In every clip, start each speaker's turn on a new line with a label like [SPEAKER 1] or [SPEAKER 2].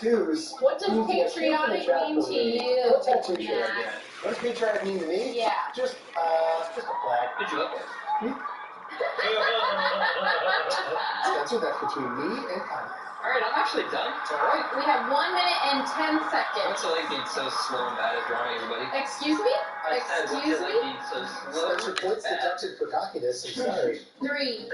[SPEAKER 1] tattoos.
[SPEAKER 2] What does patriotic mean to you?
[SPEAKER 1] What tattoo should I get? What does patriotic mean to me?
[SPEAKER 2] Yeah.
[SPEAKER 1] Just a flag.
[SPEAKER 3] Good job.
[SPEAKER 1] Spencer, that's between me and Kyle.
[SPEAKER 3] Alright, I'm actually done.
[SPEAKER 1] It's alright.
[SPEAKER 2] We have 1 minute and 10 seconds.
[SPEAKER 3] What's it like being so slow and bad at drawing, everybody?
[SPEAKER 2] Excuse me?
[SPEAKER 3] I said, what's it like being so slow
[SPEAKER 1] Spencer points
[SPEAKER 3] and bad?
[SPEAKER 1] deducted for cockiness. I'm sorry.
[SPEAKER 2] 3,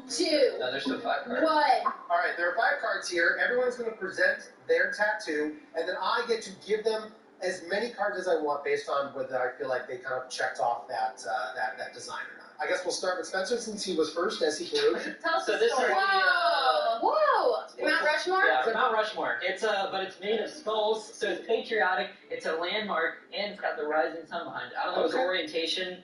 [SPEAKER 2] 2,
[SPEAKER 3] No, there's still 5 cards.
[SPEAKER 2] 1.
[SPEAKER 1] Alright, there are 5 cards here. Everyone's going to present their tattoo, and then I get to give them as many cards as I want based on whether I feel like they kind of checked off that design or not. I guess we'll start with Spencer since he was first, as he could.
[SPEAKER 2] Tell us
[SPEAKER 3] So
[SPEAKER 2] the
[SPEAKER 3] this
[SPEAKER 2] story.
[SPEAKER 3] is
[SPEAKER 2] Whoa! Whoa! Mount Rushmore?
[SPEAKER 4] Yeah, it's Mount Rushmore. But it's made of skulls, so it's patriotic. It's a landmark, and it's got the rising sun behind it. I don't know his orientation,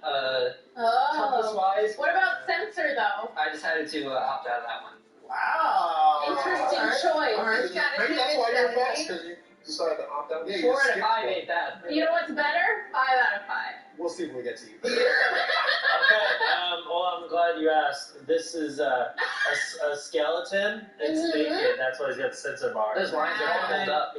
[SPEAKER 4] compass-wise.
[SPEAKER 2] What about censor, though?
[SPEAKER 4] I decided to opt out of that one.
[SPEAKER 1] Wow!
[SPEAKER 2] Interesting choice.
[SPEAKER 1] Alright,
[SPEAKER 2] You gotta
[SPEAKER 1] maybe that's
[SPEAKER 2] convince
[SPEAKER 1] why you're
[SPEAKER 2] them,
[SPEAKER 1] fast,
[SPEAKER 2] right?
[SPEAKER 1] because you decided to opt out. Yeah, you
[SPEAKER 4] 4 out of
[SPEAKER 1] skipped
[SPEAKER 4] 5
[SPEAKER 1] one.
[SPEAKER 4] ain't bad.
[SPEAKER 2] You know what's better? 5 out of 5.
[SPEAKER 1] We'll see when we get to you.
[SPEAKER 5] Okay, well, I'm glad you asked. This is a skeleton. It's naked. That's why he's got the sensor bar.
[SPEAKER 4] Those lines are all pulled up.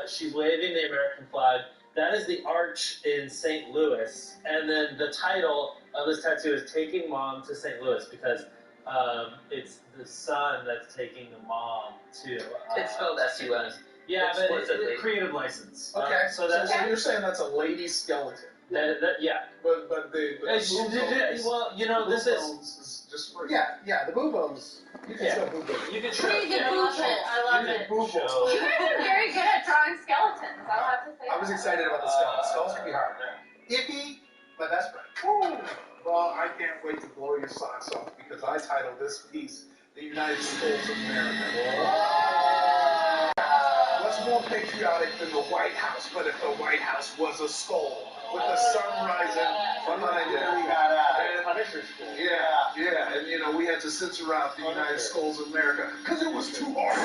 [SPEAKER 5] She's waving the American flag. That is the arch in St. Louis. And then the title of this tattoo is Taking Mom to St. Louis because it's the son that's taking the mom to...
[SPEAKER 4] It's spelled S-U-N.
[SPEAKER 5] Yeah, but
[SPEAKER 4] explicitly.
[SPEAKER 5] it's a creative license.
[SPEAKER 1] Okay,
[SPEAKER 5] So that's...
[SPEAKER 1] so you're saying that's a lady skeleton.
[SPEAKER 5] Yeah.
[SPEAKER 1] But the
[SPEAKER 5] Well, you know, this
[SPEAKER 1] is just for the boo bones. You can show boo bones.
[SPEAKER 5] You can show.
[SPEAKER 2] Pretty good bullshit. I love it.
[SPEAKER 1] Boo
[SPEAKER 2] You guys are very good at drawing skeletons. I'll have to say
[SPEAKER 1] I was
[SPEAKER 2] that.
[SPEAKER 1] excited about the skulls. Skulls can be hard. Ippy, my best friend.
[SPEAKER 6] Well, I can't wait to blow your socks off because I titled this piece "The United States of America." What's more patriotic than the White House? But if the White House was a skull with the sun rising behind it,
[SPEAKER 5] Punisher school.
[SPEAKER 6] yeah, and you know we had to censor out the United Skulls of America because it was too hard.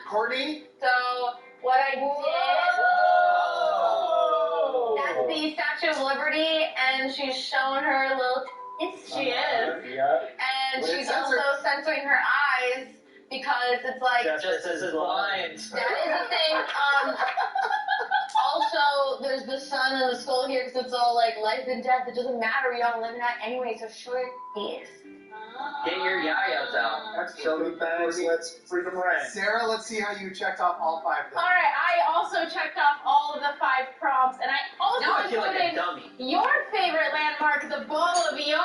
[SPEAKER 1] Courtney?
[SPEAKER 2] So, what I did, that's the Statue of Liberty, and she's showing her little tits. She is.
[SPEAKER 5] Yeah.
[SPEAKER 2] And
[SPEAKER 1] But
[SPEAKER 2] she's
[SPEAKER 1] it's
[SPEAKER 2] also censoring her eyes because it's like,
[SPEAKER 4] Just as his lines.
[SPEAKER 2] that is a thing. Also, there's the sun and the skull here because it's all like life and death. It doesn't matter. We don't live in that anyway, so sure it is.
[SPEAKER 4] Get your yayas out.
[SPEAKER 1] Show me bags. Let's freedom ring. Sarah, let's see how you checked off all 5 of them.
[SPEAKER 2] Alright, I also checked off all of the 5 prompts, and I also
[SPEAKER 4] Now I feel like a
[SPEAKER 2] included
[SPEAKER 4] dummy.
[SPEAKER 2] your favorite landmark, the Ball of Yarn.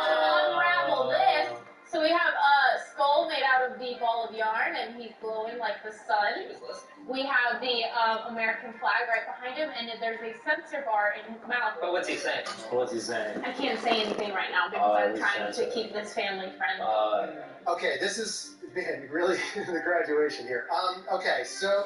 [SPEAKER 2] To unravel this, so we have a skull made out of the Ball of Yarn, and he's glowing like the sun.
[SPEAKER 4] He was listening.
[SPEAKER 2] We have the American flag right behind him, and there's a censor bar in his mouth.
[SPEAKER 4] But what's he saying?
[SPEAKER 5] What's he saying?
[SPEAKER 2] I can't say anything right now because I'm trying to keep this family friendly.
[SPEAKER 1] Okay, this is, man, really the graduation here. Okay, so...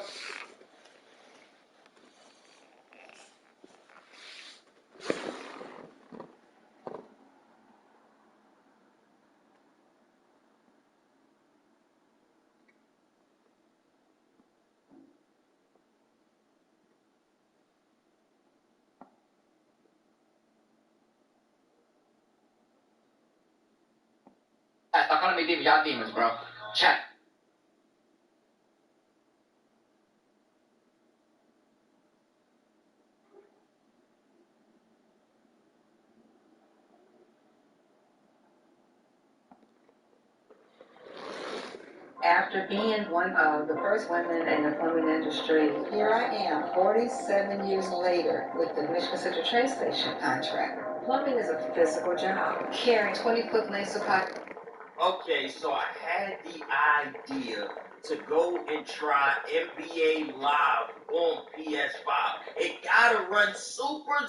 [SPEAKER 3] Economy Team Yacht Demons, bro. Check.
[SPEAKER 7] After being one of the first women in the plumbing industry, here I am, 47 years later, with the Michigan Central Train Station contract. Plumbing is a physical job, carrying 20-foot lengths of pipe.
[SPEAKER 8] Okay, so I had the idea to go and try NBA Live on PS5. It gotta run super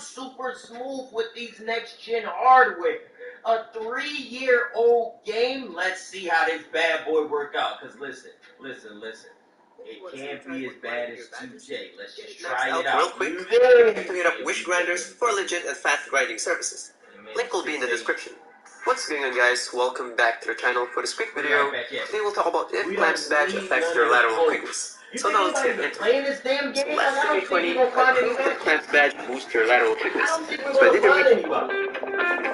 [SPEAKER 8] smooth with these next-gen hardware. A 3-year-old game, let's see how this bad boy work out. Cause listen. It can't be as bad as 2J. Let's just try it out.
[SPEAKER 9] Real quick, you can hit up Wish Grinders for legit and fast grinding services. Link will be in the description. What's going on, guys? Welcome back to the channel. For this quick video, today we'll talk about if Clamps Badge affects your lateral quickness. So now let's get into it. So last 2020, I proved that Clamps Badge boosts your lateral quickness. So I did a research.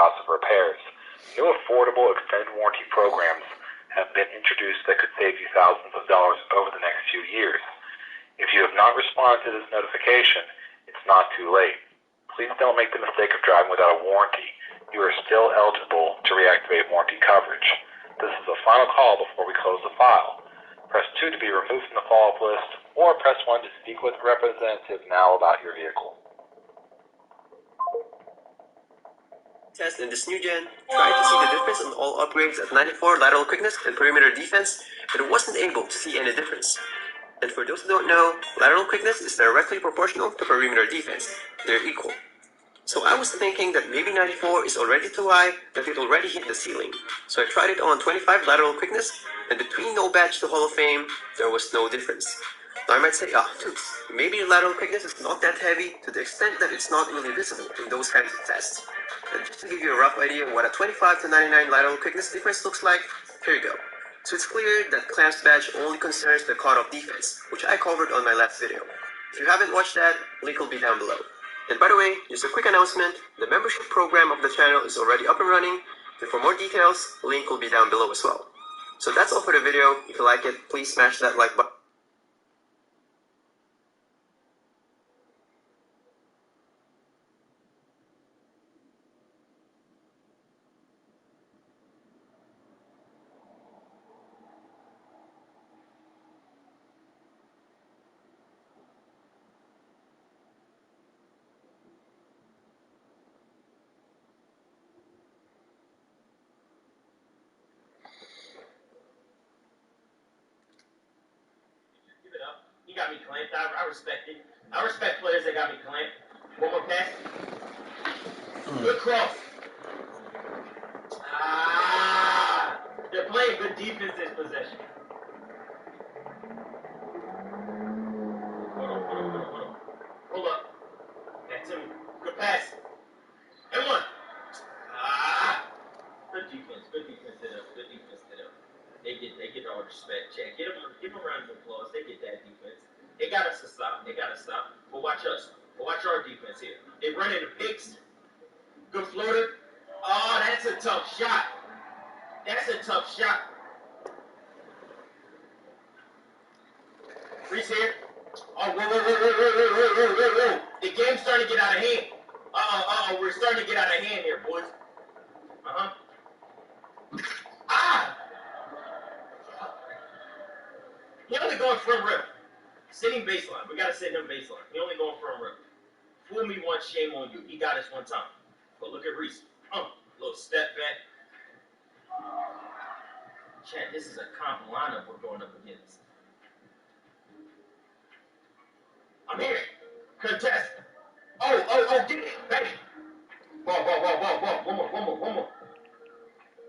[SPEAKER 10] cost of repairs. New affordable extended warranty programs have been introduced that could save you thousands of dollars over the next few years. If you have not responded to this notification, it's not too late. Please don't make the mistake of driving without a warranty. You are still eligible to reactivate warranty coverage. This is the final call before we close the file. Press 2 to be removed from the follow-up list, or press 1 to speak with a representative now about your vehicle.
[SPEAKER 9] Test in this new gen, tried to see the difference on all upgrades at 94 lateral quickness and perimeter defense, but wasn't able to see any difference. And for those who don't know, lateral quickness is directly proportional to perimeter defense. They're equal. So I was thinking that maybe 94 is already too high, that it already hit the ceiling. So I tried it on 25 lateral quickness, and between no badge to Hall of Fame, there was no difference. Now I might say, maybe your lateral quickness is not that heavy to the extent that it's not really visible in those kinds of tests. And just to give you a rough idea of what a 25 to 99 lateral quickness difference looks like, here you go. So it's clear that clamps badge only concerns the cutoff defense, which I covered on my last video. If you haven't watched that, link will be down below. And by the way, just a quick announcement, the membership program of the channel is already up and running, and for more details, link will be down below as well. So that's all for the video. If you like it, please smash that like button.
[SPEAKER 8] He got me clamped. I respect it. I respect players that got me clamped. One more pass. Good cross. They're playing good defense this possession. Hold up. That's him. Good pass. And one. Good defense. Good defense to them. Good defense to them. They get all the respect. Check. Give them a round of applause. They get that defense. They got us to stop. They got to stop. But watch us. But watch our defense here. They run into picks. Good floater. Oh, that's a tough shot. That's a tough shot. Freeze here. Oh, whoa. The game's starting to get out of hand. We're starting to get out of hand here, boys. He only going front rim. Sitting baseline. We got to sit him baseline. He only going front rim. Fool me once, shame on you. He got us one time. But look at Reese. Little step back. Chad, this is a comp lineup we're going up against. I'm here. Contest. Oh, get it. Back. Ball. One more.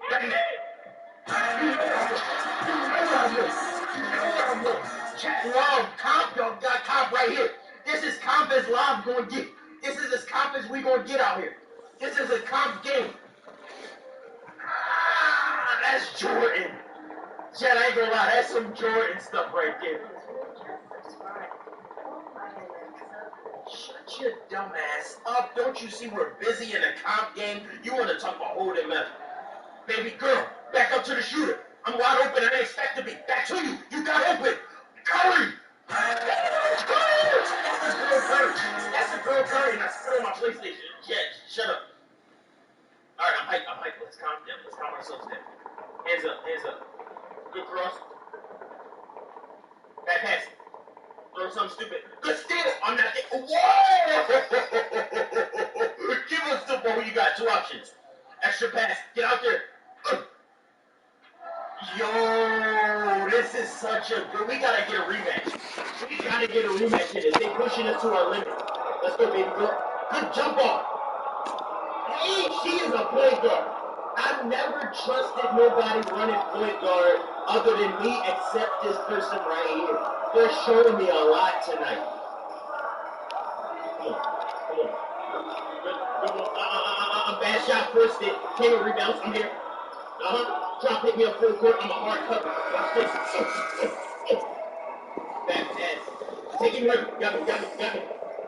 [SPEAKER 8] Back it. Chat love comp, y'all got comp right here. This is comp as live gonna get. This is as comp as we gonna get out here. This is a comp game. That's Jordan. Chat, I ain't gonna lie, that's some Jordan stuff right there. Shut your dumb ass up. Don't you see we're busy in a comp game? You wanna talk about holding up. Baby girl, back up to the shooter. I'm wide open. I didn't expect to be. Back to you. You got open. Curry. That's a girl Curry. And I spit on my PlayStation. Yeah, shut up. All right, I'm hyped. Let's calm down. Let's calm ourselves down. Hands up. Good cross. Bad pass. Throw something stupid. Good steal. I'm not. Whoa! Give us the ball. You got two options. Extra pass. Get out there. Yo, this is such a good. We gotta get a rematch. We gotta get a rematch in this. They pushing us to our limit. Let's go, baby girl. Good jump off. Hey, she is a point guard. I've never trusted nobody running point guard other than me, except this person right here. They're showing me a lot tonight. Come on. Good. Bad shot, first hit. Can't rebounds. I'm here. Try to pick me up full court. I'm a hard cover. Watch this. Back pass. Take him hurt. Got me.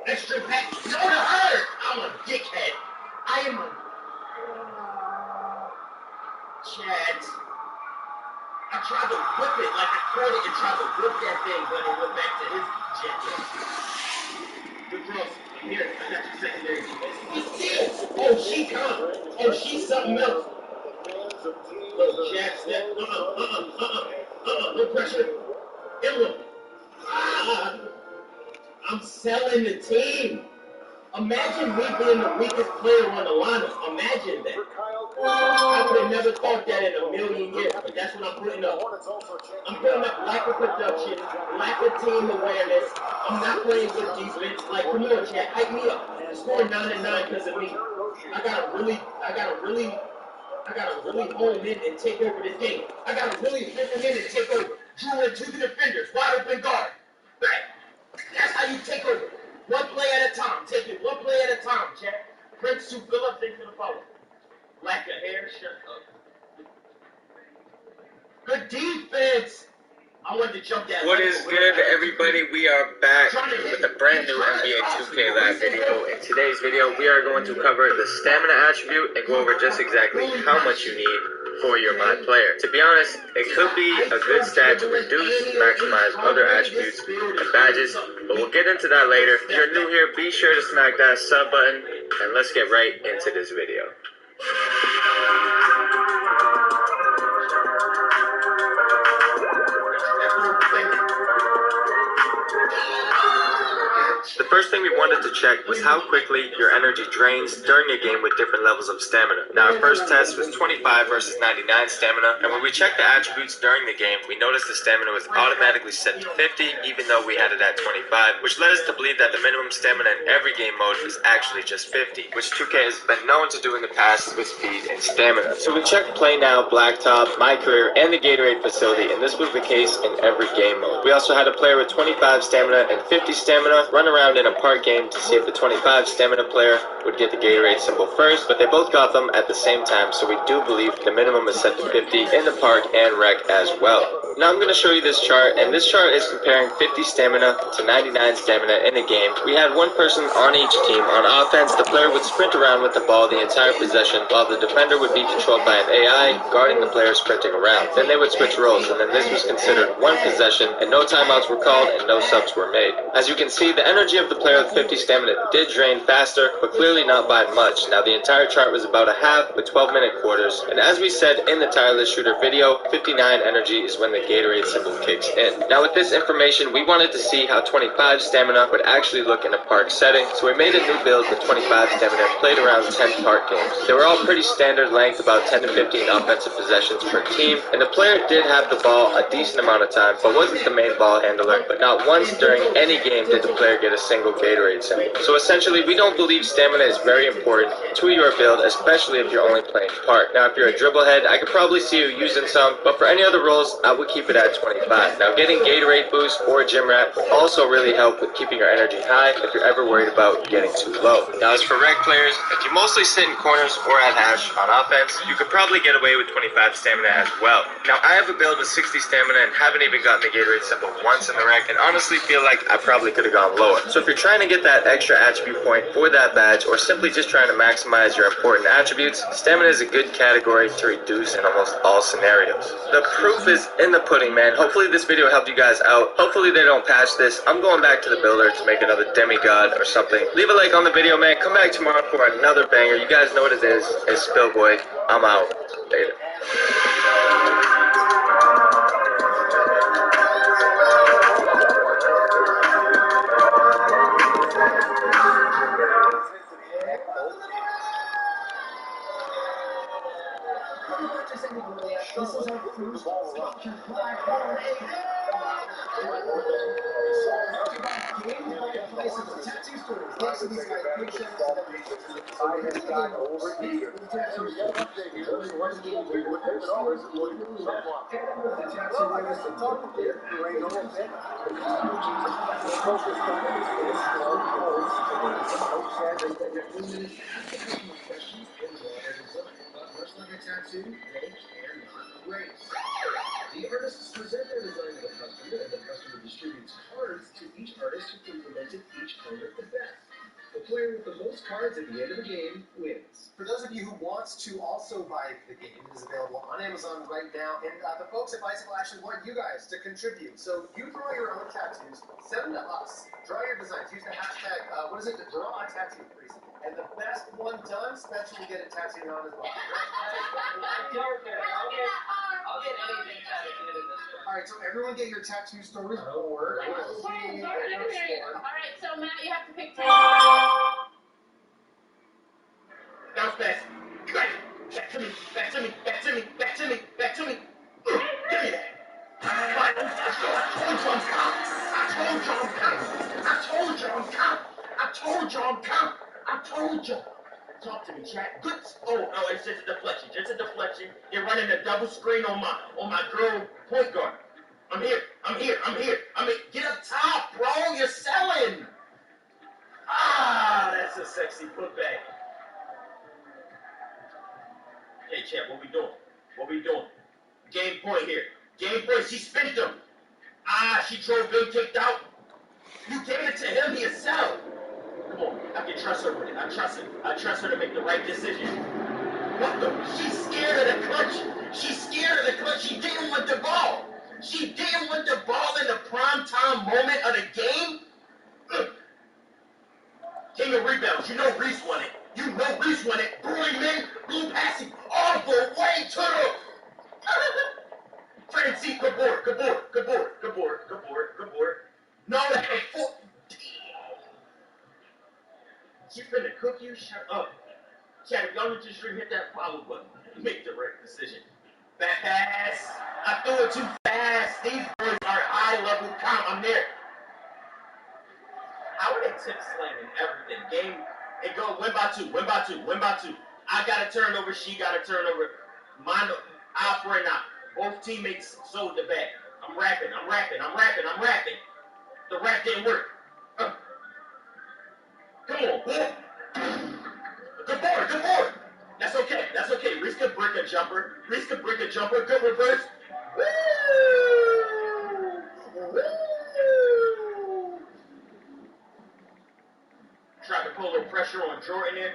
[SPEAKER 8] Extra pass. No to her. I'm a dickhead. I am a... tried to whip it, like I caught it and tried to whip that thing, but it went back to his jet. Good cross. Here, I got your secondary. Oh, she come. Oh, she's something else. Look, Jack step. No pressure. Inward. I'm selling the team. Imagine me being the weakest player on the lineup. Imagine that. I would have never thought that in a million years, but that's what I'm putting up. I'm putting up lack of production, lack of team awareness. I'm not playing good defense. Like, come on, Chad, hype me up. Scoring 9 and 9 because of me. I gotta really hone in and take over this game. I gotta really hone in and take over. Drew into the defenders, wide open guard. Bang. That's how you take over. One play at a time. Take it one play at a time, Chad. Prince to Phillips into the follow. Lack of hair, shut up. Good defense. I wanted to jump that.
[SPEAKER 11] What is good, everybody? We are back with a brand new NBA 2K Live video. In today's video, we are going to cover the stamina attribute and go over just exactly how much you need for your mod player. To be honest, it could be a good stat to reduce, maximize other attributes and badges, but we'll get into that later. If you're new here, be sure to smack that sub button, and let's get right into this video. The first thing we wanted to check was how quickly your energy drains during a game with different levels of stamina. Now, our first test was 25 versus 99 stamina, and when we checked the attributes during the game, we noticed the stamina was automatically set to 50, even though we had it at 25, which led us to believe that the minimum stamina in every game mode is actually just 50, which 2K has been known to do in the past with speed and stamina. So we checked Play Now, Blacktop, My Career, and the Gatorade facility, and this was the case in every game mode. We also had a player with 25 stamina and 50 stamina run around in a park game to see if the 25 stamina player would get the Gatorade symbol first, but they both got them at the same time, so we do believe the minimum is set to 50 in the park and rec as well. Now I'm going to show you this chart, and this chart is comparing 50 stamina to 99 stamina in a game. We had one person on each team. On offense, the player would sprint around with the ball the entire possession, while the defender would be controlled by an AI guarding the player sprinting around. Then they would switch roles, and then this was considered one possession, and no timeouts were called and no subs were made. As you can see, the energy of the player with 50 stamina did drain faster, but clearly not by much. Now the entire chart was about a half with 12-minute quarters, and as we said in the tireless shooter video, 59 energy is when the Gatorade symbol kicks in. Now with this information, we wanted to see how 25 stamina would actually look in a park setting, so we made a new build with 25 stamina and played around 10 park games. They were all pretty standard length, about 10 to 15 offensive possessions per team, and the player did have the ball a decent amount of time, but wasn't the main ball handler, but not once during any game did the player get a single Gatorade symbol. So essentially, we don't believe stamina is very important to your build, especially if you're only playing park. Now if you're a dribble head, I could probably see you using some, but for any other roles, I would keep it at 25. Now getting Gatorade boost or gym rat will also really help with keeping your energy high if you're ever worried about getting too low. Now as for rec players, if you mostly sit in corners or at hash on offense, you could probably get away with 25 stamina as well. Now I have a build with 60 stamina and haven't even gotten the Gatorade symbol once in the rec, and honestly feel like I probably could have gone lower. So if you're trying to get that extra attribute point for that badge, or simply just trying to maximize your important attributes, stamina is a good category to reduce in almost all scenarios. The proof is in the pudding, man. Hopefully this video helped you guys out. Hopefully they don't patch this. I'm going back to the builder to make another demigod or something. Leave a like on the video, man. Come back tomorrow for another banger. You guys know what it is. It's Spillboy. I'm out. Later.
[SPEAKER 1] This is our first sponsored by tattoo stores. Thanks to these guys. Big shout out to them. I have got over here. Tattoo stores. Much like a tattoo, they cannot erase. The artists present their design to the customer, and the customer distributes cards to each artist who implemented each color the best. The player with the most
[SPEAKER 6] cards at the end of the game wins.
[SPEAKER 1] For those of you who wants to also buy the game, it is available on Amazon right now. And the folks at Bicycle actually want you guys to contribute. So you draw your own tattoos, send them to us. Draw your designs. Use the hashtag, draw a tattoo, please. And the best one done, Spencer will get a tattoo on his body.
[SPEAKER 4] I'll get anything tattooed in this one.
[SPEAKER 1] Alright, so everyone get your tattoo stories board.
[SPEAKER 2] Alright, so Matt, you have to pick 10.
[SPEAKER 8] Bounce pass. Back to me. Back to me. Back to me. Back to me. Back to me. Give me that. I told you. Talk to me, chat. Good. Oh, it's just a deflection. Just a deflection. You're running a double screen on my girl point guard. I'm here. Get up top, bro. You're selling. Ah, that's a sexy putback. Hey, chat, what we doing? Game point here. Game point, she spent him. She drove in, kicked out. You gave it to him, he a sell. Come on, I can trust her with it. I trust her to make the right decision. What the? She's scared of the clutch. She didn't want the ball. In the prime time moment of the game. King of rebounds. You know Reese won it. Brewing blue passing all the way to the... Francie, good board. No, that's a four. She finna cook you? Shut up. Chat, if y'all need to stream, hit that follow button. Make the right decision. Back pass. I threw it too fast. These boys are high-level comp. I'm there. How are they tip slamming everything? Game, it go win by two. I got a turnover. She got a turnover. Mine, eye for an eye. Both teammates sold the bag. I'm rapping. The rap didn't work. Come on, boy. Good board. That's okay. Reese could break a jumper. Good reverse. Woo! Tried to put a little pressure on Jordan there.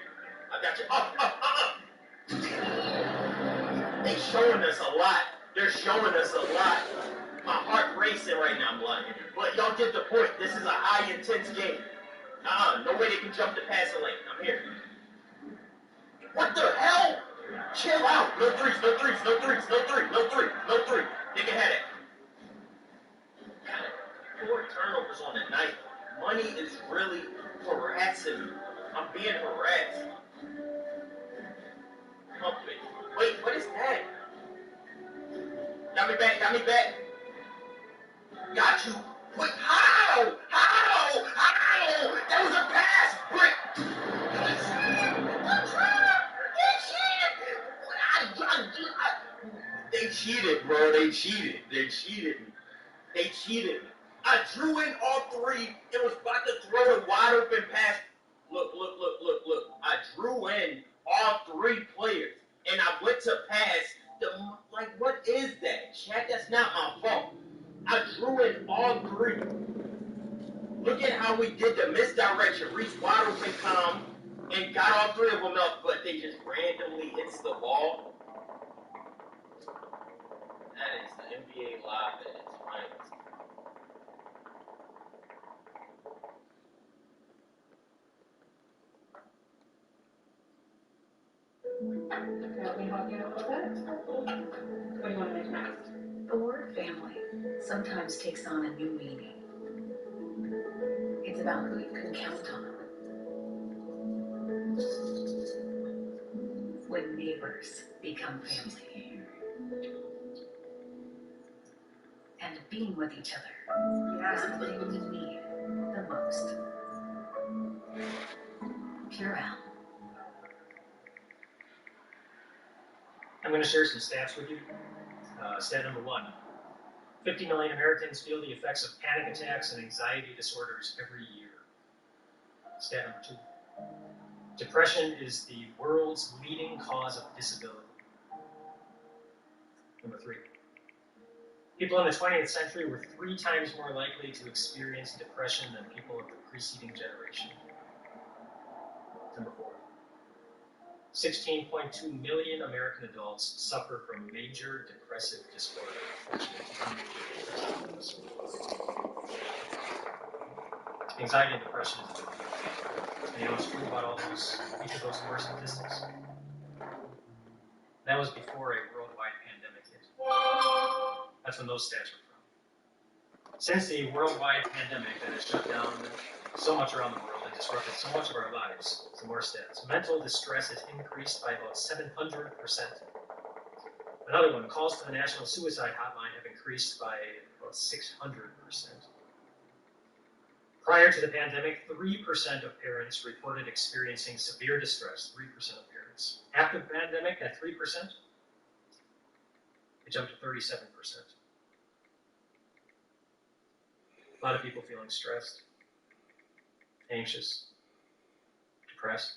[SPEAKER 8] I got you. They showing us a lot. They're showing us a lot. My heart racing right now, I'm lying. But y'all get the point. This is a high intense game. No way they can jump the passing lane. I'm here. What the hell? Chill out. No threes. They can have it. 4 turnovers on the night. Money is really harassing me. I'm being harassed. Wait, what is that? Got me back. Got you. Wait, how? That was a pass. Brick. They cheated, bro. They cheated. I drew in all 3. It was about to throw a wide open pass. Look. I drew in all 3 players, and I went to pass. What is that? Chat, that's not my fault. I drew in all 3. Look at how we did the misdirection. Reached wide open calm and got all 3 of them up, but they just randomly hits the ball. That is the NBA Live at its finest.
[SPEAKER 7] Help me help you a little bit. What do you want to make next?
[SPEAKER 12] The word family sometimes takes on a new meaning. It's about who you can count on. When neighbors become family. And being with each other is the thing you need the most. Pure Al.
[SPEAKER 13] I'm going to share some stats with you. Stat number 1. 50 million Americans feel the effects of panic attacks and anxiety disorders every year. Stat number 2. Depression is the world's leading cause of disability. Number 3. People in the 20th century were 3 times more likely to experience depression than people of the preceding generation. Number 4. 16.2 million American adults suffer from major depressive disorder. Anxiety and depression is a big deal. And you know what's true about each of those 4 statistics? That was before a worldwide pandemic hit. That's when those stats were from. Since the worldwide pandemic that has shut down so much around the world and disrupted so much of our lives, some more stats. Mental distress has increased by about 700%. Another one, calls to the National Suicide Hotline have increased by about 600%. Prior to the pandemic, 3% of parents reported experiencing severe distress, 3% of parents. After the pandemic, that 3%, it jumped to 37%. A lot of people feeling stressed, anxious, depressed.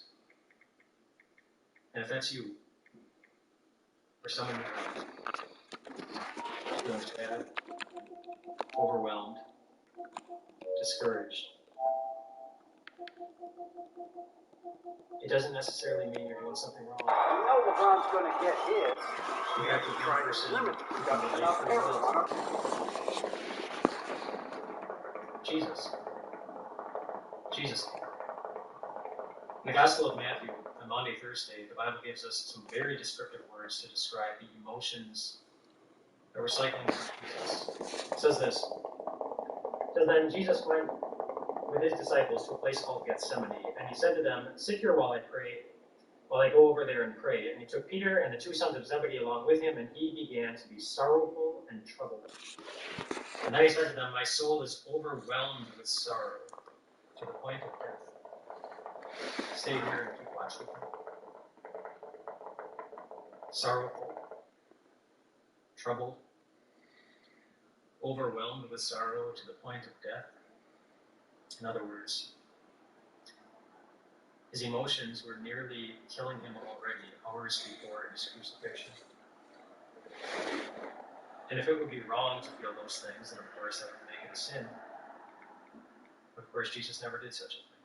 [SPEAKER 13] And if that's you, or someone you know, feeling sad, overwhelmed, discouraged, it doesn't necessarily mean you're doing something wrong.
[SPEAKER 14] You know LeBron's going to get his.
[SPEAKER 13] You have to try to limit the production of marijuana. Jesus. In the Gospel of Matthew, on Maundy Thursday, the Bible gives us some very descriptive words to describe the emotions that were cycling through Jesus. It says this. It says, then Jesus went with his disciples to a place called Gethsemane, and he said to them, sit here while I go over there and pray. And he took Peter and the 2 sons of Zebedee along with him, and he began to be sorrowful and troubled. And then he said to them, my soul is overwhelmed with sorrow to the point of death. Stay here and keep watch with me. Sorrowful, troubled, overwhelmed with sorrow to the point of death. In other words, his emotions were nearly killing him already hours before his crucifixion. And if it would be wrong to feel those things, then of course that would make it a sin. But of course Jesus never did such a thing.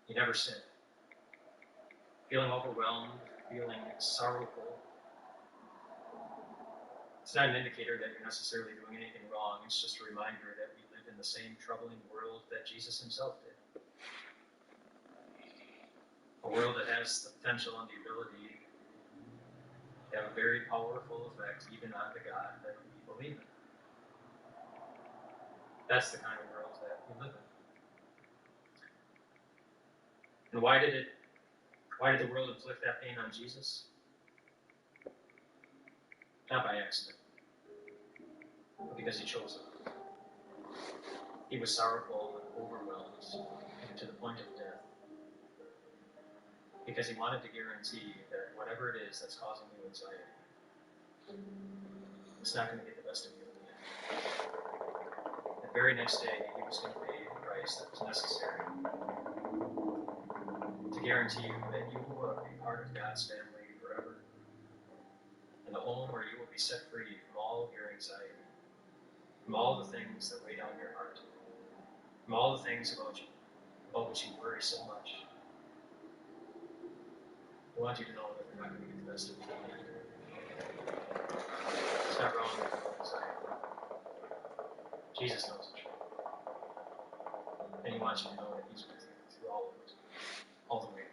[SPEAKER 13] He never sinned. Feeling overwhelmed, feeling sorrowful, it's not an indicator that you're necessarily doing anything wrong. It's just a reminder that we live in the same troubling world that Jesus himself did. A world that has the potential and the ability to have a very powerful effect even on the God that we believe in. That's the kind of world that we live in. And why did the world inflict that pain on Jesus? Not by accident, but because he chose it. He was sorrowful and overwhelmed, even to the point of death, because he wanted to guarantee that whatever it is that's causing you anxiety, it's not going to get the best of you in the end. The very next day, he was going to pay the price that was necessary to guarantee you that you will be part of God's family forever, and the home where you will be set free from all of your anxiety, from all the things that weigh down your heart, from all the things about which you worry so much. I want you to know that they're not going to get the best of you. It's not wrong to feel anxiety. Jesus knows it. And he wants you to know that he's with you through all of it, all the way.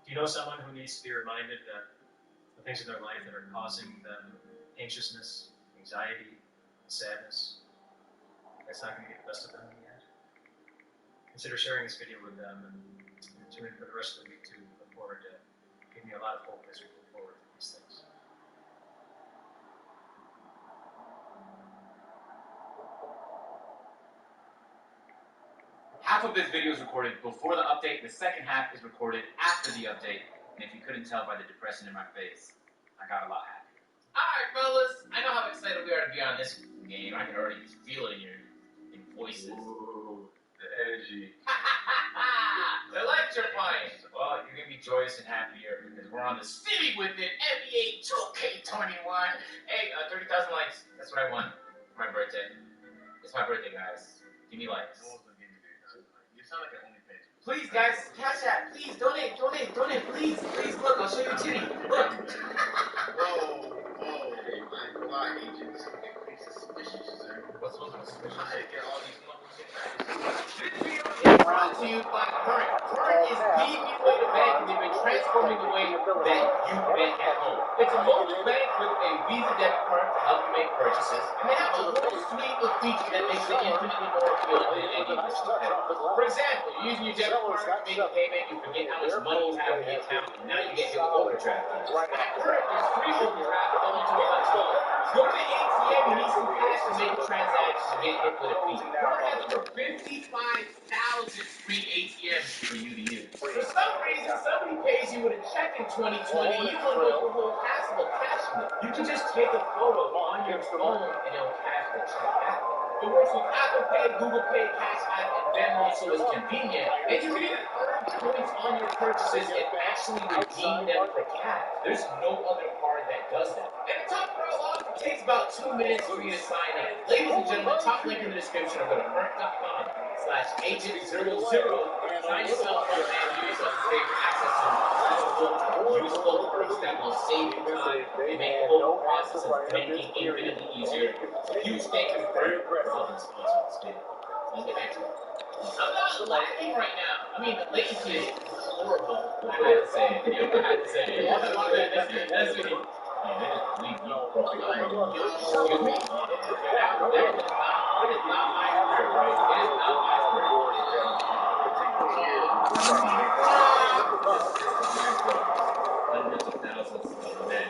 [SPEAKER 13] Do you know someone who needs to be reminded that the things in their life that are causing them anxiousness, anxiety, sadness, that's not going to get the best of them in the end? Consider sharing this video with them and tune in for the rest of the week to look forward to giving you a lot of hope as we move forward with these things.
[SPEAKER 15] Half of this video is recorded before the update, the second half is recorded after the update, and if you couldn't tell by the depression in my face, I got a lot happier. Alright fellas, I know how excited we are to be on this game. I can already feel it in your voices.
[SPEAKER 6] Ooh, the energy.
[SPEAKER 15] Electrifying! Well, you're gonna be joyous and happier because we're on the City with it NBA 2K21. Hey, 30,000 likes. That's what I want for my birthday. It's my birthday, guys. Give me likes.
[SPEAKER 6] You sound like an OnlyFans
[SPEAKER 15] Please, guys, cash app. Please, donate, please. Please, look, I'll show you a titty. Look.
[SPEAKER 6] Whoa, hey, I ain't gonna lie, agent. This is getting pretty suspicious, sir.
[SPEAKER 15] What's suspicious?
[SPEAKER 6] I get all these
[SPEAKER 15] It's brought to you by Current. Current is the new way to bank, and they've been transforming the way that you bank at home. It's a mobile bank with a Visa debit card to help you make purchases, and they have a whole suite of features that makes it infinitely more appealing than any digital bank. For example, you're using your debit card to make a payment, you forget how much money you have in the account, and now you get hit with overdraft fees. At Current, there's free overdraft up to $200. Go to the ATM, you need some cash to make a transaction to get hit with a fee. Current has over 55,000 free ATMs for you to use. For some reason, somebody pays you with a check in 2020, you don't go through the whole hassle of cashing it. You can just take a photo on your phone and it'll cash the check back. It works with Apple Pay, Google Pay, Cash App, and Venmo, so it's convenient. And you can even earn points on your purchases and actually redeem them for cash. There's no other card that does that. And to top it all off, it takes about 2 minutes for you to sign in. Ladies and gentlemen, top link in the description or go to current.com/agent00. Sign yourself up and give yourself a favorite access to multiple useful perks that will save you time and make the whole process of banking infinitely easier. Huge thank you for helping sponsor this video. Let's get back to it. I'm not lagging right now. I mean, the latency is horrible. I had to say it. I had to say it. That's what he... Excuse me? It is not my word, right? It is not my word. Hundreds of thousands of men.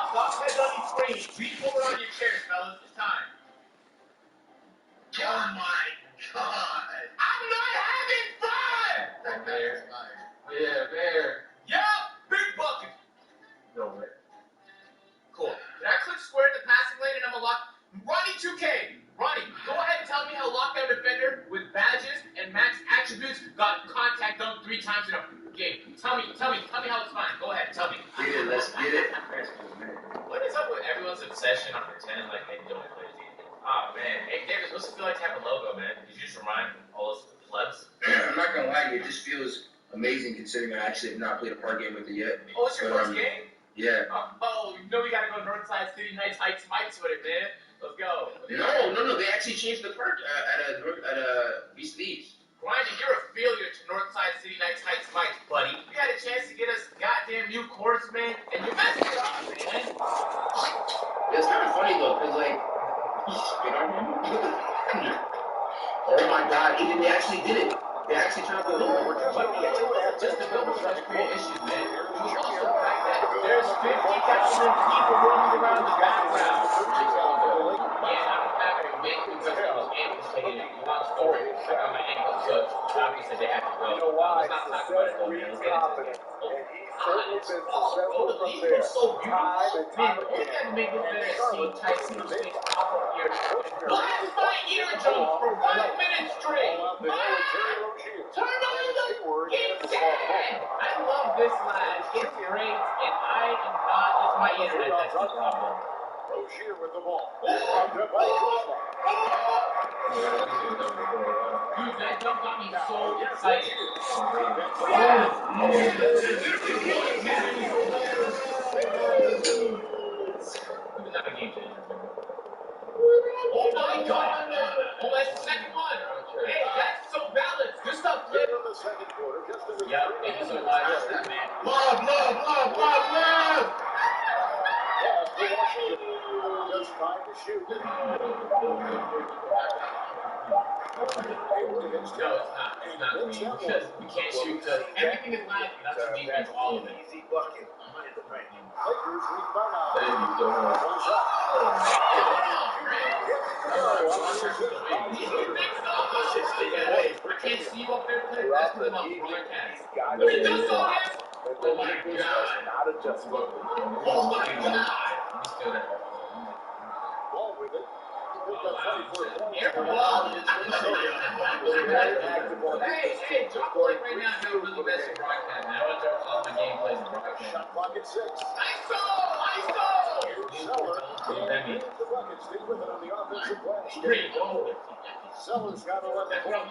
[SPEAKER 15] Stop heads on your screen. Reach over on your chairs, fellas. It's time.
[SPEAKER 6] Oh my God!
[SPEAKER 15] I'm not having fun!
[SPEAKER 6] That bear.
[SPEAKER 15] Yeah, bear. Yup! Big bucket! No way. Cool. Did I click square in the passing lane and I'm a lock? Ronnie 2K! Ronnie, go ahead and tell me how Lockdown Defender with badges and max attributes got contact done 3 times in a game. Tell me how it's fine. Go ahead, tell me.
[SPEAKER 6] Get it, let's get it.
[SPEAKER 15] What is up with everyone's obsession on pretending like they don't play D&D? Oh man, hey David, what's it feel like to have a logo, man? Did you just remind all those plebs?
[SPEAKER 16] I'm not gonna lie to you, it just feels amazing considering I actually have not played a card game with it yet.
[SPEAKER 15] Oh, it's your first game?
[SPEAKER 16] Yeah.
[SPEAKER 15] You know we gotta go Northside City Nights Heights Mites with it, man. Let's go.
[SPEAKER 16] No, they actually changed the perk at Beast Thieves.
[SPEAKER 15] Grinding, you're a failure to Northside City Nights Heights Mites, buddy. You had a chance to get us goddamn new course, man, and you messed it up, man.
[SPEAKER 16] It's kind of funny though, cause like, you spit on him? Oh my god, they actually did it. They actually turned the logo.
[SPEAKER 15] But just the build was trying to create issues, man. It was also the fact that there's 50,000 people roaming around the background. Yeah, I'm having a big because it was amputated. Long story. I got my ankle, so obviously they had to go. Let's not talk about it, though, man. Let's get into it. The league looks so beautiful. Man, the only thing to make it better is seeing Tyson face pop up here and blast my eardrum for 1 minute straight. Turn on the internet! I love this lad. It's great, and I am not. It's my internet that's the problem.
[SPEAKER 6] Rozier with the ball.
[SPEAKER 15] Dude, that dunk got me so excited. Oh my god! Oh, that's the second one! Hey, that's so valid! Good stuff, kid! Yep, thank you so much. Love!
[SPEAKER 6] Just trying to shoot.
[SPEAKER 15] No, it's not me. Because we can't shoot because everything is live. That's the defense, all of it.
[SPEAKER 6] Easy bucket.
[SPEAKER 15] I can't see you up there playing. That's because I'm on broadcast. But it does all this. Oh my god. Oh my god.
[SPEAKER 6] Ball with it.
[SPEAKER 15] Hey, drop a like right now if you're really best in broadcast, man. I want to drop all my gameplays in broadcast.
[SPEAKER 6] Shot clock at 6.
[SPEAKER 15] ISO! That means great.
[SPEAKER 6] Sellers got to let
[SPEAKER 15] That's why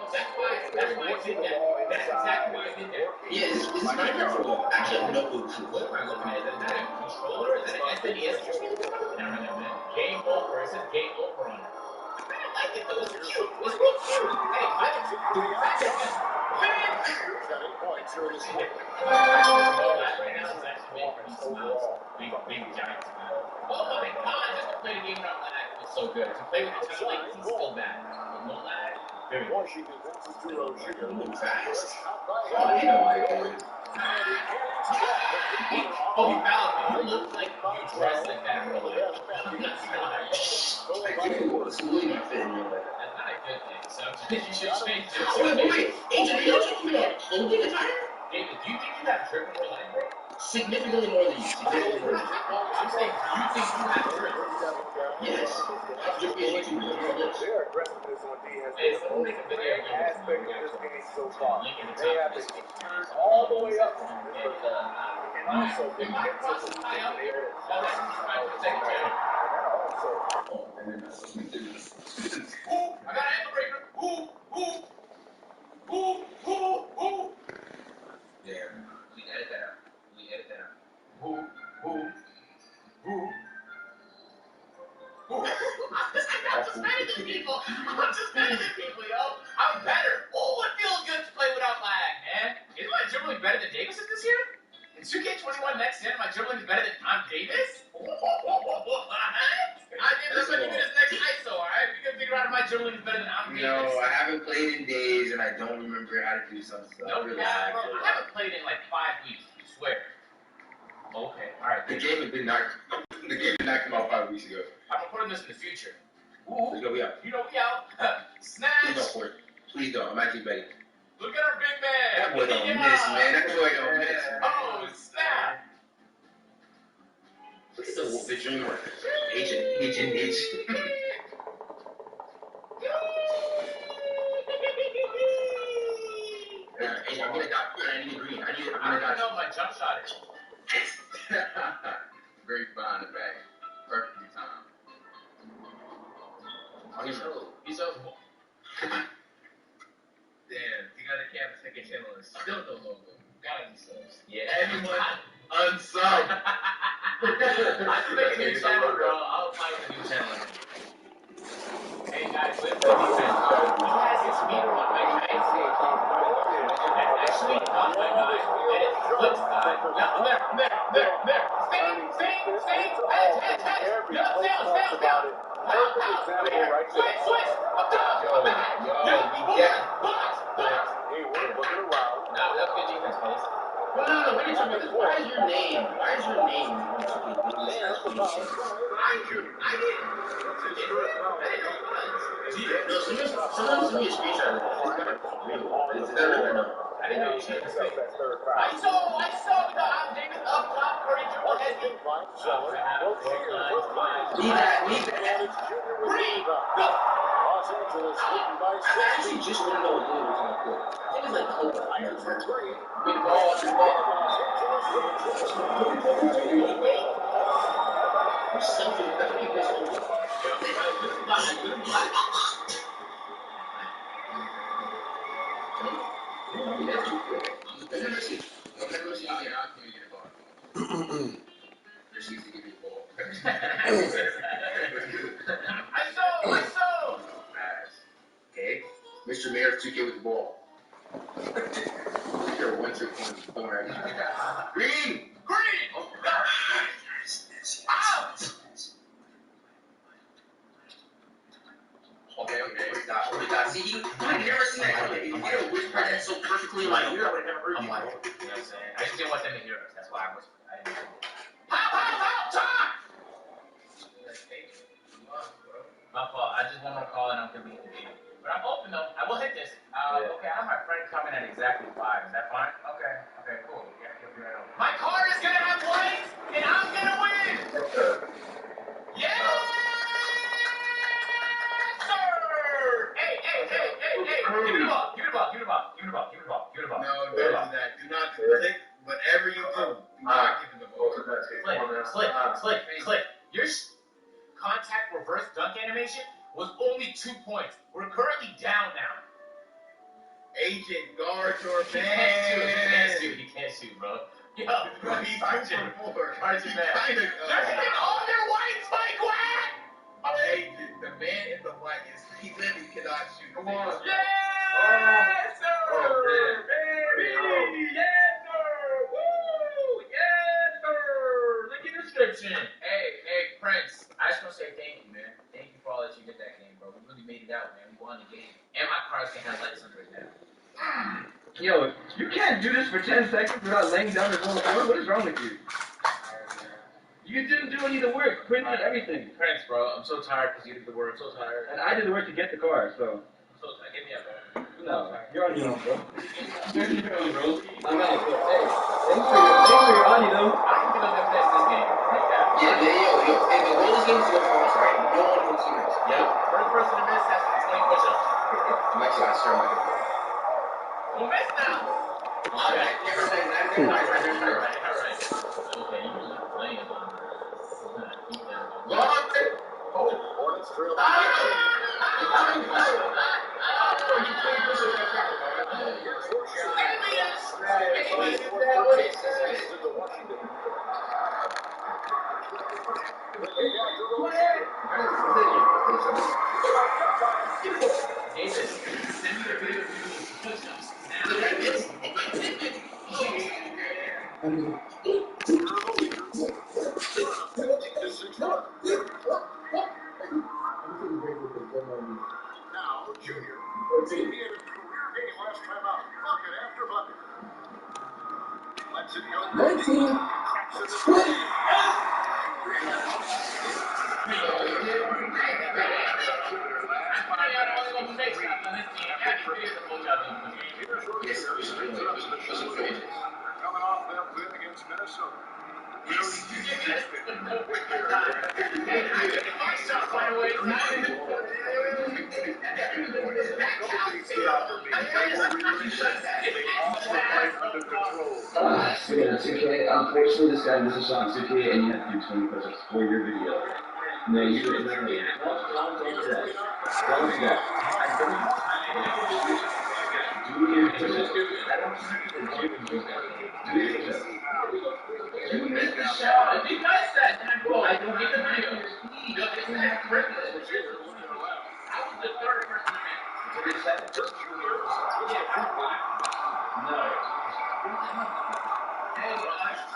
[SPEAKER 15] it's in there. That's exactly why it's in there.
[SPEAKER 16] Yeah, is this Minecraft or what? I actually have no clue.
[SPEAKER 15] What am I looking at? Is that a controller? Is that an SNES controller? I don't know, man. Game over. It says game over on it. I don't like it though. It's cute. It's real cute. Hey, I just man.
[SPEAKER 6] got 8 points here in this one.
[SPEAKER 15] Right now is actually made for these smiles. Big giant smile. Oh my god, just to play the game without lag was so good. To play with the time latency is still bad. With no lag. Very good.
[SPEAKER 6] She convinces to Rozier.
[SPEAKER 16] Fast.
[SPEAKER 15] Oh, you found me. You look like you dress like that in real life.
[SPEAKER 16] I think it was really not fitting your life.
[SPEAKER 15] That's not a good thing, so you should change it.
[SPEAKER 16] Oh, wait. Agent, you're talking about clothing attire?
[SPEAKER 15] David, do you think you have drip in your life, bro?
[SPEAKER 16] Significantly more than you.
[SPEAKER 15] I'm saying, do you think you have drip?
[SPEAKER 16] Yes. Just be a YouTube video.
[SPEAKER 6] Their aggressiveness on D has
[SPEAKER 15] Hey, someone make a video of you.
[SPEAKER 6] aspect of this game so far.
[SPEAKER 15] Link in the
[SPEAKER 6] They
[SPEAKER 15] top
[SPEAKER 6] have
[SPEAKER 15] of
[SPEAKER 6] been
[SPEAKER 15] this.
[SPEAKER 6] turned all the way up.
[SPEAKER 15] And
[SPEAKER 6] also,
[SPEAKER 15] if my process high up here, well, that's trying to take care of it. Ooh, I got an ankle breaker. Ooh.
[SPEAKER 16] Yeah.
[SPEAKER 15] We edit that out. Ooh. I'm just better than people, yo. I'm better. Oh, it feels good to play without lag, man. Isn't my dribbling better than Davis this year? In 2K21 next gen, my dribbling is better than Tom Davis? What? I think that's what you do this next ISO, alright? We can figure out if my dribbling is better than Tom Davis.
[SPEAKER 16] No, I haven't played in days, and I don't remember how to do some stuff.
[SPEAKER 15] No, bro. I haven't played in like 5 weeks, I swear. Okay, alright.
[SPEAKER 16] The game did not come out 5 weeks ago.
[SPEAKER 15] I'm recording this in the future. Ooh.
[SPEAKER 16] Let's go, we out.
[SPEAKER 15] You know we out. Snatch.
[SPEAKER 16] Please don't for it. Please don't. I'm actually betting.
[SPEAKER 15] Look at our big man.
[SPEAKER 16] That boy don't miss, man. That boy don't miss.
[SPEAKER 15] Oh, snap.
[SPEAKER 16] Look at the dream work. Agent. Hey, I'm gonna die. I need a green. I'm gonna die.
[SPEAKER 15] I don't know if my jump shot is.
[SPEAKER 16] Very fine, the back. Perfectly timed.
[SPEAKER 15] He's over. Damn, you got a campus second channel and still no logo. Gotta be subs. Yeah. Anyone
[SPEAKER 16] Unsub.
[SPEAKER 15] I can make a new channel, bro. I'll apply with a new channel. Hey guys, where's the defense? He has his meter on my face. That's actually not my guy. That is Flip's guy. Yeah, there. Stay. Head. Yeah, stay down. Switch. Up top. I'm back.
[SPEAKER 16] We get it.
[SPEAKER 15] Box.
[SPEAKER 6] Hey, we're looking around.
[SPEAKER 15] Nah, that's good defense, fellas.
[SPEAKER 16] No, what are you talking about? Why is your name?
[SPEAKER 15] I didn't.
[SPEAKER 16] Sometimes send me a screenshot of it. Is that real or no?
[SPEAKER 15] I didn't know you changed the space. I saw the David up top, Curry dribble heavy. Green.
[SPEAKER 6] Los Angeles leading by
[SPEAKER 16] I actually just want to know what goal was on the court. I think it's like Kobe. I know it's
[SPEAKER 6] three.
[SPEAKER 15] Big ball.
[SPEAKER 16] Who's selfie? That's what you guys do.
[SPEAKER 15] I saw.
[SPEAKER 16] Okay. Mr. Mayor, 2K with the ball. You're a one-trick pony. Green!
[SPEAKER 15] Out!
[SPEAKER 16] Okay. See, I've never seen that. You get a whisper that's so perfectly like, you would never heard
[SPEAKER 15] I'm
[SPEAKER 16] you.
[SPEAKER 15] like, you know what I'm saying? I just didn't want them to hear us. That's why I whispered. I didn't know. How, time! My fault. I just want to call and I'm going to be in the game. But I'm open though. I will hit this. Okay, I have my friend coming at exactly 5. Is that fine? Okay, cool. Yeah, he'll be right over. My card is going to have lights and I'm going to win! Yeah! Sir! Hey! Give me the ball.
[SPEAKER 16] No, don't do that. Do not click. Whatever you do, do not give him the ball.
[SPEAKER 15] Slick. You're contact reverse dunk animation was only 2 points. We're currently down now.
[SPEAKER 6] Agent, guard your
[SPEAKER 15] He
[SPEAKER 6] man.
[SPEAKER 15] can't shoot, bro. Yo,
[SPEAKER 6] He's
[SPEAKER 15] guard your
[SPEAKER 6] Guard
[SPEAKER 15] man.
[SPEAKER 6] They're
[SPEAKER 15] hitting all their whites, Mike Watt!
[SPEAKER 6] Agent, the man in the white he literally cannot shoot.
[SPEAKER 15] Come on.
[SPEAKER 6] Yes,
[SPEAKER 15] sir! Baby! Yes, sir! Woo! Yes, sir! Link in the description. Hey, Prince. I just want to say thank you, man. Thank you for all that you did that game, bro. We really made it out, man. We won the game. And my cars can have lights under it now.
[SPEAKER 17] Yo, you can't do this for 10 seconds without laying down the whole floor. What is wrong with you? You didn't do any of the work. Quinn did everything.
[SPEAKER 15] Prince, bro, I'm so tired because you did the work. I'm so tired.
[SPEAKER 17] And I did the work to get the car, so.
[SPEAKER 15] I'm so tired. Get me up, bro.
[SPEAKER 17] No, you're on your own, bro. You're on your own, bro. I'm out. Hey, thanks for your money, though.
[SPEAKER 15] I can get up next this game.
[SPEAKER 16] Yeah, yo. Hey, the goal is going to go first, right? No one wants to miss.
[SPEAKER 15] Yep. First person to miss has 20 push-ups.
[SPEAKER 16] I'm actually going to start my game.
[SPEAKER 15] Don't miss now. All right. Okay, you were playing on
[SPEAKER 6] Hornets trail. Now, Junior. He had a career game last time out. Bucket after bucket. Lets it go. 19. Coming off that win against Minnesota.
[SPEAKER 17] Okay, 2K. Unfortunately, this guy misses shot 2K, and you have to do 20 push-ups for your video. No, you didn't know that. Don't do that. Don't do that. Do your push-ups. I don't see the gym do that. Do your push-ups. You missed the shot.
[SPEAKER 15] If he does that, then I
[SPEAKER 17] I don't get the video.
[SPEAKER 15] I was the third person to miss.
[SPEAKER 17] No.
[SPEAKER 15] Hey,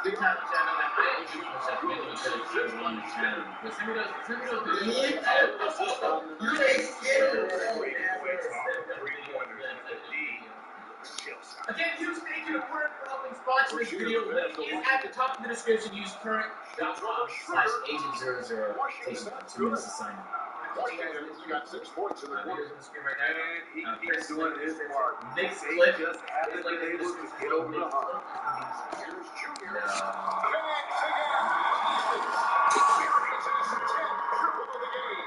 [SPEAKER 15] big time channel that I introduced myself mainly because there's one channel. But send me those videos. Again, huge thank you to Current for helping sponsor this video. Link is at the top of the description. Use current.com/agent00 to miss assignment.
[SPEAKER 6] He's got 6 points in the quarter.
[SPEAKER 15] On the screen right now.
[SPEAKER 6] He's doing his part.
[SPEAKER 15] Next
[SPEAKER 6] They
[SPEAKER 15] clip
[SPEAKER 6] just haven't been able to get over the hump. Here's Junior. Connects again. Triple of the game.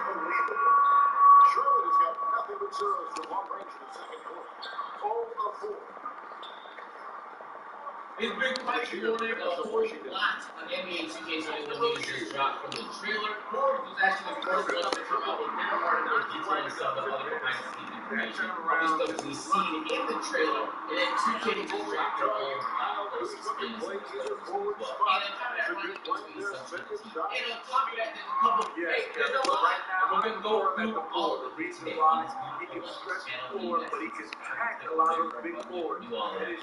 [SPEAKER 6] Unbelievable. Charlotte has got nothing but zeros from long range in the second quarter. 0 of 4.
[SPEAKER 15] It's been quite a morning, a whole lot on NBA 2K, so the news just dropped from the trailer. It was actually the first one to come out with their part of the detailing some of the other behind-the-scenes information. All the stuff we've seen in the trailer, and then 2K just dropped their own experience as well. And then how that running between subjects. And on top of that, there's a couple of there's a lot. And we're going to go through all of the reasons why he can stretch forward, but he can tack a lot of big forward. And then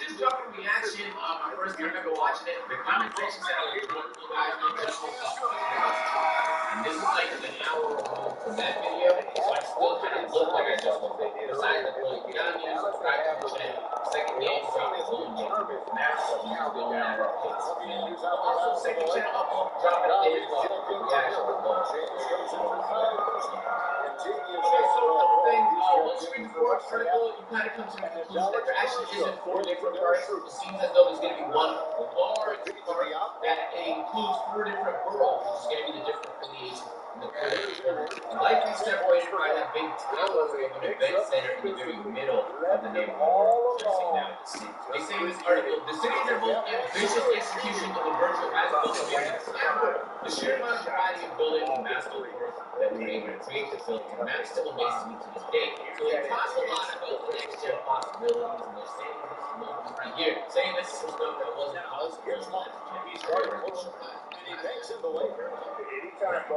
[SPEAKER 15] just drop a reaction. My first time ever watching it, the comment section said I was one of you guys on just and this is like an hour removed from that video, so I still kind of look like I just looked at it. Besides the point, you gotta be subscribed to the channel. Second game dropped its own game. That's going at our pace. And also, second channel upload, drop it day as well. Reaction with love. Okay, so a couple things. Once you read the fourth article, you kind of come to the conclusion that there actually isn't 4 different parts. It seems as though there's going to be one large part that includes 4 different boroughs, which is going to be the different affiliations in the likely separated by that big tower of an event center in the very middle of the neighborhood. They're seeing now at the city. They say in this article, the city is involved in vicious execution of a virtual basketball experience. The sheer amount of variety of buildings and basketball courts that we were able to create to fill the map still amazes me to this day. So they talk a lot about the next gen possibilities, and they're saying this is moving right here, saying this is some stuff that wasn't possible last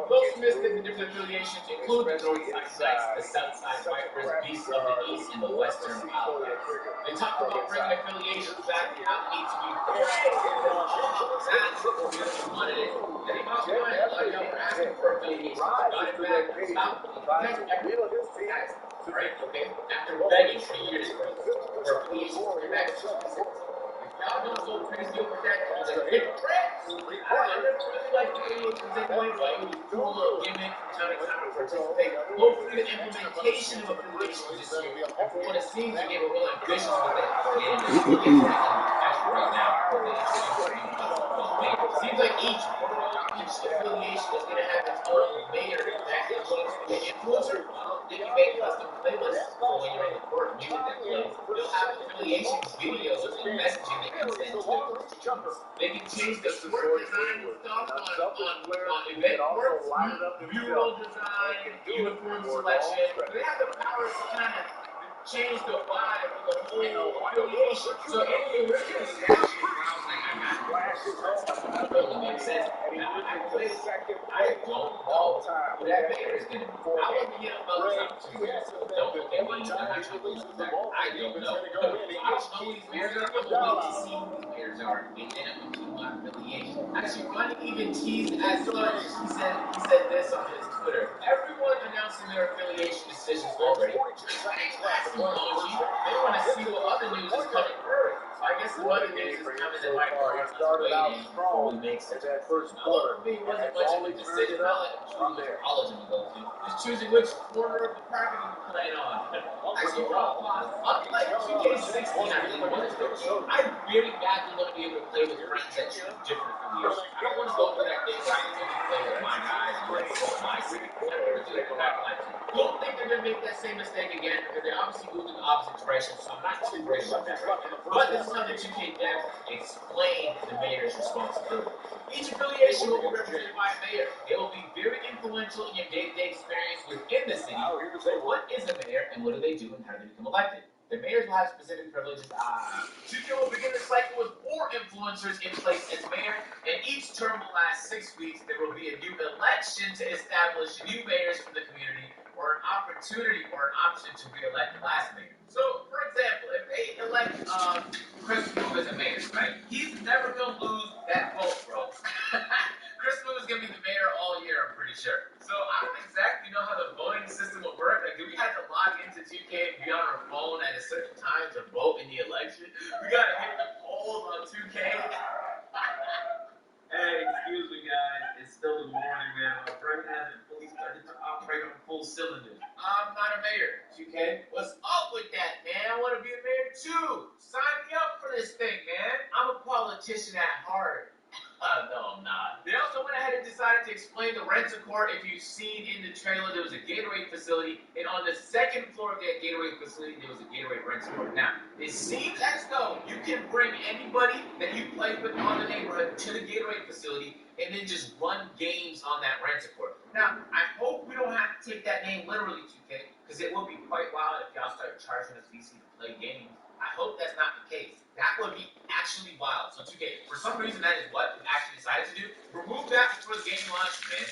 [SPEAKER 15] Most mystic and different affiliations include the Northside Knights, the Southside Vipers, Beasts of the East, and the Western Wildcats. They talk about bringing affiliations back and how they need to be that's what we really wanted it. And they also wanted a lot of y'all were asking for affiliations. Got it back, stopped. Guys, right? Okay? After begging for years for affiliations to come back. Y'all don't go crazy over that. It's like, hit tracks. I never really liked affiliations anyway, but it was a cool little gimmick from time to time to participate. Hopefully, the implementation of affiliations this year, and from what it seems, they get real ambitious with it. And it's really actually right now. Seems like each affiliation is going to have its own mayor that can change to be an influencer. They can make custom playlists for when you're in the court, music that plays. They'll have affiliation videos and messaging they can send to them. They can change the court design and stuff on event courts, mural design, uniform selection. They have the power to kind of change the vibe of the whole affiliation. So anyway, we're going to see it totally makes sense. I don't know who that mayor is going to be. I wouldn't get a vote for 2 years. Don't look at me. I'm not trying to look back. I don't know. I don't know who these mayors are. I'm going to wait to see who these mayors are. And then I'm going to keep my affiliation. Actually, Ronnie even teased as such. He said this on his Twitter. Everyone announcing their affiliation decisions already. They want to see what other news is coming first. So I guess the other news is coming that might waiting before we make such a first quarter. For me, it wasn't much of a decision. I'll let him choose which college I'm going to go to. Just choosing which corner of the parking I'm playing on. Actually, unlike 2K16, I really badly want to be able to play with friends that choose different affiliations. I don't want to go through that thing where I can play with my guys and my city. Don't think they're going to make that same mistake again because they obviously moved in the opposite direction, so I'm not too worried about that right now. But this is how the 2K devs explain the mayor's responsibility. Each affiliation will be represented by a mayor. They will be very influential in your day-to-day experience within the city. So what is a mayor and what do they do and how do they become elected? The mayors will have specific privileges. 2K will begin the cycle with 4 influencers in place as mayor, and each term will last 6 weeks. There will be a new election to establish new mayors from the community, or an opportunity or an option to re-elect the last mayor. So, for example, if they elect Chris Move as a mayor, right? He's never going to lose that vote, bro. Chris Move is going to be the mayor all year, I'm pretty sure. So, I don't exactly know how the voting system will work. Like, do we have to log into 2K and be on our phone at a certain time to vote in the election? We got to hit the polls on 2K. Hey, excuse me, guys. It's still the morning, man. My brain hasn't fully started to operate on full cylinders. I'm not a mayor, 2K. What's up with that, man? I want to be a mayor, too. Sign me up for this thing, man. I'm a politician at heart. No, I'm not. They also went ahead and decided to explain the rent-a-court. If you've seen in the trailer, there was a Gatorade facility, and on the second floor of that Gatorade facility, there was a Gatorade rent-a-court. Now, it seems as though you can bring anybody that you played with on the neighborhood to the Gatorade facility and then just run games on that rent-a-court. Now, I hope we don't have to take that name literally, 2K, because it would be quite wild if y'all start charging us VC to play games. I hope that's not the case. That would be actually wild. So 2K, for some reason, that is what we actually decided to do. Remove that before the game launches, man.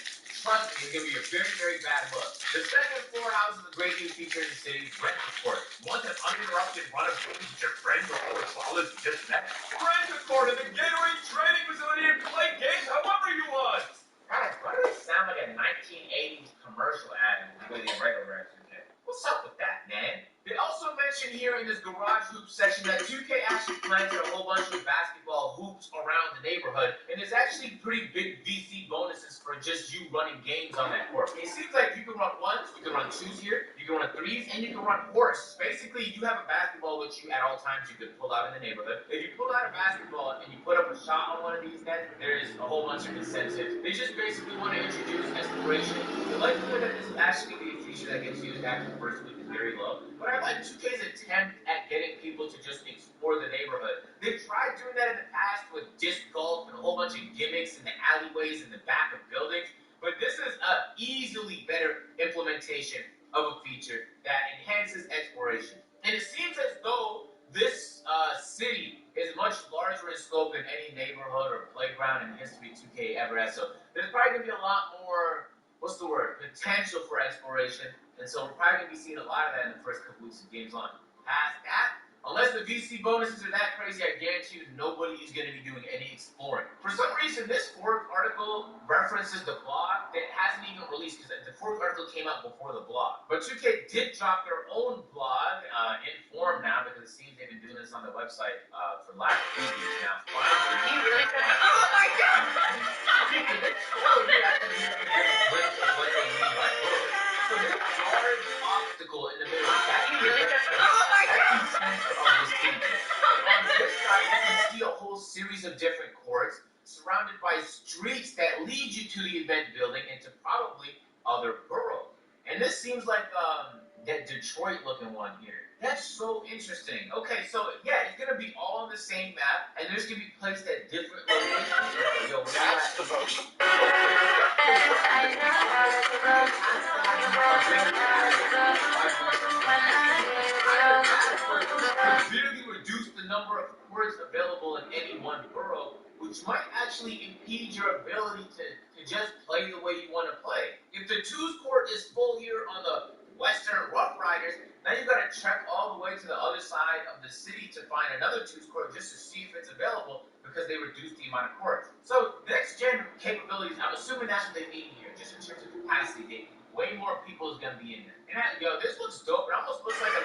[SPEAKER 15] Trust me, it's going to be a very, very bad look. The second floor houses a great new feature in the city's rent-a-court. Want an uninterrupted run of games with your friends before college and just that? Rent-a-court at the Gatorade training facility and play games however you want. Guys, why does it sound like a 1980s commercial ad with the regular 2K? What's up with that, man? They also mentioned here in this garage hoop section that 2K actually planted a whole bunch of basketball hoops around the neighborhood, and there's actually pretty big VC bonuses for just you running games on that court. It seems like you can run ones, you can run twos here, you can run threes, and you can run fours. Basically, you have a basketball with you at all times you could pull out in the neighborhood. If you pull out a basketball and you put up a shot on one of these nets, there is a whole bunch of incentives. They just basically want to introduce exploration to The likelihood that this will actually be a feature that gets used after the first week is very low, but I like 2K's attempt at getting people to just explore the neighborhood. They've tried doing that in the past with disc golf and a whole bunch of gimmicks in the alleyways in the back of buildings, but this is an easily better implementation of a feature that enhances exploration. And it seems as though this city is much larger in scope than any neighborhood or playground in the history 2K ever has. So there's probably going to be a lot more, potential for exploration. And so we're probably going to be seeing a lot of that in the first couple weeks of games on. Past that, unless the VC bonuses are that crazy, I guarantee you nobody is going to be doing any exploring. For some reason, this Fork article references the blog that hasn't even released, because the Fork article came out before the blog. But 2K did drop their own blog in form now, because it seems they've been doing this on the website for the last few weeks now. Finally, he really said, oh my god! So there's a large obstacle in the middle. That really said, oh my god! Of this team. And on this side, you can see a whole series of different courts surrounded by streets that lead you to the event building and to probably other boroughs. And this seems like that Detroit-looking one here. That's so interesting. Okay, so yeah, it's gonna be all on the same map, and there's gonna be placed at different locations. Yo, that's the most. Severely reduce the number of courts available in any one borough, which might actually impede your ability to just play the way you want to play. If the twos court is full here on the Western Rough Riders, now you've got to trek all the way to the other side of the city to find another twos court just to see if it's available, because they reduced the amount of courts. So next gen capabilities, I'm assuming that's what they mean here, just in terms of capacity. Way more people is gonna be in there. And yo, this looks dope. It almost looks like a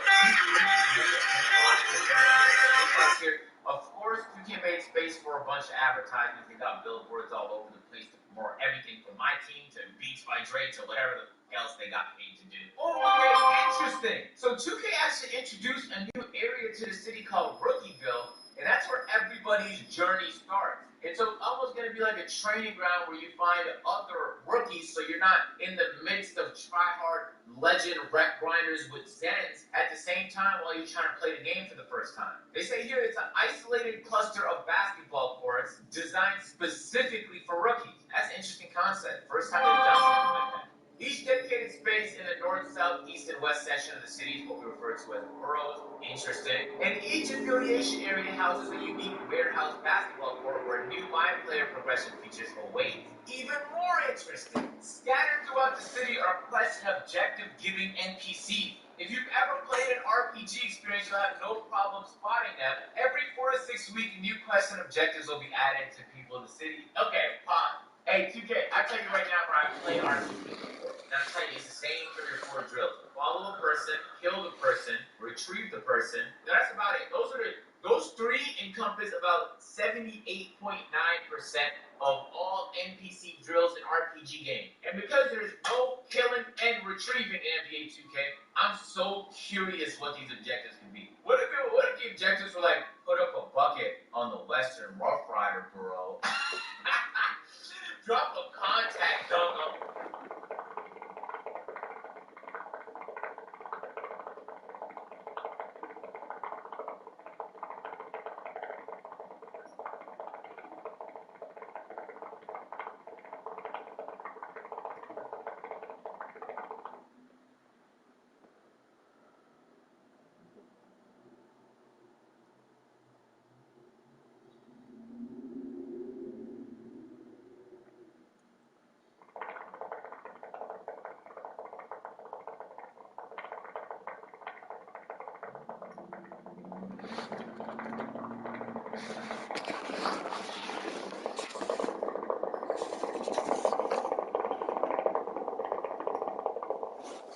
[SPEAKER 15] here. Of course, 2K made space for a bunch of advertisements. They got billboards all over the place to promote everything from my team to Beats by Dre to whatever else they got paid to do. Oh, okay, interesting. So 2K actually introduced a new area to the city called Rookieville, and that's where everybody's journey starts. And so it's almost going to be like a training ground where you find other rookies, so you're not in the midst of try-hard legend rec grinders with Zens at the same time while you're trying to play the game for the first time. They say here it's an isolated cluster of basketball courts designed specifically for rookies. That's an interesting concept. First time they've done something like that. Each dedicated space in the north, south, east, and west section of the city is what we refer to as boroughs. Interesting. And each affiliation area houses a unique warehouse basketball court where new live player progression features await. Even more interesting, scattered throughout the city are quest and objective-giving NPCs. If you've ever played an RPG experience, you'll have no problem spotting them. Every 4 to 6 weeks, new quests and objectives will be added to people in the city. Okay, pause. Hey, 2K, I tell you right now, where I play RPG. And I'm telling you, it's the same 3 or 4 drills. Follow the person, kill the person, retrieve the person. That's about it. Those 3 encompass about 78.9% of all NPC drills in RPG games. And because there's no killing and retrieving in NBA 2K, I'm so curious what these objectives can be. What if the objectives were like, put up a bucket on the Western Rough Rider borough? Drop a contact dunk on.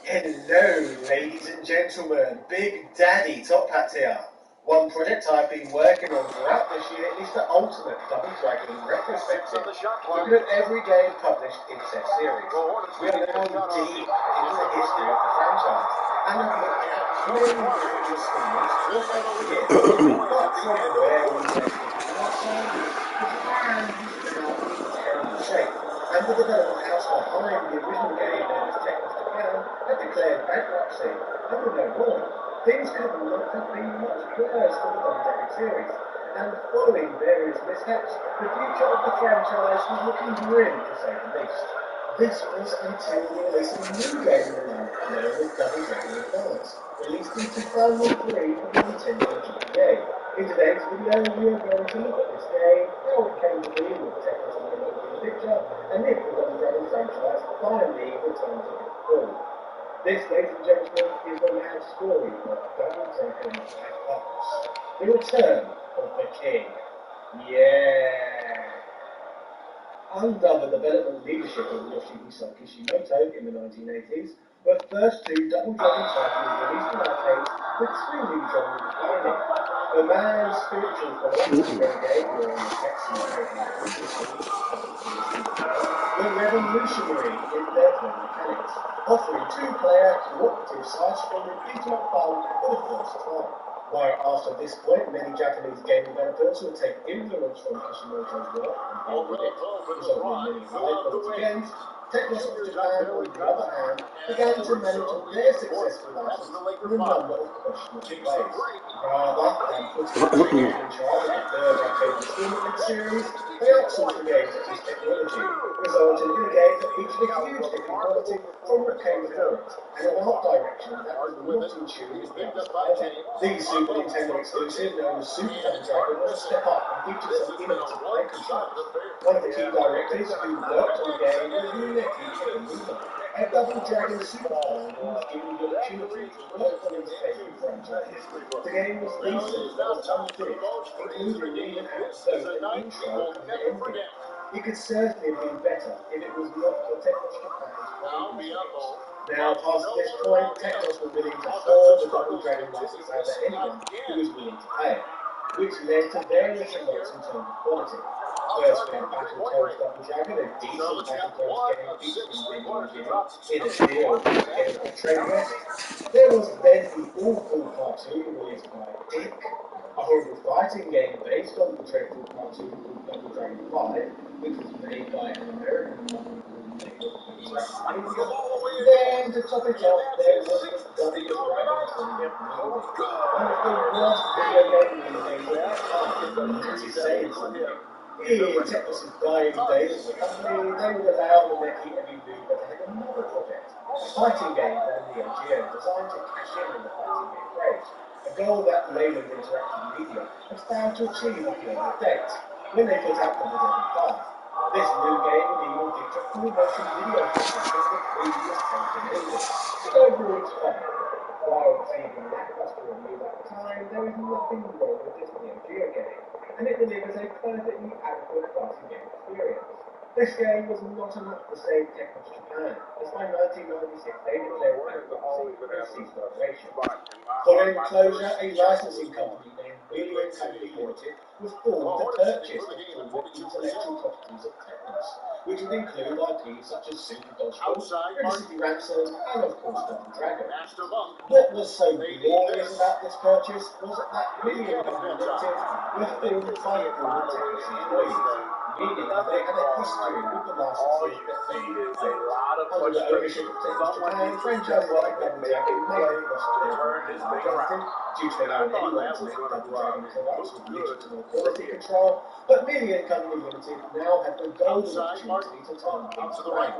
[SPEAKER 1] Hello, ladies and gentlemen. Big Daddy Top Hat here. One project I've been working on throughout this year is the ultimate Double Dragon retrospective, looking at every game published in said series. We are now deep into the history of the franchise, and have looked at many different installments throughout the year. But from the very interesting outside, the brand is not in terrible shape, and the development house behind the original game
[SPEAKER 18] declared bankruptcy, and with no more, things could not have been much worse for the Double Dragon series. And following various mishaps, the future of the franchise was looking grim, to say the least. This was until the release of a new game known as Double Dragon Advance, released in 2003 for the Nintendo GBA. In today's video, we are going to look at this game, how it came to be with technology in the picture, and if the Double Dragon franchise finally returned to its full. This, ladies and gentlemen, is the mad story of Double Dragon Advance. The return of the king. Yeah! Under the development leadership of Yoshihisa Kishimoto in the 1980s, the first two Double Dragon titles released in arcades with extremely genre defining. The man's spiritual philosophy renegade wearing a sexy were revolutionary in their play mechanics, offering two-player cooperative side-scrolling beat-em-up fun for the first time. While after this point, many Japanese game developers would take influence from Kishimoto's work and build with it, resulting in many high-quality games, Technos of Japan, on the other hand, began to manage their successful license with a number of questionable ways. Rather than putting in charge of the third arcade installment in the series, they outsourced the game to this technology, resulting in a game that featured a huge dip in quality from what came before it, and an art direction that was not in tune with the others either. The Super Nintendo exclusive, known as Super Double Dragon, was a step up and featured some innovative play controls. One of the key directors who worked on the game was Muneki Kitamura, a Double Dragon super fan who was given the opportunity to work on his favorite franchise. The game was decent, but was unfinished, including even out both an intro and the ending. It could certainly have been better if it was not for Technos Japan's problems. Now, past this point, Technos were willing to hold the Double Dragon license out to anyone who was willing to pay, which led to various results in terms of quality. First, we had Battletoads Double Dragon, a decent Battletoads game featuring in a deal with Trade West. There was then the awful cartoon released by Dick, a horrible fighting game based on the dreadful cartoon called Double Dragon 5, which was made by an American company called Then, to top it off, there was the Double Dragon 20 movie. One of the worst video game remakes of its time, that is saying something. In Technos' dying days as a company, they would allow the Neki every move to have another project, a fighting game for the Neo Geo designed to cash in on the fighting game craze, a goal that Leyland Interactive Media had failed to achieve after the date, when they put out Double Dragon 5. This new game would even feature full motion video footage of the previous campaign ending. Overall, it's fun. While receiving lackluster reviews at the time, there is nothing wrong with this Neo Geo game, and it delivers a perfectly adequate fighting game experience. This game was not enough to save Technos Japan, as by 1996 they declared bankruptcy and ceased operation. Following closure, a licensing company named Million Company Limited was formed to purchase the intellectual properties of Technos, which would include IPs such as Super Dodgeball, River City Ransom, and of course Double Dragon. What was so glorious about this purchase was that Million Company Limited were formed by former Technos employees, meaning that they had a history with the licenses that they owned. Under the ownership of Technos Japan, franchises like Double Dragon may have lost their brand identity due to allowing anyone to make Double Dragon products with digital quality control, but Million Company Limited now have the golden opportunity to turn things around.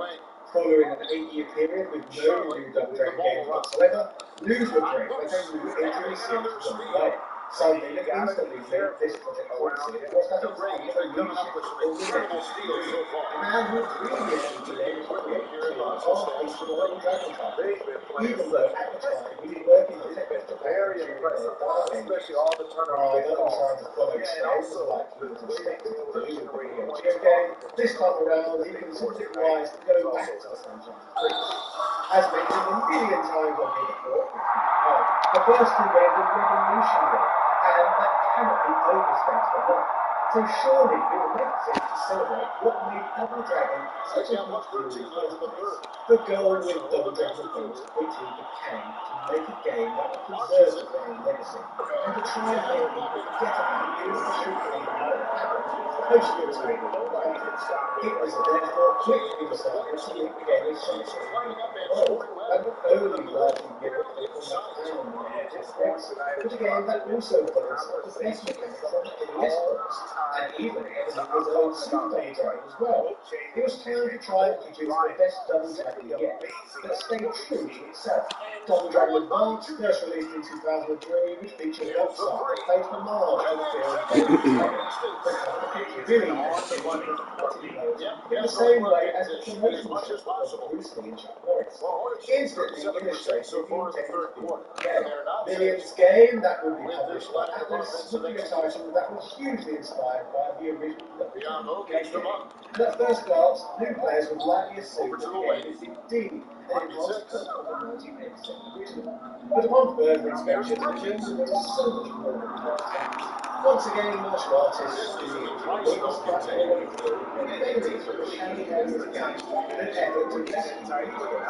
[SPEAKER 18] Following an 8-year period with no new Double Dragon games whatsoever, news would break that a new entry series was on the way. Something that instantly made this project promising was that it was under the leadership of Muneki, a man who previously led to create two of the Double Dragon titles, even though at the time he was working for Technos Japan during their dark ages. Rather than trying to follow trends like he was expected to do with the Neo Geo game, this time around he considered it wise to go back to the franchise's roots. As mentioned a million times on here before, the first two games were revolutionary, and that cannot be overstated enough. So surely it would make sense to celebrate what made Double Dragon such a huge deal in the first place. The goal with Double Dragon Advance quickly became to make a game that would preserve the brand legacy, and to try and make people forget about the initial thing that happened post the return of Double Dragon. It was therefore quick in deciding to make the game a solid world that not slowly largely give up the combat and the air aspects, but a game that also follows some of the best mechanics on the NES ports, and even has his own Super Double Dragon as well. It was time to try and produce the best Double Dragon yet, but stayed true to itself. Double Dragon Advance, first released in 2003, which featured box art that plays homage to the film Double Dragon. The picture really has been in the same way as the promotional shot of Bruce Lee and Chuck Norris. Instantly illustrated the intended game. Millions Game, that would be published by Atlas, would be a title that was hugely inspired by the original game. And at first glance, new players would likely assume that the game is indeed an enhanced cut of the 1987 original. But upon further inspection, it reveals that there is so much more than that. Once again, martial artists in the original despite their enemies from the shallow areas game, an effort to rescue the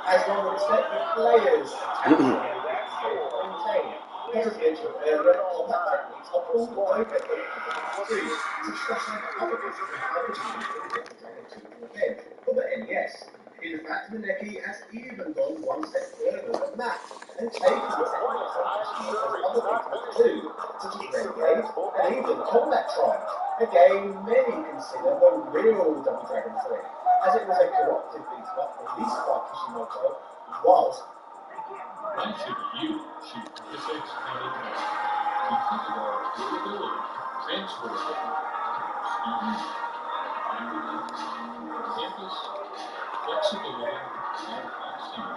[SPEAKER 18] as one would expect the players to maintain. As I mentioned earlier, combat techniques are pulled over from to stress out other for the NES. In fact, Maneki has even gone one step further than that and taken the techniques and other people do, such as Renegade and even Combat Tribe, a game many consider the real Double Dragon 3, as it was a cooperative beat-up released by Kishimoto whilst
[SPEAKER 6] Why should you choose physics and advanced? Because of our durability, transportability, speed, campus, flexibility, and proximity.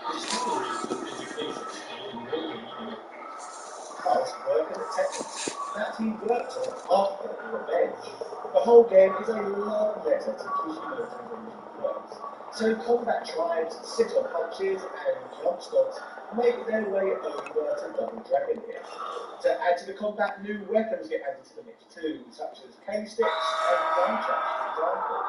[SPEAKER 6] Accelerates the education and enrolling in
[SPEAKER 18] past work and techniques that he worked on after Revenge. The whole game is a love letter to Kishimoto's original works. So combat tribes, sit-on punches, and jump stocks make their way over to Double Dragon here. To add to the combat, new weapons get added to the mix too, such as cane sticks and nunchucks, for example.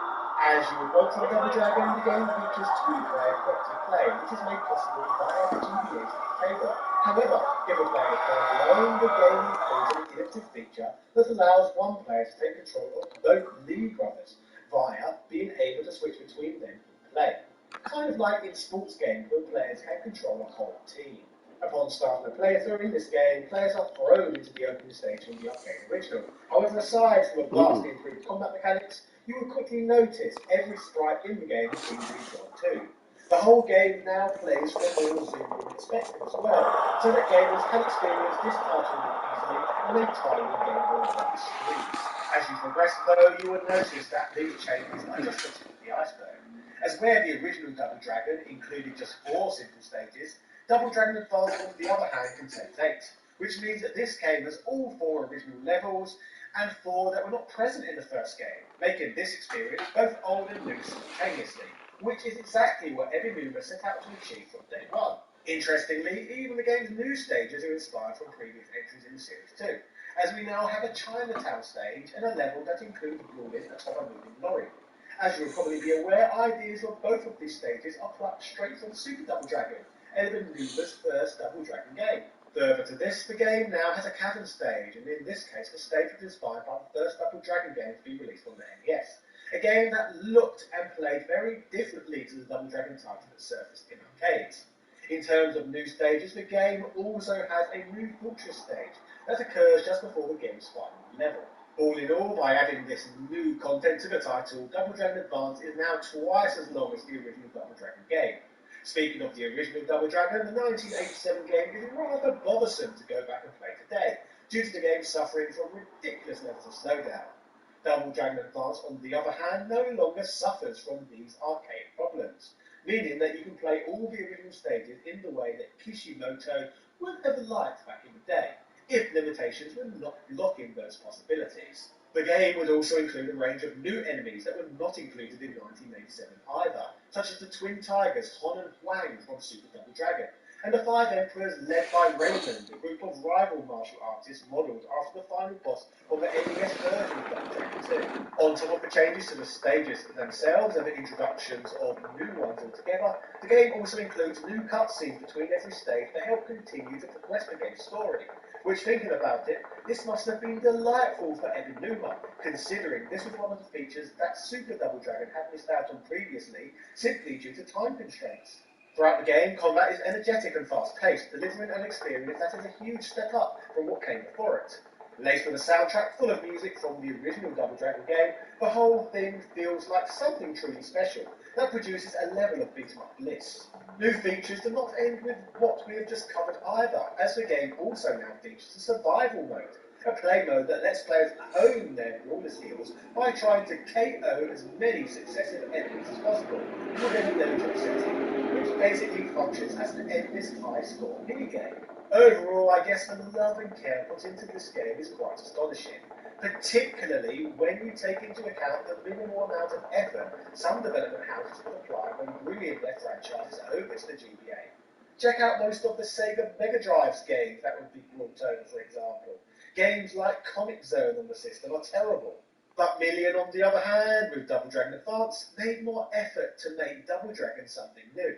[SPEAKER 18] As you would want from Double Dragon, the game features two-player cooperative play, which is made possible via the GBA's cable. However, if a player is playing alone, the game includes an innovative feature that allows one player to take control of both Lee brothers via being able to switch between them in play. Kind of like in sports games where players can control a whole team. Upon starting a playthrough in this game, players are thrown into the opening stage from the arcade original. However, aside from a vastly improved combat mechanics, you will quickly notice every sprite in the game has been redrawn too. The whole game now plays from a more zoomed-in perspective as well, so that gamers can experience this title more easily on a tiny Game Boy Advance screen. As you progress though, you will notice that these changes are just the tip of the iceberg. As where the original Double Dragon included just 4 simple stages, Double Dragon Advance on the other hand contains 8, which means that this game has all 4 original levels and 4 that were not present in the first game, making this experience both old and new simultaneously, which is exactly what Ebimura set out to achieve from day one. Interestingly, even the game's new stages are inspired from previous entries in the series too, as we now have a Chinatown stage and a level that includes brawling atop a moving lorry. As you'll probably be aware, ideas for both of these stages are plucked straight from Super Double Dragon, Ebimura's first Double Dragon game. Further to this, the game now has a cavern stage, and in this case, the stage was inspired by the first Double Dragon game to be released on the NES. A game that looked and played very differently to the Double Dragon title that surfaced in arcades. In terms of new stages, the game also has a new fortress stage that occurs just before the game's final level. All in all, by adding this new content to the title, Double Dragon Advance is now twice as long as the original Double Dragon game. Speaking of the original Double Dragon, the 1987 game is rather bothersome to go back and play today, due to the game suffering from ridiculous levels of slowdown. Double Dragon Advance, on the other hand, no longer suffers from these arcade problems, meaning that you can play all the original stages in the way that Kishimoto would have liked back in the day, if limitations were not blocking those possibilities. The game would also include a range of new enemies that were not included in 1987 either, such as the twin tigers Hon and Huang from Super Double Dragon, and the 5 emperors led by Raymond, a group of rival martial artists modelled after the final boss of the NES version of Double Dragon 2. On top of the changes to the stages themselves and the introductions of new ones altogether, the game also includes new cutscenes between every stage to help continue to progress the game's story. Which, thinking about it, this must have been delightful for Ebimura, considering this was one of the features that Super Double Dragon had missed out on previously, simply due to time constraints.
[SPEAKER 1] Throughout the game, combat is energetic and fast-paced, delivering an experience that is a huge step up from what came before it. Laced with a soundtrack full of music from the original Double Dragon game, the whole thing feels like something truly special that produces a level of beat-em-up bliss. New features do not end with what we have just covered either, as the game also now features a survival mode, a play mode that lets players hone their brawler skills by trying to KO as many successive enemies as possible within a diligent setting, which basically functions as an endless high-score minigame. Overall, I guess the love and care put into this game is quite astonishing, particularly when you take into account the minimal amount of effort some development houses will apply when bringing their franchises over to the GBA. Check out most of the Sega Mega Drive's games that would be brought over, for example. Games like Comic Zone on the system are terrible. But Million, on the other hand, with Double Dragon Advance, made more effort to make Double Dragon something new.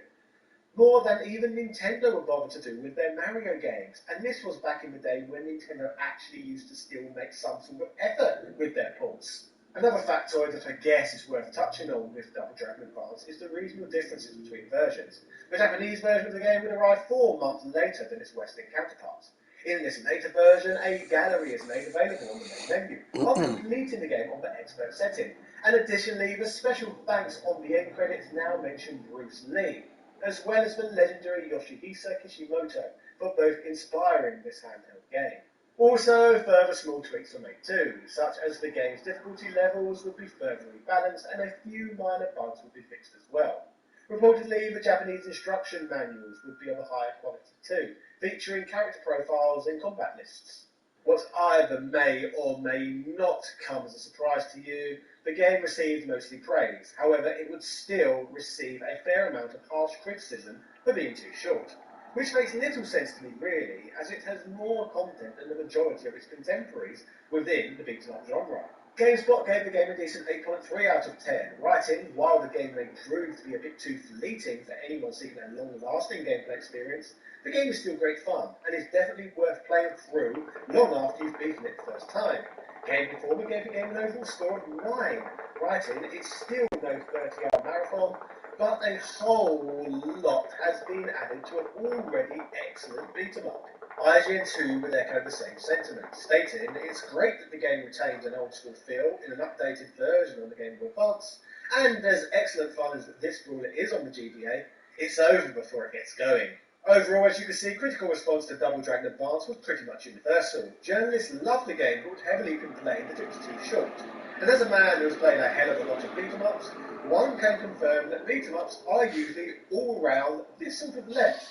[SPEAKER 1] More than even Nintendo would bother to do with their Mario games, and this was back in the day when Nintendo actually used to still make some sort of effort with their ports. Another factoid that I guess is worth touching on with Double Dragon Advance is the regional differences between versions. The Japanese version of the game would arrive 4 months later than its Western counterparts. In this later version, a gallery is made available on the main menu, after completing the game on the expert setting, and additionally, the special thanks on the end credits now mention Bruce Lee, as well as the legendary Yoshihisa Kishimoto, for both inspiring this handheld game. Also, further small tweaks were made too, such as the game's difficulty levels would be further rebalanced and a few minor bugs would be fixed as well. Reportedly, the Japanese instruction manuals would be of a higher quality too, featuring character profiles and combat lists. What either may or may not come as a surprise to you, the game received mostly praise. However, it would still receive a fair amount of harsh criticism for being too short, which makes little sense to me really, as it has more content than the majority of its contemporaries within the beat-em-up genre. GameSpot gave the game a decent 8.3 out of 10, writing, while the game may prove to be a bit too fleeting for anyone seeking a long-lasting gameplay experience, the game is still great fun, and is definitely worth playing through long after you've beaten it the first time. Game Informer gave the game an overall score of 9, writing, it's still no 30-hour marathon, but a whole lot has been added to an already excellent beat-em-up. IGN 2 would echo the same sentiment, stating it's great that the game retains an old-school feel in an updated version on the Game Boy Advance, and as excellent fun as this brawler is on the GBA, it's over before it gets going. Overall, as you can see, critical response to Double Dragon Advance was pretty much universal. Journalists loved the game, but heavily complained that it was too short. And as a man who has played a hell of a lot of beat-em-ups, one can confirm that beat-em-ups are usually all round this sort of length,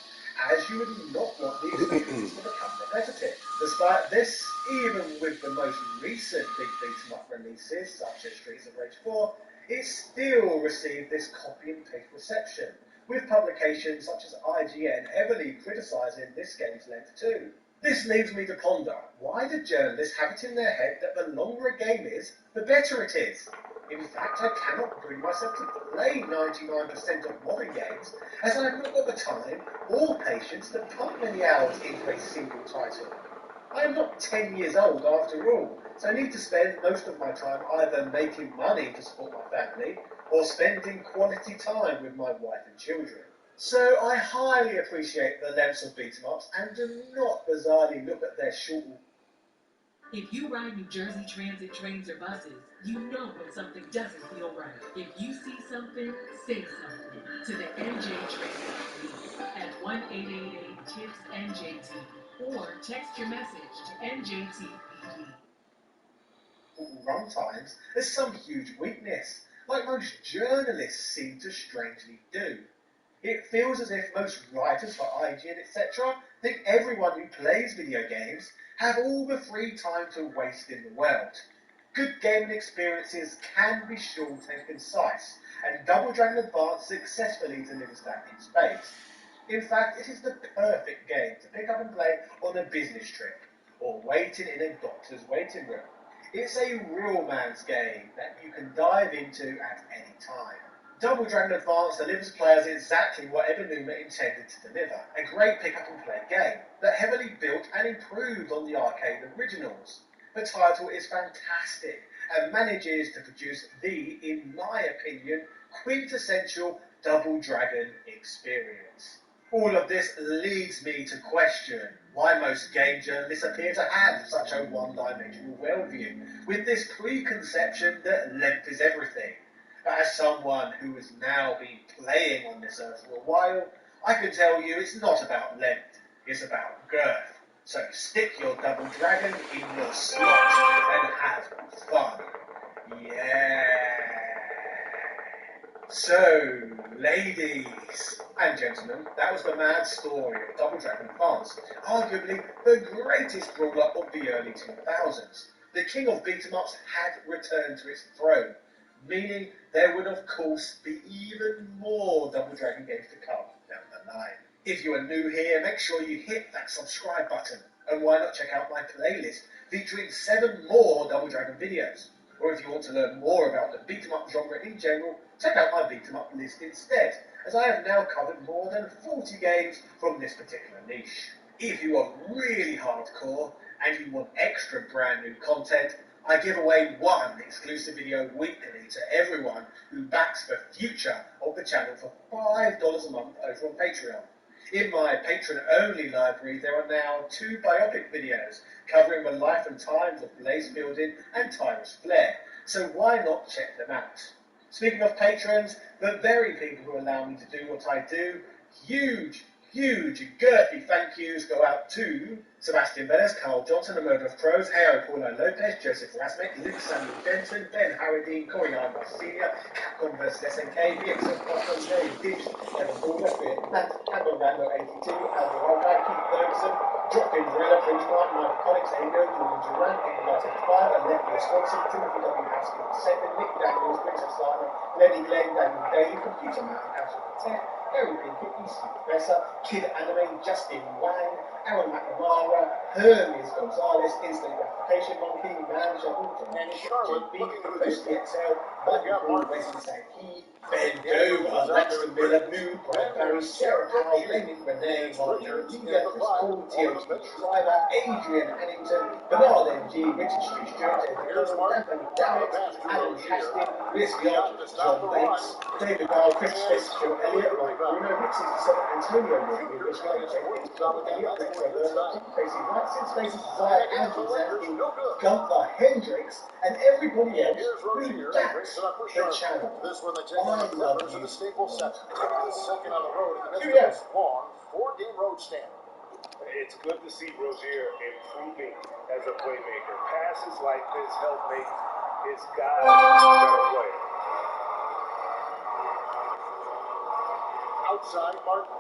[SPEAKER 1] as you would not want the experience to become repetitive. Despite this, even with the most recent big beat-em-up releases, such as Streets of Rage 4, it still received this copy and paste reception, with publications such as IGN heavily criticising this game's length too. This leaves me to ponder, why do journalists have it in their head that the longer a game is, the better it is? In fact, I cannot bring myself to play 99% of modern games, as I have not got the time or patience to pump many hours into a single title. I am not 10 years old after all, so I need to spend most of my time either making money to support my family, or spending quality time with my wife and children. So I highly appreciate the lengths of beat-em-ups and do not bizarrely look at their short.
[SPEAKER 19] If you ride New Jersey Transit trains or buses, you know when something doesn't feel right. If you see something, say something to the NJ Train at 1-888-TIPS-NJT or text your message to NJTPD.
[SPEAKER 1] Run times is some huge weakness, like most journalists seem to strangely do. It feels as if most writers for IGN, etc., think everyone who plays video games have all the free time to waste in the world. Good gaming experiences can be short and concise, and Double Dragon Advance successfully delivers that in spades. In fact, it is the perfect game to pick up and play on a business trip, or waiting in a doctor's waiting room. It's a real man's game that you can dive into at any time. Double Dragon Advance delivers players exactly what Ebenuma intended to deliver, a great pick-up-and-play game that heavily built and improved on the arcade originals. The title is fantastic and manages to produce the, in my opinion, quintessential
[SPEAKER 20] Double Dragon experience. All of this leads me to question why most game journalists appear to have such a one-dimensional worldview, with this preconception that length is everything. But as someone who has now been playing on this earth for a while, I can tell you it's not about length, it's about girth. So stick your Double Dragon in your slot and have fun. Yeah. So, ladies and gentlemen, that was the mad story of Double Dragon Advance, arguably the greatest brawler of the early 2000s. The king of beat-em-ups had returned to its throne, meaning there would of course be even more Double Dragon games to come down the line. If you are new here, make sure you hit that subscribe button, and why not check out my playlist featuring 7 more Double Dragon videos. Or if you want to learn more about the beat-em-up genre in general, check out my beat-em-up list instead, as I have now covered more than 40 games from this particular niche. If you are really hardcore and you want extra brand new content, I give away one exclusive video weekly to everyone who backs the future of the channel for $5 a month over on Patreon. In my patron-only library, there are now 2 biopic videos covering the life and times of Blaze Fielding and Tyrus Flair, so why not check them out? Speaking of patrons, the very people who allow me to do what I do, huge, girthy thank yous go out to Sebastian Velez, Carl Johnson, The Murder of Crows, A.O. Paulo Lopez, Joseph Rasmek, Luke Samuel Denton, Ben Harradine, Corey Arnold Sr., Capcom vs SNK, VXL Boston, Jerry Gibbs, Evan Gordon, Matt, Cameron Rando 82, Alvin Wildlife, Keith Ferguson, Drop-In Gorilla, Prince Martin, Michael Comics, Ago, Jordan Durant, England 75, and Lefty Wisconsin, Timothy W. Haskell, 2nd, Nick Daniels, Richard Starner, Lenny Glenn, Daniel Daly, Computer Man, Ashton Tech, Harry Pinkett, Easton Professor, Kid Anime, Justin Wang, Aaron McNamara, Hermes Gonzalez, Instant Gratification Monkey, Man Shovel, Jermaine, JB, Post XL, Michael Broad, Wesley Sankey, Ben Dover, Lexton Miller, Moon, Brian Barry, Sarah Powell, Lenny Renee, Mario Liga, Chris Paul, TOT Schreiber, Adrian Hannington, Bernard MG, Richard Street Stewart, Anthony Dammit, Alan Castin, Liz Yard, John Bates, David Bell, Chris Smith, Joe Elliott, Mike Bruno, Rick 67, Antonio Wood, Rich Gardner, John Elliott, Rick Trevor, Tracy Watson, Spaces Desire, Andrew Zanky, Gunther Hendricks, and everybody else who backs the channel. I love you.
[SPEAKER 6] The Staples Center. Second on the road in the midst of a long 4-game road stand.
[SPEAKER 21] It's good to see Rozier improving as a playmaker. Passes like this help make his guys a better player.
[SPEAKER 6] Outside, Martin.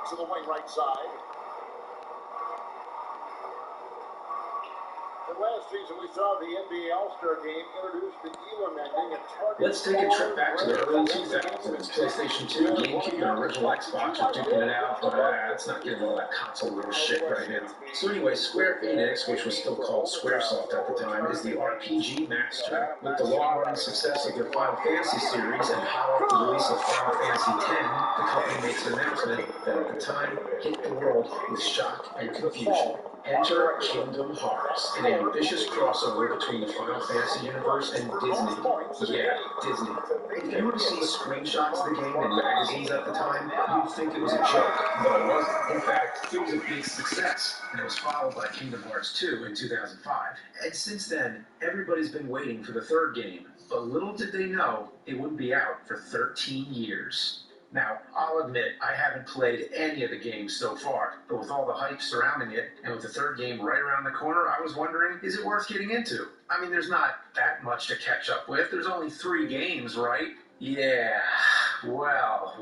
[SPEAKER 6] To the wing right side. Last season, we saw the NBA All-Star Game introduced the Elam ending and targeted.
[SPEAKER 22] Let's take a trip back to the early 2000s. PlayStation 2, GameCube, and original Xbox were duking it out, but it's not getting all that console war shit right now. So anyway, Square Enix, which was still called Squaresoft at the time, is the RPG master. With the long-running success of their Final Fantasy series and hot off the release of Final Fantasy X, the company makes an announcement that at the time hit the world with shock and confusion. Enter Kingdom Hearts, an ambitious crossover between the Final Fantasy universe and Disney. Yeah, Disney. If you were to see screenshots of the game in magazines at the time, you'd think it was a joke, but it wasn't. In fact, it was a big success, and it was followed by Kingdom Hearts 2 in 2005. And since then, everybody's been waiting for the third game, but little did they know it wouldn't be out for 13 years. Now, I'll admit, I haven't played any of the games so far, but with all the hype surrounding it, and with the third game right around the corner, I was wondering, is it worth getting into? I mean, there's not that much to catch up with. There's only 3 games, right? Yeah, well.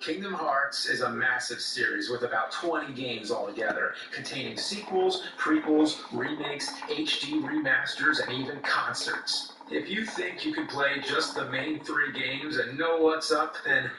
[SPEAKER 22] Kingdom Hearts is a massive series with about 20 games altogether, containing sequels, prequels, remakes, HD remasters, and even concerts. If you think you can play just the main 3 games and know what's up, then,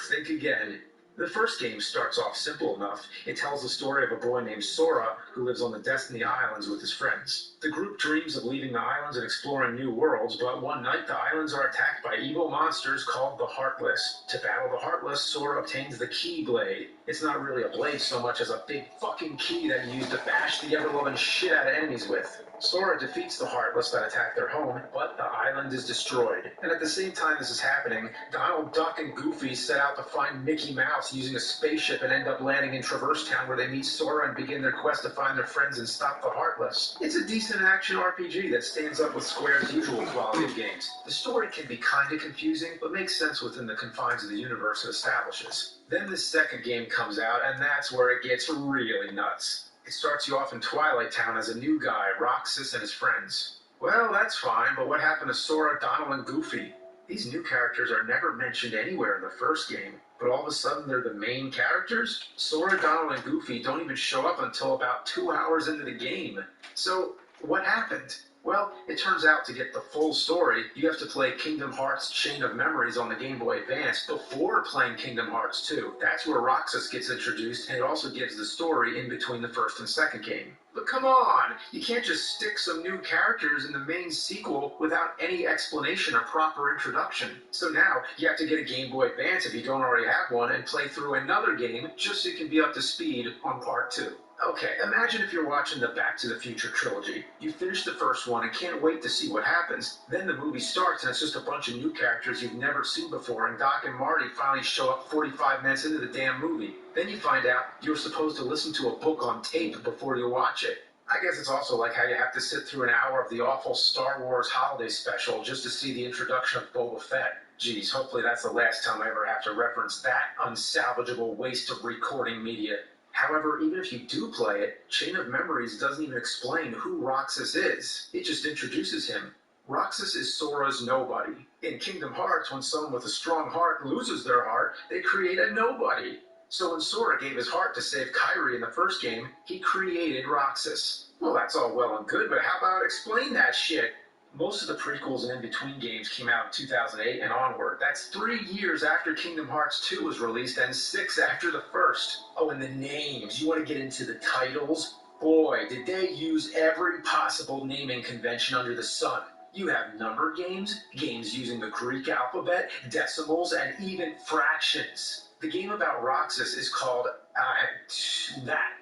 [SPEAKER 22] think again. The first game starts off simple enough. It tells the story of a boy named Sora who lives on the Destiny Islands with his friends. The group dreams of leaving the islands and exploring new worlds, but one night the islands are attacked by evil monsters called the Heartless. To battle the Heartless, Sora obtains the Keyblade. It's not really a blade so much as a big fucking key that you use to bash the ever-loving shit out of enemies with. Sora defeats the Heartless that attack their home, but the island is destroyed. And at the same time this is happening, Donald Duck and Goofy set out to find Mickey Mouse using a spaceship and end up landing in Traverse Town where they meet Sora and begin their quest to find their friends and stop the Heartless. It's a decent action RPG that stands up with Square's usual quality of games. The story can be kinda confusing, but makes sense within the confines of the universe it establishes. Then the second game comes out, and that's where it gets really nuts. It starts you off in Twilight Town as a new guy, Roxas and his friends. Well, that's fine, but what happened to Sora, Donald, and Goofy? These new characters are never mentioned anywhere in the first game, but all of a sudden they're the main characters? Sora, Donald, and Goofy don't even show up until about 2 hours into the game. So, what happened? Well, it turns out to get the full story, you have to play Kingdom Hearts Chain of Memories on the Game Boy Advance before playing Kingdom Hearts 2. That's where Roxas gets introduced, and it also gives the story in between the first and second game. But come on, you can't just stick some new characters in the main sequel without any explanation or proper introduction. So now, you have to get a Game Boy Advance if you don't already have one, and play through another game just so you can be up to speed on Part 2. Okay, imagine if you're watching the Back to the Future trilogy. You finish the first one and can't wait to see what happens. Then the movie starts and it's just a bunch of new characters you've never seen before, and Doc and Marty finally show up 45 minutes into the damn movie. Then you find out you're supposed to listen to a book on tape before you watch it. I guess it's also like how you have to sit through an hour of the awful Star Wars holiday special just to see the introduction of Boba Fett. Geez, hopefully that's the last time I ever have to reference that unsalvageable waste of recording media. However, even if you do play it, Chain of Memories doesn't even explain who Roxas is. It just introduces him. Roxas is Sora's nobody. In Kingdom Hearts, when someone with a strong heart loses their heart, they create a nobody. So when Sora gave his heart to save Kairi in the first game, he created Roxas. Well, that's all well and good, but how about explain that shit? Most of the prequels and in-between games came out in 2008 and onward. That's 3 years after Kingdom Hearts 2 was released and 6 after the first. Oh, and the names. You want to get into the titles? Boy, did they use every possible naming convention under the sun. You have number games, games using the Greek alphabet, decimals, and even fractions. The game about Roxas is called,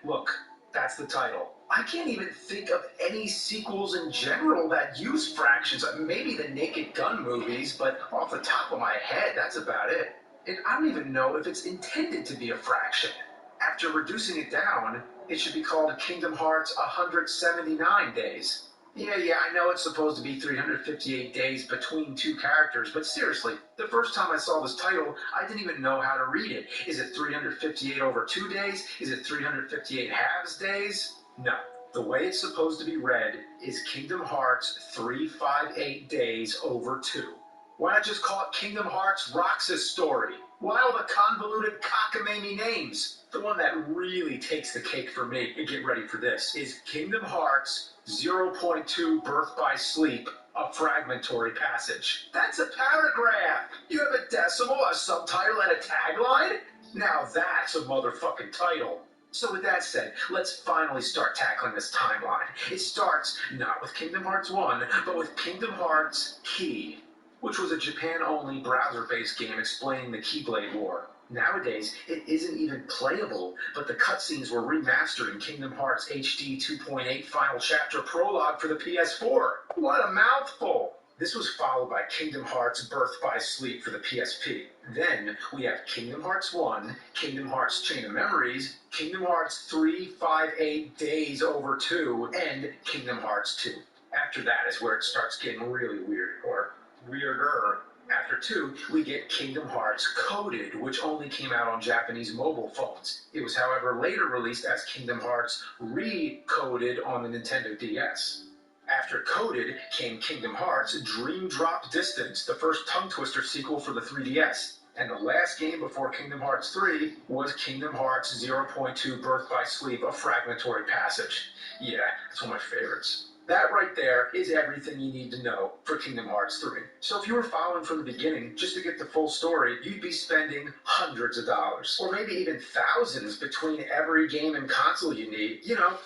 [SPEAKER 22] Look, that's the title. I can't even think of any sequels in general that use fractions. Maybe the Naked Gun movies, but off the top of my head, that's about it. And I don't even know if it's intended to be a fraction. After reducing it down, it should be called Kingdom Hearts 179 Days. Yeah, I know it's supposed to be 358 days between two characters, but seriously, the first time I saw this title, I didn't even know how to read it. Is it 358 over 2 days? Is it 358 halves days? No. The way it's supposed to be read is Kingdom Hearts 358 Days over 2. Why not just call it Kingdom Hearts Roxas Story? Why all the convoluted cockamamie names? The one that really takes the cake for me, and get ready for this, is Kingdom Hearts 0.2 Birth by Sleep, a fragmentary passage. That's a paragraph! You have a decimal, a subtitle, and a tagline? Now that's a motherfucking title. So with that said, let's finally start tackling this timeline. It starts not with Kingdom Hearts 1, but with Kingdom Hearts Key, which was a Japan-only browser-based game explaining the Keyblade War. Nowadays, it isn't even playable, but the cutscenes were remastered in Kingdom Hearts HD 2.8 Final Chapter Prologue for the PS4. What a mouthful! This was followed by Kingdom Hearts Birth by Sleep for the PSP. Then, we have Kingdom Hearts 1, Kingdom Hearts Chain of Memories, Kingdom Hearts 358 Days over 2, and Kingdom Hearts 2. After that is where it starts getting really weird, or weirder. After 2, we get Kingdom Hearts Coded, which only came out on Japanese mobile phones. It was, however, later released as Kingdom Hearts Recoded on the Nintendo DS. After Coded came Kingdom Hearts Dream Drop Distance, the first tongue-twister sequel for the 3DS. And the last game before Kingdom Hearts 3 was Kingdom Hearts 0.2 Birth by Sleep, a fragmentary passage. Yeah, it's one of my favorites. That right there is everything you need to know for Kingdom Hearts 3. So if you were following from the beginning, just to get the full story, you'd be spending hundreds of dollars, or maybe even thousands between every game and console you need,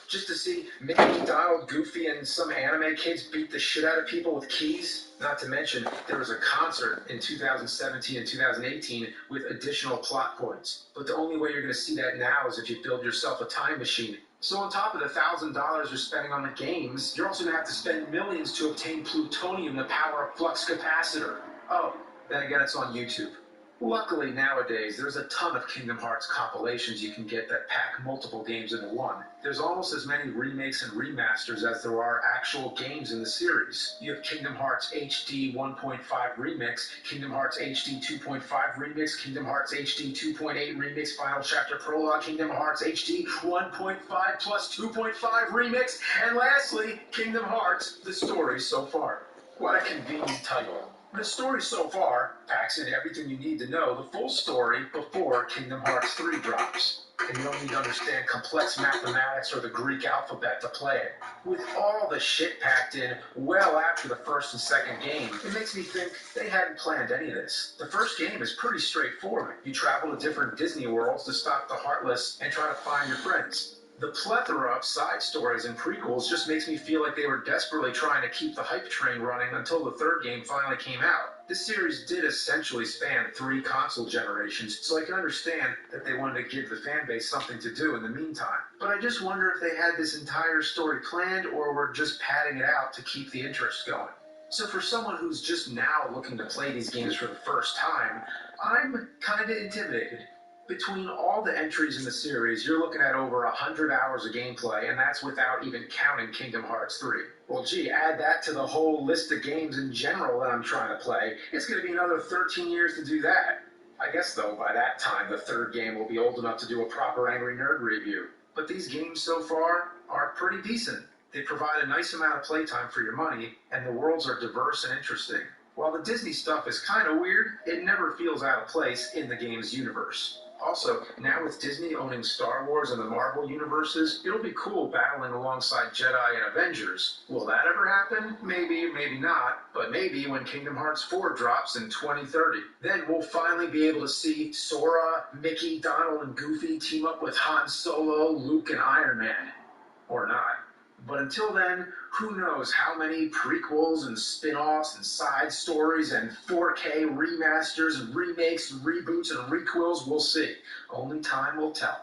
[SPEAKER 22] just to see Mickey, Donald, Goofy, and some anime kids beat the shit out of people with keys. Not to mention, there was a concert in 2017 and 2018 with additional plot points. But the only way you're going to see that now is if you build yourself a time machine. So on top of the $1,000 you're spending on the games, you're also going to have to spend millions to obtain plutonium to power a flux capacitor. Oh, then again, it's on YouTube. Luckily, nowadays, there's a ton of Kingdom Hearts compilations you can get that pack multiple games into one. There's almost as many remakes and remasters as there are actual games in the series. You have Kingdom Hearts HD 1.5 Remix, Kingdom Hearts HD 2.5 Remix, Kingdom Hearts HD 2.8 Remix, Final Chapter Prologue, Kingdom Hearts HD 1.5 plus 2.5 Remix, and lastly, Kingdom Hearts, The Story So Far. What a convenient title. The story so far packs in everything you need to know the full story before Kingdom Hearts 3 drops. And you don't need to understand complex mathematics or the Greek alphabet to play it. With all the shit packed in well after the first and second game, it makes me think they hadn't planned any of this. The first game is pretty straightforward. You travel to different Disney worlds to stop the Heartless and try to find your friends. The plethora of side stories and prequels just makes me feel like they were desperately trying to keep the hype train running until the third game finally came out. This series did essentially span 3 console generations, so I can understand that they wanted to give the fanbase something to do in the meantime. But I just wonder if they had this entire story planned or were just padding it out to keep the interest going. So for someone who's just now looking to play these games for the first time, I'm kinda intimidated. Between all the entries in the series, you're looking at over 100 hours of gameplay, and that's without even counting Kingdom Hearts 3. Well, gee, add that to the whole list of games in general that I'm trying to play, it's going to be another 13 years to do that. I guess, though, by that time, the third game will be old enough to do a proper Angry Nerd review. But these games so far are pretty decent. They provide a nice amount of playtime for your money, and the worlds are diverse and interesting. While the Disney stuff is kind of weird, it never feels out of place in the game's universe. Also, now with Disney owning Star Wars and the Marvel universes, it'll be cool battling alongside Jedi and Avengers. Will that ever happen? Maybe, maybe not, but maybe when Kingdom Hearts 4 drops in 2030. Then we'll finally be able to see Sora, Mickey, Donald, and Goofy team up with Han Solo, Luke, and Iron Man. Or not. But until then, who knows how many prequels and spin-offs and side stories and 4K remasters and remakes and reboots and requels we'll see. Only time will tell.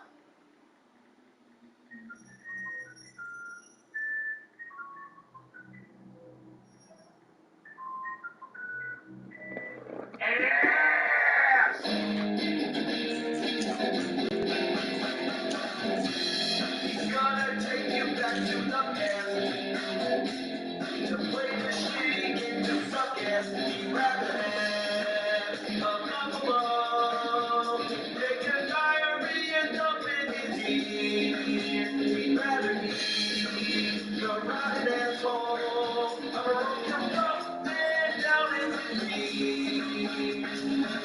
[SPEAKER 6] He's gonna take you back to the past to play the shitty game to suck ass. He'd rather have a buffalo, take a diary and dump in his ear. He'd rather be the rotten asshole, a broken up man down in the street.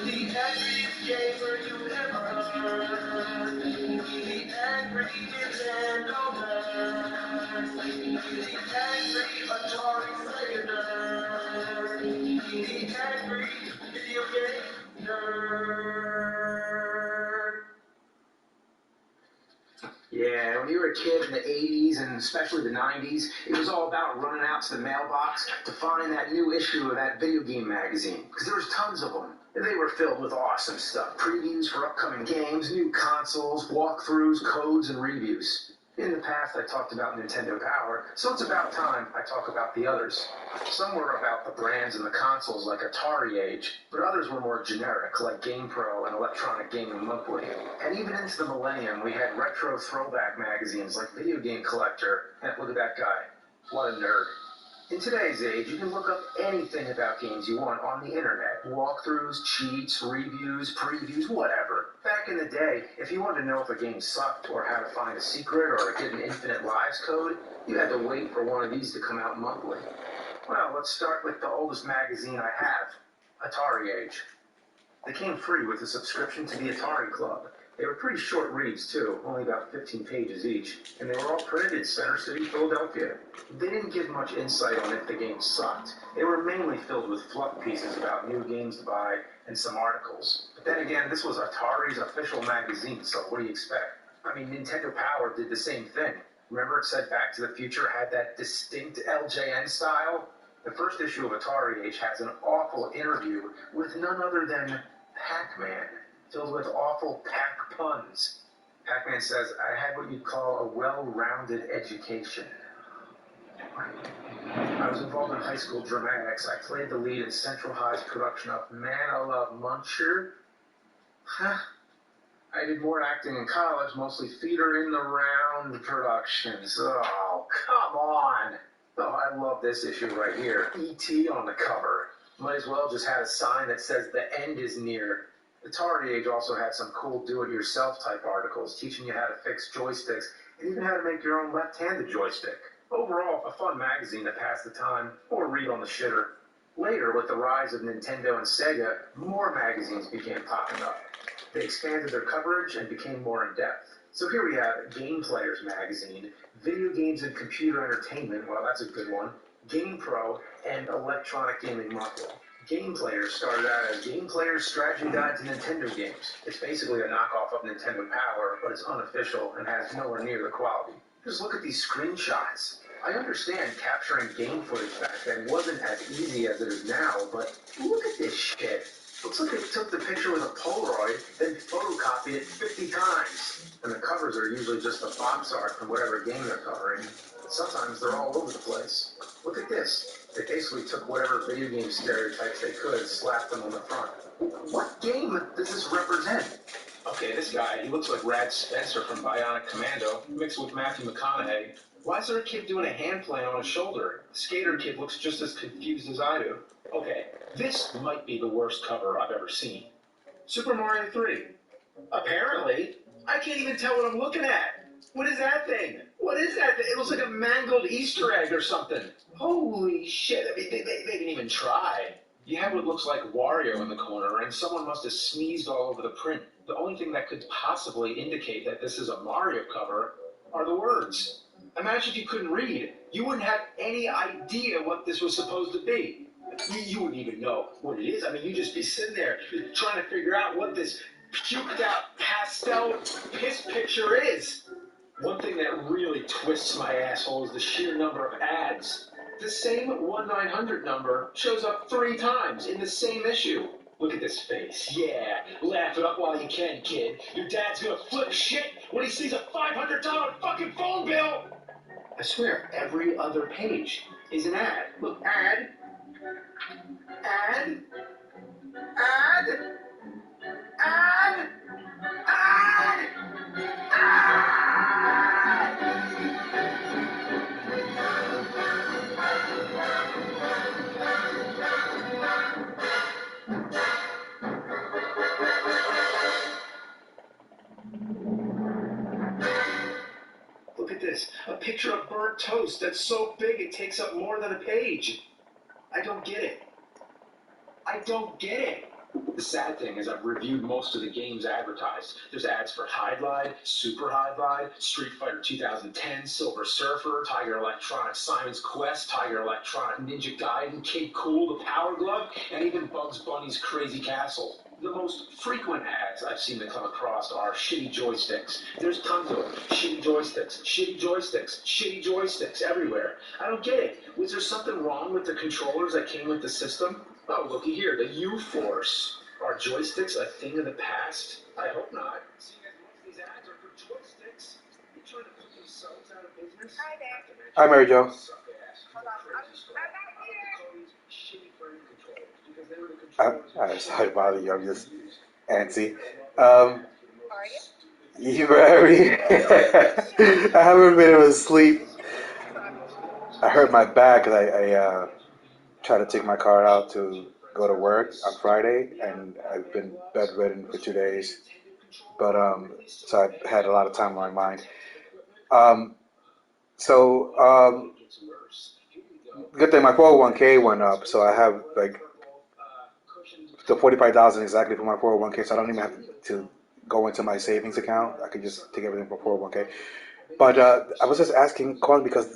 [SPEAKER 6] The angriest gamer you've ever heard. The angry Nintendo nerd. The angry Atari Sega nerd. The angry video game nerd.
[SPEAKER 22] Yeah, when you were a kid in the 80s and especially the 90s, it was all about running out to the mailbox to find that new issue of that video game magazine. Because there was tons of them. They were filled with awesome stuff. Previews for upcoming games, new consoles, walkthroughs, codes, and reviews. In the past, I talked about Nintendo Power, so it's about time I talk about the others. Some were about the brands and the consoles like Atari Age, but others were more generic, like GamePro and Electronic Gaming Monthly. And even into the millennium, we had retro throwback magazines like Video Game Collector. And look at that guy. What a nerd. In today's age, you can look up anything about games you want on the internet. Walkthroughs, cheats, reviews, previews, whatever. Back in the day, if you wanted to know if a game sucked or how to find a secret or get an infinite lives code, you had to wait for one of these to come out monthly. Well, let's start with the oldest magazine I have, Atari Age. They came free with a subscription to the Atari Club. They were pretty short reads, too, only about 15 pages each, and they were all printed in Center City, Philadelphia. They didn't give much insight on if the game sucked. They were mainly filled with fluff pieces about new games to buy and some articles. But then again, this was Atari's official magazine, so what do you expect? I mean, Nintendo Power did the same thing. Remember it said Back to the Future had that distinct LJN style? The first issue of Atari Age has an awful interview with none other than Pac-Man, filled with awful Pac puns.
[SPEAKER 3] Pac-Man says, I had what you'd call a well-rounded education. I was involved in high school dramatics. I played the lead in Central High's production of Man I Love Muncher. Huh. I did more acting in college, mostly theater in the round productions. Oh, come on. Oh, I love this issue right here. E.T. on the cover. Might as well just had a sign that says the end is near. Atari Age also had some cool do-it-yourself type articles, teaching you how to fix joysticks, and even how to make your own left-handed joystick. Overall, a fun magazine to pass the time, or read on the shitter. Later, with the rise of Nintendo and Sega, more magazines began popping up. They expanded their coverage and became more in-depth. So here we have Game Players magazine, Video Games and Computer Entertainment, well that's a good one, Game Pro, and Electronic Gaming Monthly. Game Players started out as Game Players Strategy Guide to Nintendo Games. It's basically a knockoff of Nintendo Power, but it's unofficial and has nowhere near the quality. Just look at these screenshots. I understand capturing game footage back then wasn't as easy as it is now, but look at this shit. Looks like they took the picture with a Polaroid, then photocopied it 50 times. And the covers are usually just a box art from whatever game they're covering. But sometimes they're all over the place. Look at this. They basically took whatever video game stereotypes they could, slapped them on the front. What game does this represent? Okay, this guy, he looks like Rad Spencer from Bionic Commando, mixed with Matthew McConaughey. Why is there a kid doing a hand play on his shoulder? The skater kid looks just as confused as I do. Okay, this might be the worst cover I've ever seen. Super Mario 3. Apparently, I can't even tell what I'm looking at. What is that thing? What is that thing? It looks like a mangled Easter egg or something. Holy shit, I mean, they didn't even try. You have what looks like Wario in the corner, and someone must have sneezed all over the print. The only thing that could possibly indicate that this is a Mario cover are the words. Imagine if you couldn't read. You wouldn't have any idea what this was supposed to be. You wouldn't even know what it is. I mean, you'd just be sitting there trying to figure out what this puked out pastel piss picture is. One thing that really twists my asshole is the sheer number of ads. The same 1-900 number shows up 3 times in the same issue. Look at this face. Yeah, laugh it up while you can, kid. Your dad's gonna flip shit when he sees a $500 fucking phone bill. I swear, every other page is an ad. Look, ad. Ad. Ad. Ad. Ad. Look at this. A picture of burnt toast that's so big it takes up more than a page. I don't get it. I don't get it. The sad thing is I've reviewed most of the games advertised. There's ads for Hydlide, Super Hydlide, Street Fighter 2010, Silver Surfer, Tiger Electronic Simon's Quest, Tiger Electronic Ninja Gaiden, Kid Cool, The Power Glove, and even Bugs Bunny's Crazy Castle. The most frequent ads I've seen that come across are shitty joysticks. There's tons of them. Shitty joysticks, shitty joysticks, shitty joysticks everywhere. I don't get it. Was there something wrong with the controllers that came with the system? Oh, looky here, the U-Force. Are joysticks a thing of the past? I hope not. Seeing as most of these ads are for joysticks, they trying to put themselves out of business. Hi there.
[SPEAKER 5] Hi, Mary Jo. Sorry to bother you. I'm just antsy. You very. I haven't been able to sleep. I hurt my back because I tried to take my car out to go to work on Friday, and I've been bedridden for 2 days. But so I've had a lot of time on my mind. Good thing my 401k went up, so I have like the $45,000 exactly for my 401k, so I don't even have to go into my savings account. I could just take everything for 401k. But I was just calling because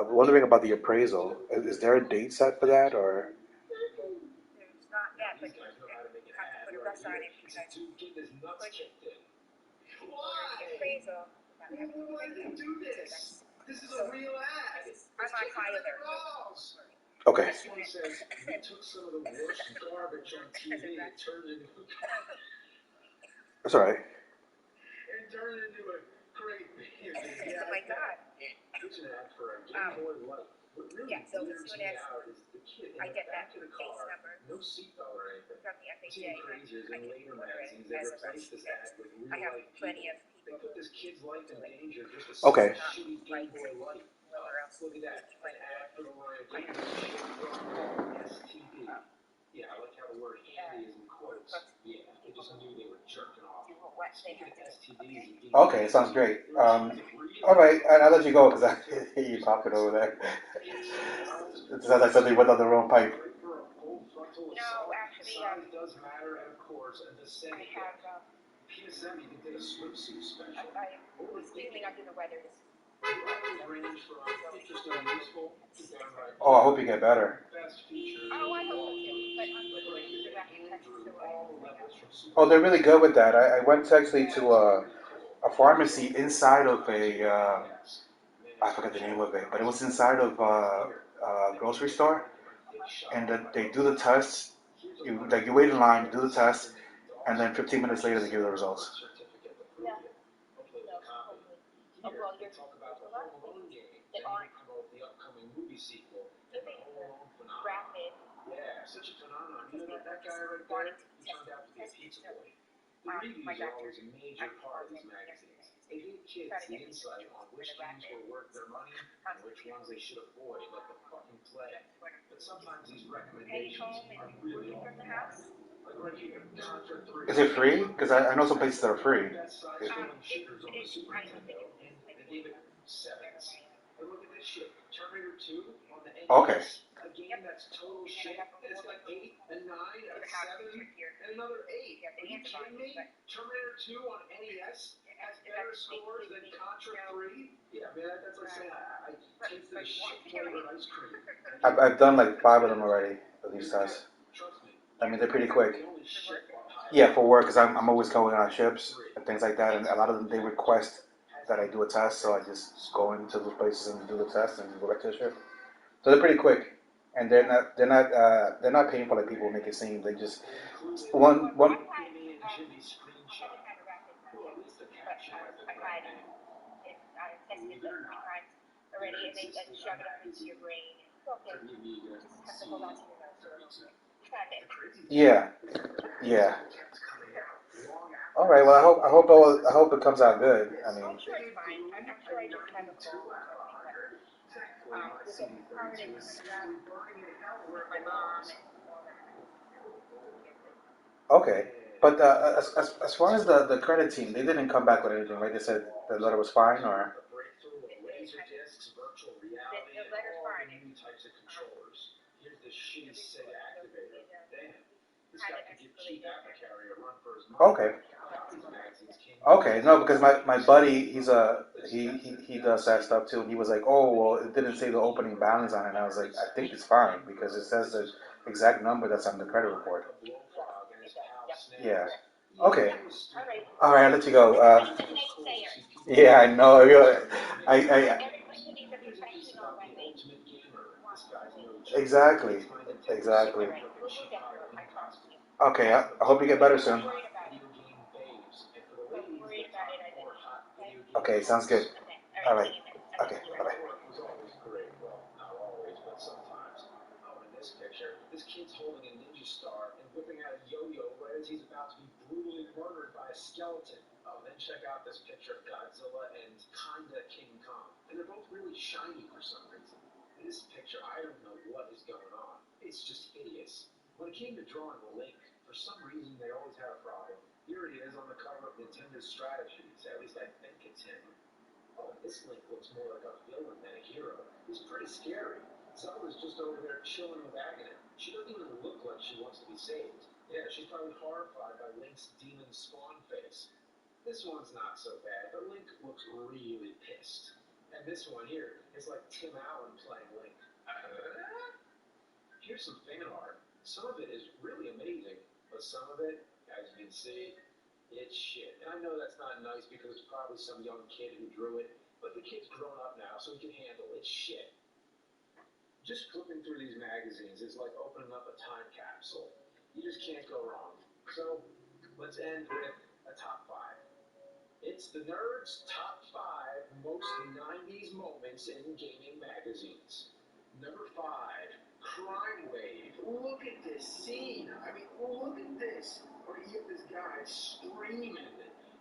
[SPEAKER 5] wondering about the appraisal. Is there a date set for that, or?
[SPEAKER 23] There's not yet, but you have to put a rush on it because appraisal.
[SPEAKER 3] This is a real ad.
[SPEAKER 23] I'm not high either.
[SPEAKER 5] Okay.
[SPEAKER 3] Someone says you took some of the worst garbage on TV and turned it into.
[SPEAKER 5] That's all right.
[SPEAKER 3] And
[SPEAKER 22] turn it into a great video.
[SPEAKER 23] Oh my God.
[SPEAKER 22] It's an ad for a Game Boy Light. What really
[SPEAKER 23] Yeah, so as
[SPEAKER 22] weirds
[SPEAKER 23] soon
[SPEAKER 22] me
[SPEAKER 23] as
[SPEAKER 22] out is the kid in
[SPEAKER 23] I
[SPEAKER 22] the
[SPEAKER 23] get
[SPEAKER 22] back
[SPEAKER 23] that
[SPEAKER 22] of the
[SPEAKER 23] base
[SPEAKER 22] car,
[SPEAKER 23] number
[SPEAKER 22] no seatbelt or anything.
[SPEAKER 23] from the
[SPEAKER 22] What's
[SPEAKER 23] FHA,
[SPEAKER 22] even crazier is
[SPEAKER 23] I
[SPEAKER 22] in
[SPEAKER 23] can
[SPEAKER 22] later
[SPEAKER 23] order
[SPEAKER 22] magazines,
[SPEAKER 23] it
[SPEAKER 22] they
[SPEAKER 23] as a
[SPEAKER 22] replace
[SPEAKER 23] rush
[SPEAKER 22] this
[SPEAKER 23] because
[SPEAKER 22] ad with
[SPEAKER 23] I
[SPEAKER 22] real
[SPEAKER 23] have
[SPEAKER 22] life
[SPEAKER 23] plenty
[SPEAKER 22] people.
[SPEAKER 23] of
[SPEAKER 22] They
[SPEAKER 23] people
[SPEAKER 22] put this kid's life in danger just to
[SPEAKER 5] Okay.
[SPEAKER 22] sell a shitty Game Boy Light.
[SPEAKER 23] where else
[SPEAKER 22] Look at that.
[SPEAKER 23] to find
[SPEAKER 22] An ad for the Lion
[SPEAKER 23] I
[SPEAKER 22] King.
[SPEAKER 23] have
[SPEAKER 22] STD. Yeah, I like how the word handy is in quotes. Yeah, they just knew they were jerking off.
[SPEAKER 23] do what they
[SPEAKER 22] Speaking
[SPEAKER 23] have
[SPEAKER 22] of
[SPEAKER 23] to do.
[SPEAKER 22] STDs,
[SPEAKER 5] Okay, sounds great. All right, I'll let you go because I hear you talking over there. It sounds like somebody went on the wrong pipe.
[SPEAKER 23] No, actually,
[SPEAKER 22] size does matter, and of course, a
[SPEAKER 23] I
[SPEAKER 22] descendant.
[SPEAKER 23] have,
[SPEAKER 22] PSM even did a swimsuit special.
[SPEAKER 23] I was feeling under the weather this
[SPEAKER 22] Range from interesting and useful to downright.
[SPEAKER 5] Oh, I hope you get better.
[SPEAKER 22] Best feature.
[SPEAKER 23] Oh, I hope so too. But unfortunately, the back Texas, so
[SPEAKER 5] Oh, they're really good with that. I went actually to a pharmacy inside of I forgot the name of it, but it was inside of a grocery store, and they do the test. You wait in line, do the test, and then 15 minutes later they give you the results.
[SPEAKER 23] yeah. Oh, well, there's a lot of things that aren't
[SPEAKER 22] The upcoming movie sequel.
[SPEAKER 23] giving rapid.
[SPEAKER 22] Yeah, such a phenomenon. You know that guy right
[SPEAKER 23] Wanting
[SPEAKER 22] there?
[SPEAKER 23] to
[SPEAKER 22] He turned out to be a
[SPEAKER 23] test
[SPEAKER 22] pizza
[SPEAKER 23] so,
[SPEAKER 22] boy. The reviews
[SPEAKER 23] my
[SPEAKER 22] are
[SPEAKER 23] doctor,
[SPEAKER 22] always a major part of these magazines. They give kids
[SPEAKER 23] try to
[SPEAKER 22] the
[SPEAKER 23] get me to
[SPEAKER 22] insight
[SPEAKER 23] do
[SPEAKER 22] on
[SPEAKER 23] for
[SPEAKER 22] which
[SPEAKER 23] the
[SPEAKER 22] games
[SPEAKER 23] rapid.
[SPEAKER 22] were worth their money and which ones they should avoid, like the fucking plague. But sometimes these
[SPEAKER 23] Heading
[SPEAKER 22] recommendations
[SPEAKER 23] home
[SPEAKER 22] are
[SPEAKER 23] and
[SPEAKER 22] really
[SPEAKER 23] working
[SPEAKER 22] all
[SPEAKER 23] from the
[SPEAKER 22] that
[SPEAKER 23] house.
[SPEAKER 22] matter. Like right here, Contra 3.
[SPEAKER 5] Is it free? Because I know some places that are free.
[SPEAKER 22] Best side-scrolling shooters on the
[SPEAKER 23] It's
[SPEAKER 22] Super
[SPEAKER 23] I don't think
[SPEAKER 22] Nintendo,
[SPEAKER 23] it's
[SPEAKER 22] and they gave it 7s. But look at this shit. Terminator 2 on the NES.
[SPEAKER 5] Okay.
[SPEAKER 22] A game that's total shit. And it's got 8, a 9, a 7, and another 8. Are you kidding me? Terminator 2 on NES has better scores than Contra 3? Yeah, man, that's like saying I tasted the shit flavored ice cream.
[SPEAKER 5] I've done like 5 of them already, of these tests. I mean, they're pretty quick. Yeah, for work, because I'm always going on ships and things like that, and a lot of them, they request that I do a test, so I just go into those places and do the test and go back to the ship. So they're pretty quick, and they're not painful like people make it seem. They just one.
[SPEAKER 23] I haven't had a rapid but I had it tested it 3 times already, and they shove it up into your brain. Okay, just have to hold on to your nose for a little bit.
[SPEAKER 5] Yeah, yeah. All right. Well, I hope it comes out good. I mean.
[SPEAKER 23] I'm sure it's fine. I'm sure I just have a cold or something, but with the permanent with my mom and all that.
[SPEAKER 5] Okay. But as far as the credit team, they didn't come back with anything, right? They said the letter was fine, or?
[SPEAKER 23] The letter's fine.
[SPEAKER 22] New types of controllers. Here's this shitty Sega activator. Damn. This guy could give cheap Apple-Carrier a run for his money.
[SPEAKER 5] Okay. Okay. No, because my buddy, he does that stuff too, and he was like, oh well, it didn't say the opening balance on it. And I was like, I think it's fine because it says the exact number that's on the credit report. Yeah. Okay. All right. I'll let you go. Yeah, I know. Exactly. Okay. I hope you get better soon. Okay. Sounds good. All right. Okay. Bye bye.
[SPEAKER 22] This picture, this kid's holding a ninja star and whipping out a yo-yo right as he's about to be brutally murdered by a skeleton. Oh, then check out this picture of Godzilla and kinda King Kong. And they're both really shiny for some reason. In this picture, I don't know what is going on. It's just hideous. When it came to drawing Link, for some reason they always had a problem. Here he is on the cover of Nintendo's Strategies. At least I think it's him. Oh, this Link looks more like a villain than a hero. He's pretty scary. Zelda's just over there chilling with Aghanim. She doesn't even look like she wants to be saved. Yeah, she's probably horrified by Link's demon spawn face. This one's not so bad, but Link looks really pissed. And this one here is like Tim Allen playing Link. Here's some fan art. Some of it is really amazing, but some of it, as you can see, it's shit. And I know that's not nice because it's probably some young kid who drew it, but the kid's grown up now, so he can handle it. It's shit. Just flipping through these magazines is like opening up a time capsule. You just can't go wrong. So, let's end with a top 5. It's the Nerd's Top 5 Most 90s Moments in Gaming Magazines. Number 5, Crime Wave. Look at this scene. I mean, look at this. Where you have this guy screaming,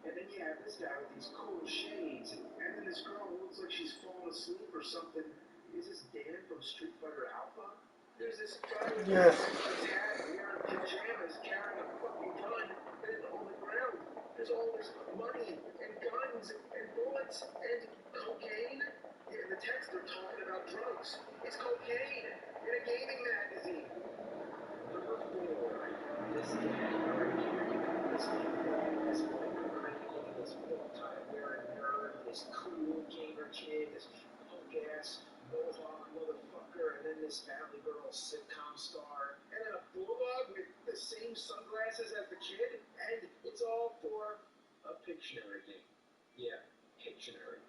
[SPEAKER 22] and then you have this guy with these cool shades, and then this girl who looks like she's falling asleep or something. Is this Dan from Street Fighter Alpha? There's this guy with a hat wearing pajamas carrying a fucking gun, and then on the ground there's all this money and guns and bullets and cocaine. In the text they're talking about drugs. It's cocaine in a gaming magazine. Number 4, this guy right here. This badass biker. Look at this full-time wearing nerd, this cool gamer kid, this punk-ass mohawk motherfucker, and then this Family Girl sitcom star, and then a bulldog with the same sunglasses as the kid, and it's all for a Pictionary game. Yeah, Pictionary.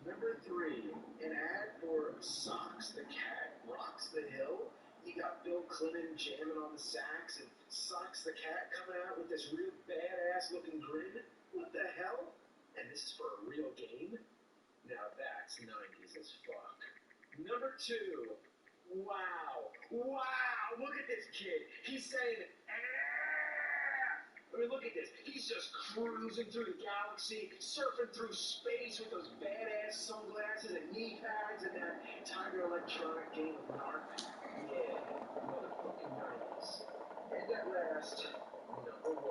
[SPEAKER 22] Number 3, an ad for Socks the Cat Rocks the Hill. You got Bill Clinton jamming on the sax and Socks the Cat coming out with this real badass looking grin. What the hell? And this is for a real game? Now that's 90s as fuck. Number 2, wow, look at this kid. He's saying, I mean, look at this. He's just cruising through the galaxy, surfing through space with those badass sunglasses and knee pads and that Tiger Electronic game of Narc. Yeah, motherfucking 90s. And at last, number 1.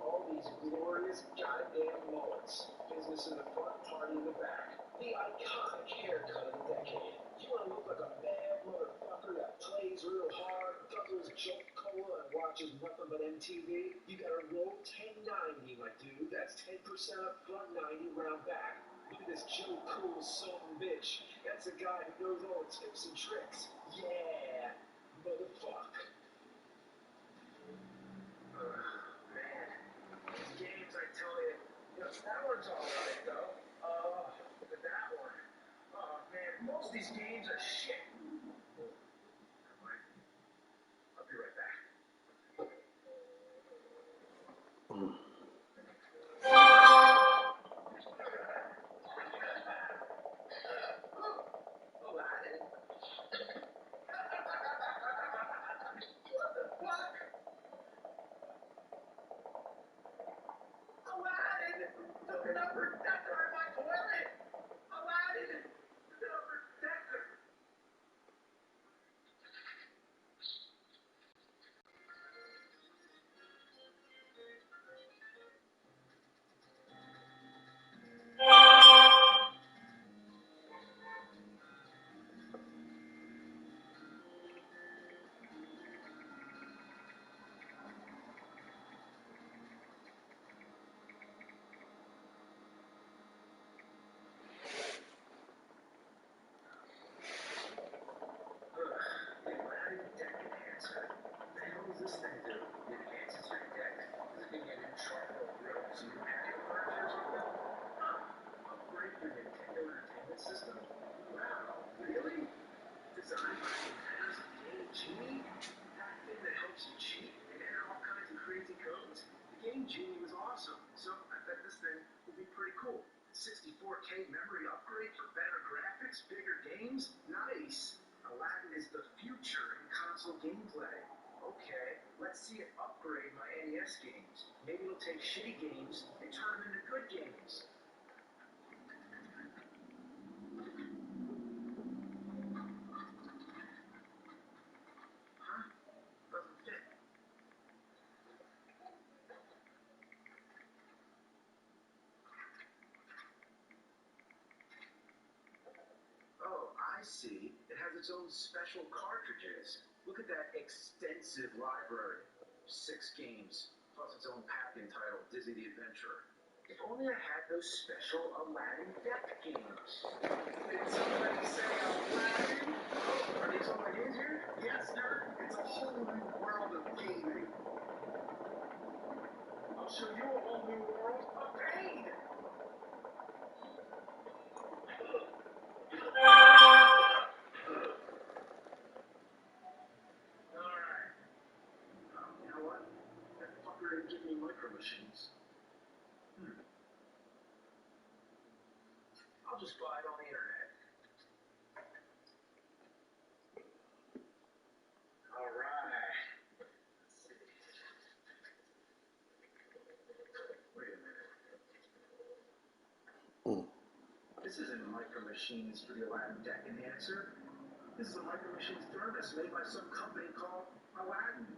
[SPEAKER 22] All these glorious goddamn mullets. Business in the front, party in the back. The iconic haircut of the decade. You want to look like a bad motherfucker that plays real hard, guzzles Jolt Cola, and watches nothing but MTV? You gotta roll 1090, my dude. That's 10% up front, 90 round back. Look at this Joe Cool son bitch. That's a guy who knows all the tips and tricks. Yeah, motherfuck. Man, these games, I tell you, that one's alright though. Look at that one. Oh man, most of these games are shit. I'll be right back. Aladdin? What the fuck? Aladdin! The number decker in my toilet! Aladdin! The number decker! Genie was awesome, so I bet this thing will be pretty cool. 64K memory upgrade for better graphics, bigger games? Nice! Aladdin is the future in console gameplay. Okay, let's see it upgrade my NES games. Maybe it'll take shitty games and turn them into good games. Huh? Doesn't fit. Oh, I see. It has its own special cartridges. Look at that extensive library. 6 games, plus its own pack entitled Dizzy the Adventurer. If only I had those special Aladdin deck games. Did somebody say Aladdin? Oh, are these all my games here? Yes, sir. It's a whole new world of gaming. I'll show you a whole new world of pain. Alright. You know what? That fucker didn't give me micro machines. I'll just buy it on the internet. All right. Let's see. Wait a minute. This isn't Micro Machines for the Aladdin Deck Enhancer. This is a Micro Machines thermos made by some company called Aladdin.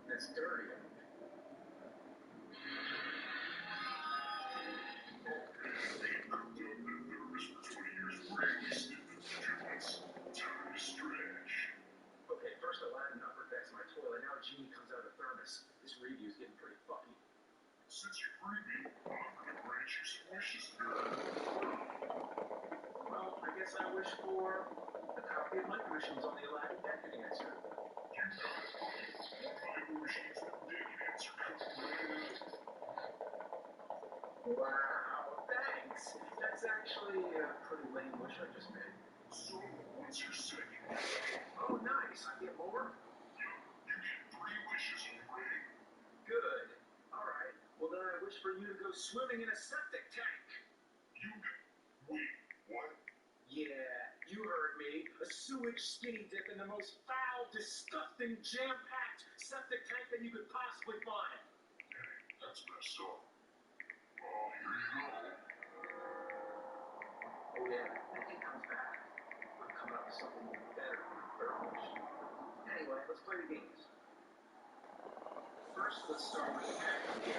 [SPEAKER 22] That's dirty. Okay, first Aladdin uppercuts my toilet, now Genie comes out of the thermos. This review's getting pretty fucky. Since you freed me, I'm gonna grant you some wishes. Well, I guess I wish for a copy of Micro Machines on the Aladdin Deck Enhancer. You got it. Micro Machines on Deck Enhancer. Wow, thanks. That's actually a pretty lame wish I just made. So, what's your second? Oh, nice. I get more? Yeah, you get 3 wishes already. Good. All right. Well, then I wish for you to go swimming in a septic tank. Wait, what? Yeah, you heard me. A sewage skinny dip in the most foul, disgusting, jam-packed septic tank that you could possibly find. Dang, that's messed up. Well, here you go. Oh, yeah, that thing comes back. I'm coming up with something better than a third wish. Anyway, let's play the games. First, let's start with the package game.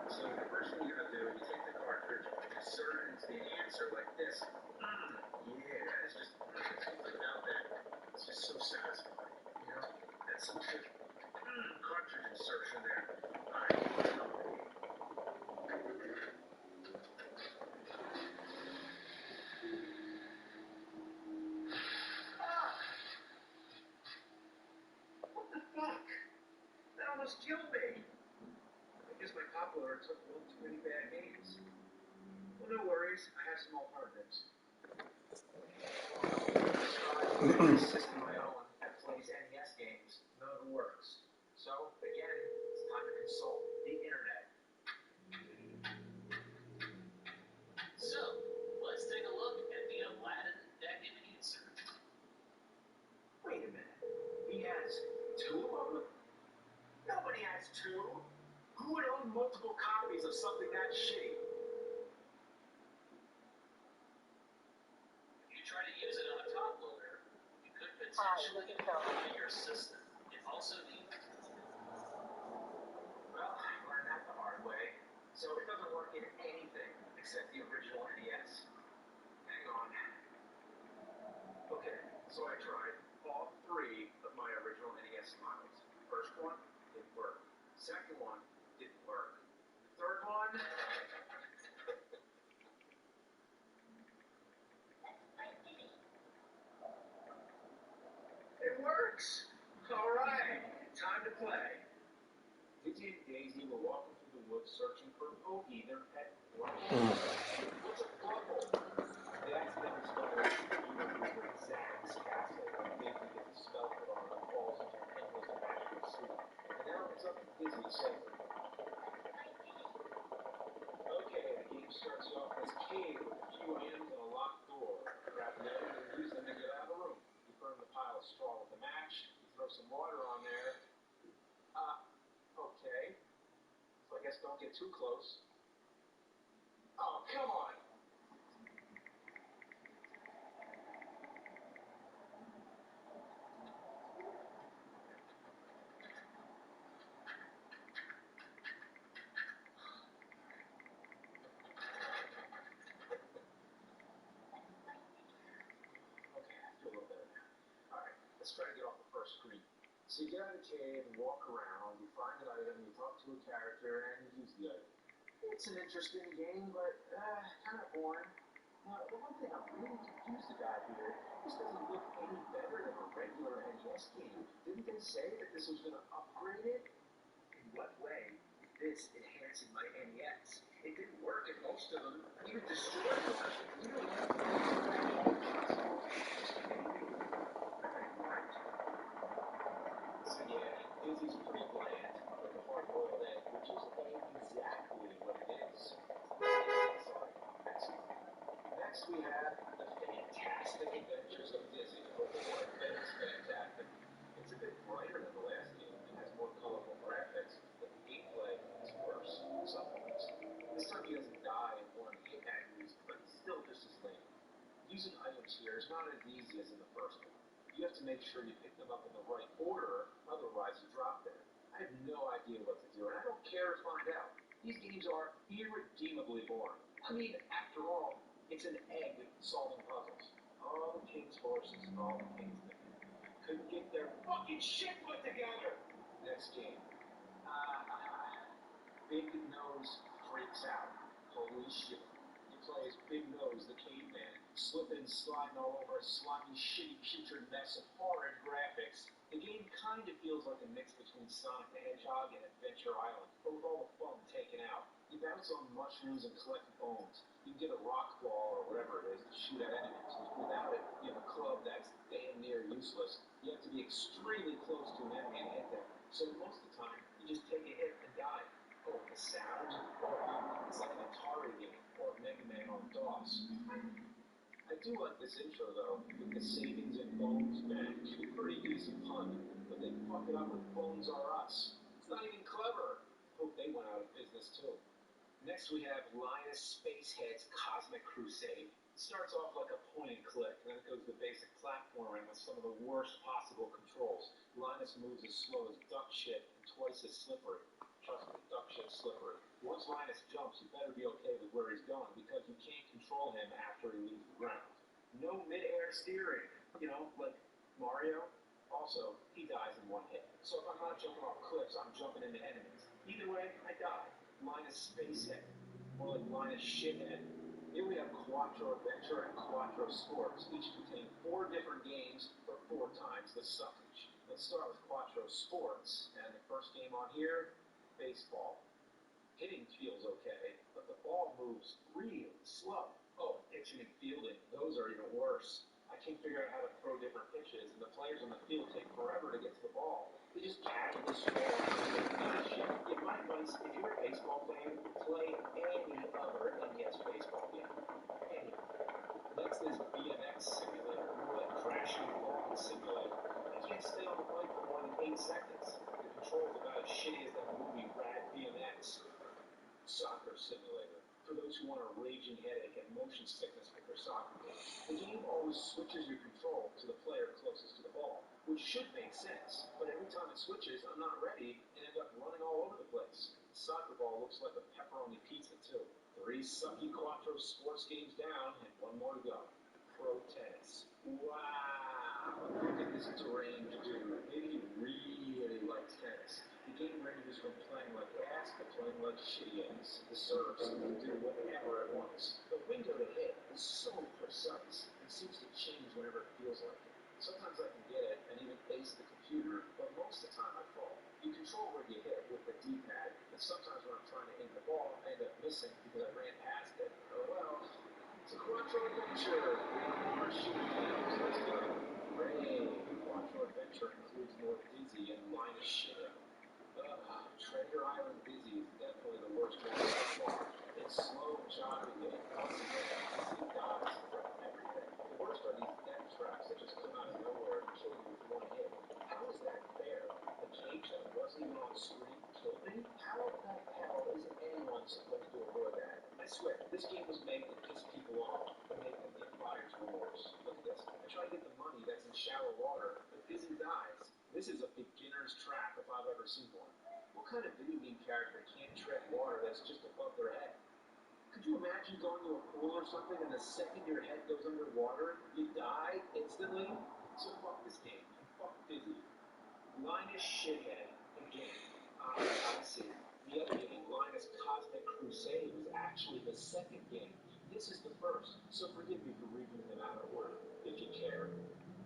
[SPEAKER 22] So the first thing you're going to do is you take the cartridge, insert it into the answer like this. Yeah, it's just without that. It's just so satisfying. You know, that's some good cartridge insertion there. All right, let's go. What the fuck? That almost killed me. I guess my pop loader took one too many bad games. Well, no worries. I have some alternatives. I tried a system of my own that plays NES games. None of them works. So, again, it's time to consult the internet.
[SPEAKER 9] So, let's take a look at the Aladdin Deck Enhancer.
[SPEAKER 22] Wait a minute. He has 2 of them? Nobody has 2. Who would own multiple copies of something that shitty?
[SPEAKER 9] If you try to use it on a top loader, you could potentially overheat your system. It also needs...
[SPEAKER 22] Well, I learned that the hard way. So it doesn't work in anything except the original NES. Hang on. Okay, so I tried all 3 of my original NES models. First one didn't work. Second one didn't work. Third one. It works! Alright, time to play. Dizzy and Daisy were walking through the woods searching for Bogey, their pet bluffle. What's a bluffle? They accidentally stumbled over Zach's castle when Daisy gets a spell put on her and falls into an endless magical sleep. And now it's up to Dizzy to save her. Okay, the game starts off in this cave with a few items and a locked door. Grab the items and use them to get out of the room. You burn the pile of straw with a match. You throw some water on there. Okay. So I guess don't get too close. Oh, come on! Okay, I feel a little better now. Alright, let's try to get off the first screen. So you get out of the cave and walk around, you find an item, you talk to a character, and you use the item. It's an interesting game, but kind of boring. Now, the one thing I'm really confused about here, this doesn't look any better than a regular NES game. Didn't they say that this was going to upgrade it? In what way is this enhancing my NES? It didn't work in most of them, even destroyed one. Even so yeah, Dizzy's pretty bland, but the hard-boiled egg, which is exactly what it is. Next we have The Fantastic Adventures of Dizzy. Oh boy, that is fantastic. It's a bit brighter than the last game and has more colorful graphics, but the gameplay is worse in some points. This time he doesn't die in one hit angles, but still just as lame. Using items here is not as easy as in the first one. You have to make sure you pick them up in the right order, otherwise you drop them. I have no idea what to do, and I don't care to find out. These games are irredeemably boring. I mean, after all, it's an egg solving puzzles. All the king's horses and all the king's men couldn't get their fucking shit put together. Next game. Big Nose freaks out. Holy shit. You play as Big Nose, the caveman, slipping, sliding all over a slimy, shitty, putrid mess of horrid graphics. The game kind of feels like a mix between Sonic the Hedgehog and Adventure Island, but with all the fun taken out. You bounce on mushrooms and collect bones. You can get a rock ball or whatever it is to shoot at enemies. Without it, you have a club that's damn near useless. You have to be extremely close to an enemy and hit them. So most of the time, you just take a hit and die. Oh, the sound? Oh, it's like an Atari game or Mega Man on DOS. I do like this intro though, with the savings and bones bank. Pretty decent pun, but they fuck it up with Bones Are Us. It's not even clever. Hope they went out of business too. Next we have Linus Spacehead's Cosmic Crusade. It starts off like a point and click, and then it goes to basic platforming with some of the worst possible controls. Linus moves as slow as duck shit and twice as slippery. Trust me, duck shit's slippery. Once Linus jumps, you better be okay with where he's going, because you can't control him after he leaves the ground. No mid-air steering, you know, like Mario. Also, he dies in one hit. So if I'm not jumping off cliffs, I'm jumping into enemies. Either way, I die. Linus Spacehead. More like Linus Shithead. Here we have Quattro Adventure and Quattro Sports. Each contain 4 different games for 4 times the suffrage. Let's start with Quattro Sports, and the first game on here, baseball. Hitting feels okay, but the ball moves really slow. Oh, pitching and fielding, those are even worse. I can't figure out how to throw different pitches, and the players on the field take forever to get to the ball. They just casually stroll on shit. Yeah, my advice, if you're a baseball fan, play any other NES baseball game. Any. Next is BMX Simulator, more like Crashing Ball Simulator. I can't stay on the bike for more than 8 seconds. The controls about as shitty as that movie Rad BMX. Soccer Simulator. For those who want a raging headache and motion sickness with their soccer game. The game always switches your control to the player closest to the ball, which should make sense, but every time it switches, I'm not ready and end up running all over the place. The soccer ball looks like a pepperoni pizza too. 3 sucky Quattro Sports games down and 1 more to go. Pro Tennis. Wow! Look at this deranged dude. Maybe he really likes tennis. The game ranges from playing like ass to playing like shitty ass. The serve seems to do whatever it wants. The window to hit is so precise. It seems to change whenever it feels like it. Sometimes I can get it and even ace the computer, but most of the time I fall. You control where you hit with the D-pad, and sometimes when I'm trying to aim the ball, I end up missing because I ran past it. Oh well. It's a Quattro Adventure. More shooting games. Let's go. Hooray! Quattro Adventure includes more Dizzy and Linus shit. Treasure Island Dizzy is definitely the worst one so far. It's slow and choppy game. Once again, Dizzy dies from everything. The worst are these death traps that just come out of nowhere and kill you with 1 hit. How is that fair? The cage that wasn't even on screen killed me? How the hell is anyone supposed to avoid that? I swear, this game was made to piss people off, to make them get buyer's remorse. Look at this. I try to get the money that's in shallow water, but Dizzy dies. This is a beginner's trap if I've ever seen one. What kind of video game character can't tread water that's just above their head? Could you imagine going to a pool or something and the second your head goes underwater, you die instantly? So fuck this game. Fuck Dizzy. Linus Shithead. Again. I see. The other game, Linus Cosmic Crusade, was actually the second game. This is the first, so forgive me for reading them out of order, if you care.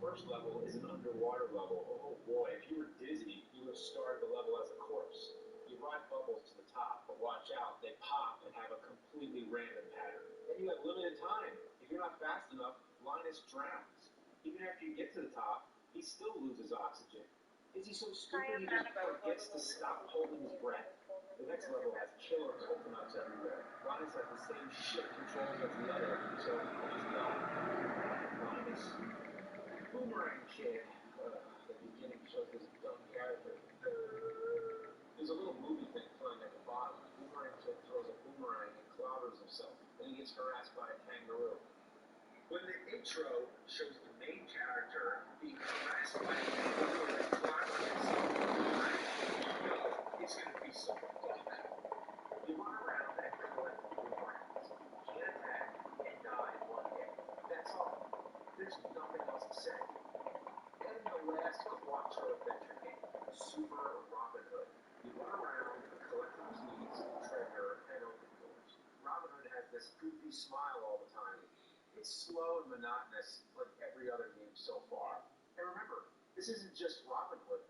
[SPEAKER 22] First level is an underwater level. Oh boy, if you were Dizzy, you would have started the level as a corpse. You ride bubbles to the top, but watch out, they pop and have a completely random pattern. Then you have limited time. If you're not fast enough, Linus drowns. Even after you get to the top, he still loses oxygen. Is he so stupid he just forgets to stop holding his breath?
[SPEAKER 17] The next level has killer coconuts everywhere. Ronnie's has the same shit controls as the other, so he's done. Minus Boomerang Kid. The beginning shows this dumb character. There's a little movie thing playing at the bottom. Boomerang Kid throws a boomerang and clobbers himself. Then he gets harassed by a kangaroo. When the intro shows the main character being harassed by a kangaroo and clobbering himself, you know it's going to be some fuck. You run around and collect boomerangs. Can't attack and die in one hit. That's all. There's nothing else to say. And the last Quattro adventure game, Super Robin Hood. You run around, collect the keys, treasure, and open doors. Robin Hood has this goofy smile all the time. It's slow and monotonous, like every other game so far. And remember, this isn't just Robin Hood.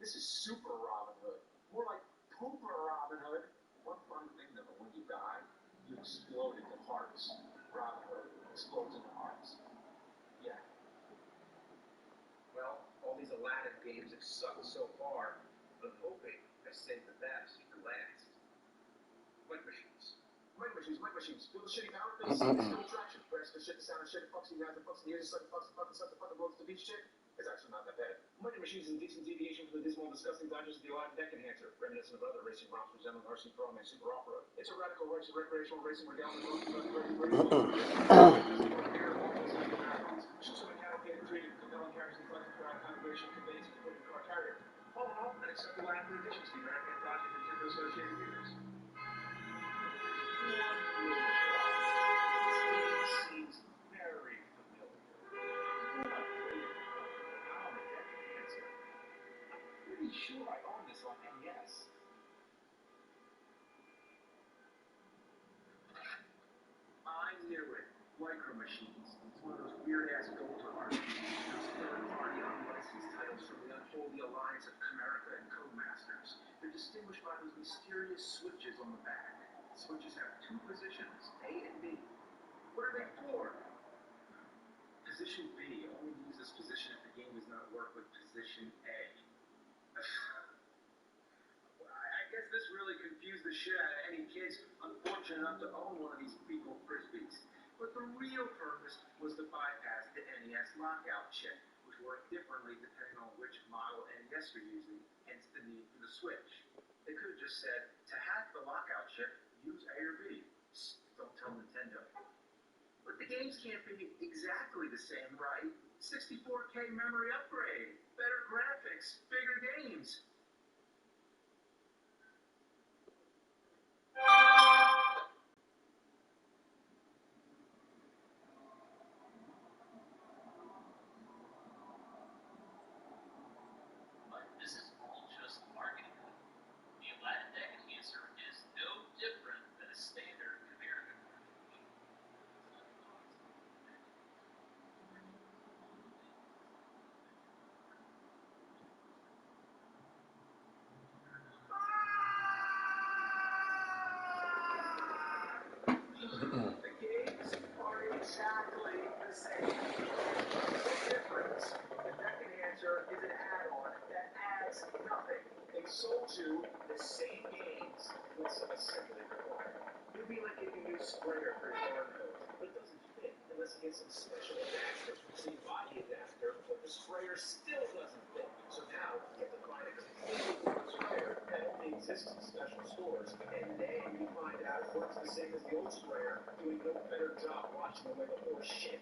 [SPEAKER 17] This is Super Robin Hood. More like Pooper Robin Hood. One fun thing though, when you die, you explode into hearts. Robin Hood explodes into hearts. Yeah. Well, all these Aladdin games have sucked so far, but I'm hoping I saved the best for last. Mic machines. Mic machines, mic machines. Feel the shitty power face? Still attraction. Press the shit, the sound of shit, it fucks you, the fucks, the ears, the fucks, the fucking blows the beach shit. It's actually not that bad. Mic machines is a decent deviation from the dismal and disgusting dodgers of the Aladdin deck enhancer, reminiscent of other racing romps resembling RC Pro and Super Off-Road. It's a radical recreational racing regalia with choose a mechanically treated compelling characters and collective configuration conveys to the car carrier. All in all, an acceptable Aladdin addition to the American Dodge and Nintendo associated units. Seems very familiar. I'm pretty sure I own this on NES. I knew it. Micro Machines. It's one of those weird-ass gold cards. Those third-party unlicensed titles from the unholy alliance of Comerica and Codemasters. They're distinguished by those mysterious switches on the back. Switches have two positions, A and B. What are they for? Position B only uses position if the game does not work with position A. I guess this really confused the shit out of any kids unfortunate enough to own one of these fecal frisbees. But the real purpose was to bypass the NES lockout chip, which worked differently depending on which model NES you're using, hence the need for the switch. They could have just said, to hack the lockout chip, use A or B. Don't tell Nintendo. But the games can't be exactly the same, right? 64K memory upgrade, better graphics, bigger games.
[SPEAKER 9] But this is all just marketing. The Aladdin deck enhancer is no different than a standard Comerica cartridge.
[SPEAKER 17] The games are exactly the same. No difference. The deck enhancer is an add-on that adds nothing. They sold you the same games with some assembly required. It would be like getting a new sprayer for your garden hose, but it doesn't fit unless you get some special adapter. So you buy the adapter, but the sprayer still doesn't fit. So now you have to find a completely different sprayer that only exists in special stores, and then you find out it works the same as the old sprayer, doing no better job watching away the horse shit.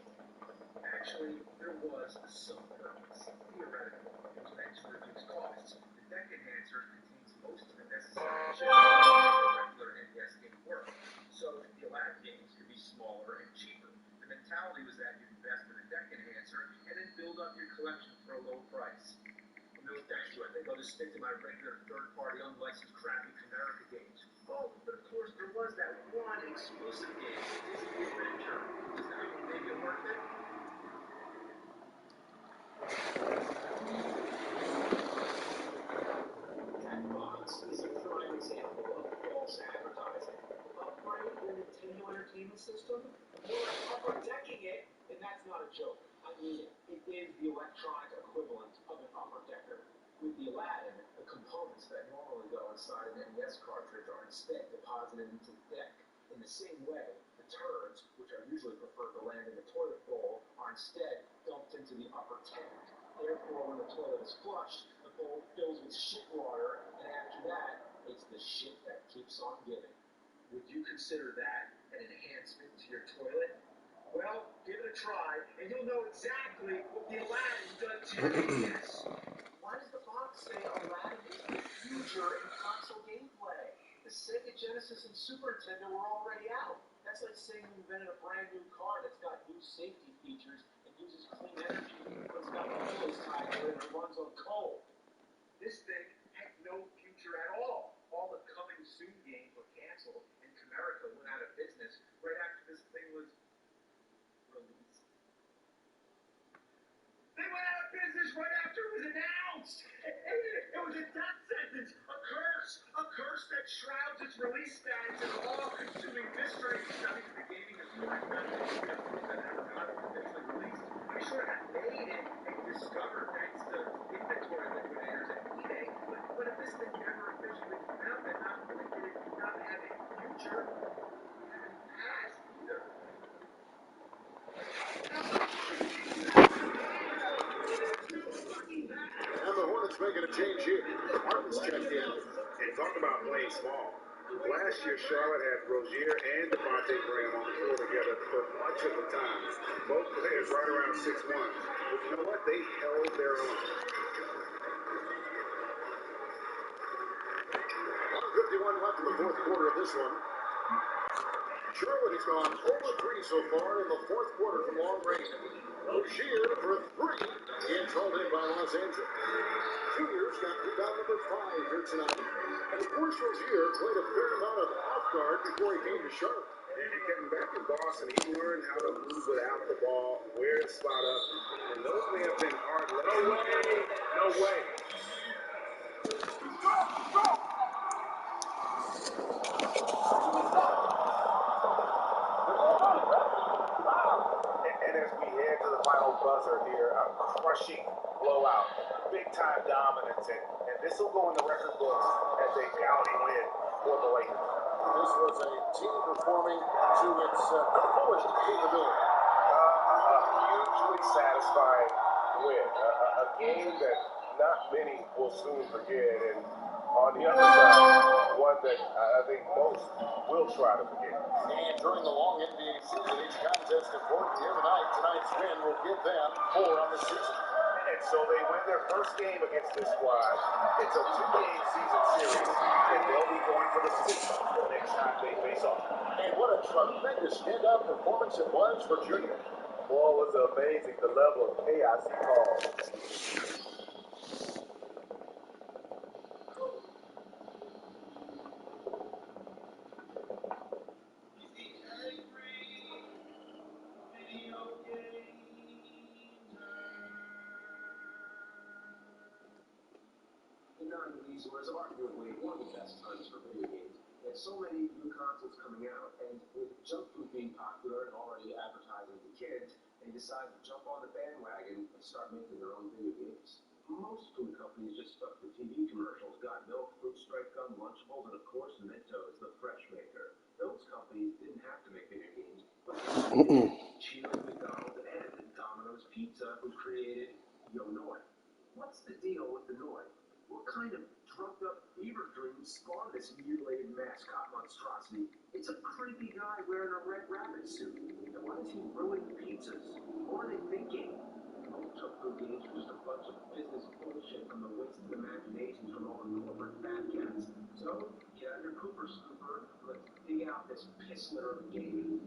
[SPEAKER 17] Actually, there was some purpose. Theoretical. It was meant to reduce costs. The deck enhancer contains most of the necessary chips to make a regular NES game work. So the Aladdin games could be smaller and cheaper. The mentality was that you'd invest in a deck enhancer and then build up your collection for a low price. No thank you. I think I'll just stick to my regular third-party unlicensed crappy Comerica games. Oh, but of course there was that one exclusive game, Disney Adventure. Does that make it worth it? That box is a prime example of false advertising. Upgrade the Nintendo Entertainment System? More like upper decking it, and that's not a joke. I mean, it is the electronic equivalent of an upper decker. With the Aladdin, the components that normally go inside an NES cartridge are deposited into the deck. In the same way, the turds, which are usually preferred to land in the toilet bowl, are instead dumped into the upper tank. Therefore, when the toilet is flushed, the bowl fills with shit water, and after that, it's the shit that keeps on giving. Would you consider that an enhancement to your toilet? Well, give it a try, and you'll know exactly what the Aladdin done to your yes. Why does the box say Aladdin is the future in console gameplay? The Sega Genesis and Super Nintendo were already out. That's like saying you invented a brand new car that's got new safety features and uses clean energy, but it's got wheels tied to it and runs on coal. This thing had no future at all. All the coming soon games were canceled, and Comerica went out of business right after this thing was released. They went out of business right after it was announced. It was a death sentence, a curse that shrouds its release status in all-consuming mystery. Nothing to the gaming is like that. Eventually released. I'm sure it got made and discovered thanks to inventory liquidators and eBay. But if this thing never officially came out, then not only did it not have a future, it had a past either.
[SPEAKER 21] And the Hornets making a change here. Martin's checked in. And talk about playing small. Last year, Charlotte had Rozier and Devontae Graham on the floor together for much of the time. Both players right around 6'1". But you know what? They held their own. 151 left in the fourth quarter of this one. Charlotte has gone over 3 so far in the fourth quarter from long range. Rozier for 3, controlled in by Los Angeles. Junior's got rebound number 5 here tonight. And of course, Rozier played a fair amount of off guard before he came to Charlotte. And getting back in Boston, he learned how to move without the ball, where to spot up, and those may have been hard. No way! No way! And as we head to the final buzzer here, a crushing blowout, big-time dominance, and this will go in the record books as a gaudy win for the Lakers. This was a team performing to its fullest capability. A hugely satisfying win, a game that not many will soon forget, and on the other side, one that I think most will try to forget. And during the long NBA season, each contest important here tonight. Tonight's win will give them 4 on the season. And so they win their first game against this squad. It's a 2-game season series, and they'll be going for the 6th the next time they face off. And what a tremendous stand-up performance it was for Junior. Boy, it was amazing the level of chaos he caused.
[SPEAKER 17] The 90s was arguably one of the best times for video games. There's so many new consoles coming out, and with junk food being popular and already advertising to kids, they decided to jump on the bandwagon and start making their own video games. Most food companies just stuck to TV commercials, got milk, fruit stripe gum, Lunchables, and of course Mentos, the fresh maker. Those companies didn't have to make video games, but Cheetos, McDonald's, and Domino's Pizza, who created Yo Noi. What's the deal with the Noi? What kind of drugged-up fever dream spawned this mutilated mascot monstrosity? It's a creepy guy wearing a red rabbit suit. And why does he ruin pizzas? What are they thinking? Most junk food games are just a bunch of business bullshit from the wasted imaginations from all the corporate fat cats. So, get out your pooper scooper, let's dig out this piss litter of a game.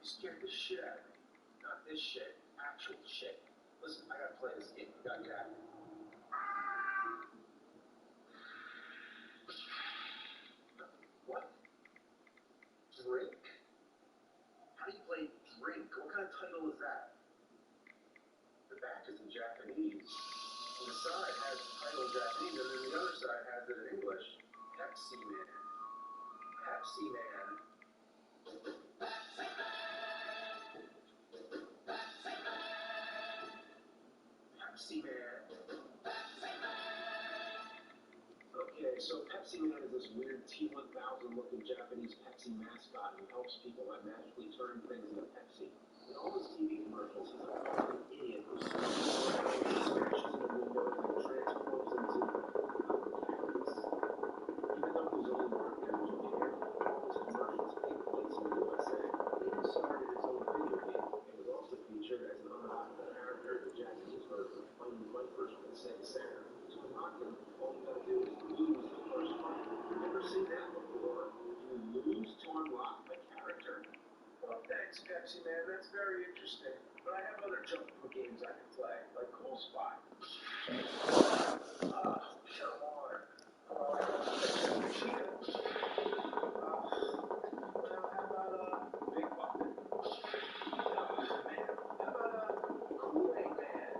[SPEAKER 17] Scared the shit out of me. Not this shit, actual shit. Listen, I gotta play this game. Got that? What? Drink? How do you play drink? What kind of title is that? The back is in Japanese. And the side has the title in Japanese, and then the other side has it in English. Pepsi Man. Pepsi Man. Pepsi Man is this weird T-1000 looking Japanese Pepsi mascot who helps people by magically turning things into Pepsi. In all his TV commercials, he's a fucking idiot who swings around, smashes into windows, and transforms into cannabis. Even though his own marketer was weird, all his commercials take place in the USA. He even started his own video game and was also featured as an unlockable character in the Japanese version of Fighting Vipers with Sega Saturn. To unlock him, all you gotta do is lose the first fight. You've never seen that before. You lose to unlock a character. Well, thanks, Pepsi Man. That's very interesting. But I have other junk food games I can play, like Cool Spot. Come on. Cheetah. Well, how about Big Bucket? Man, how about Kool-Aid Man?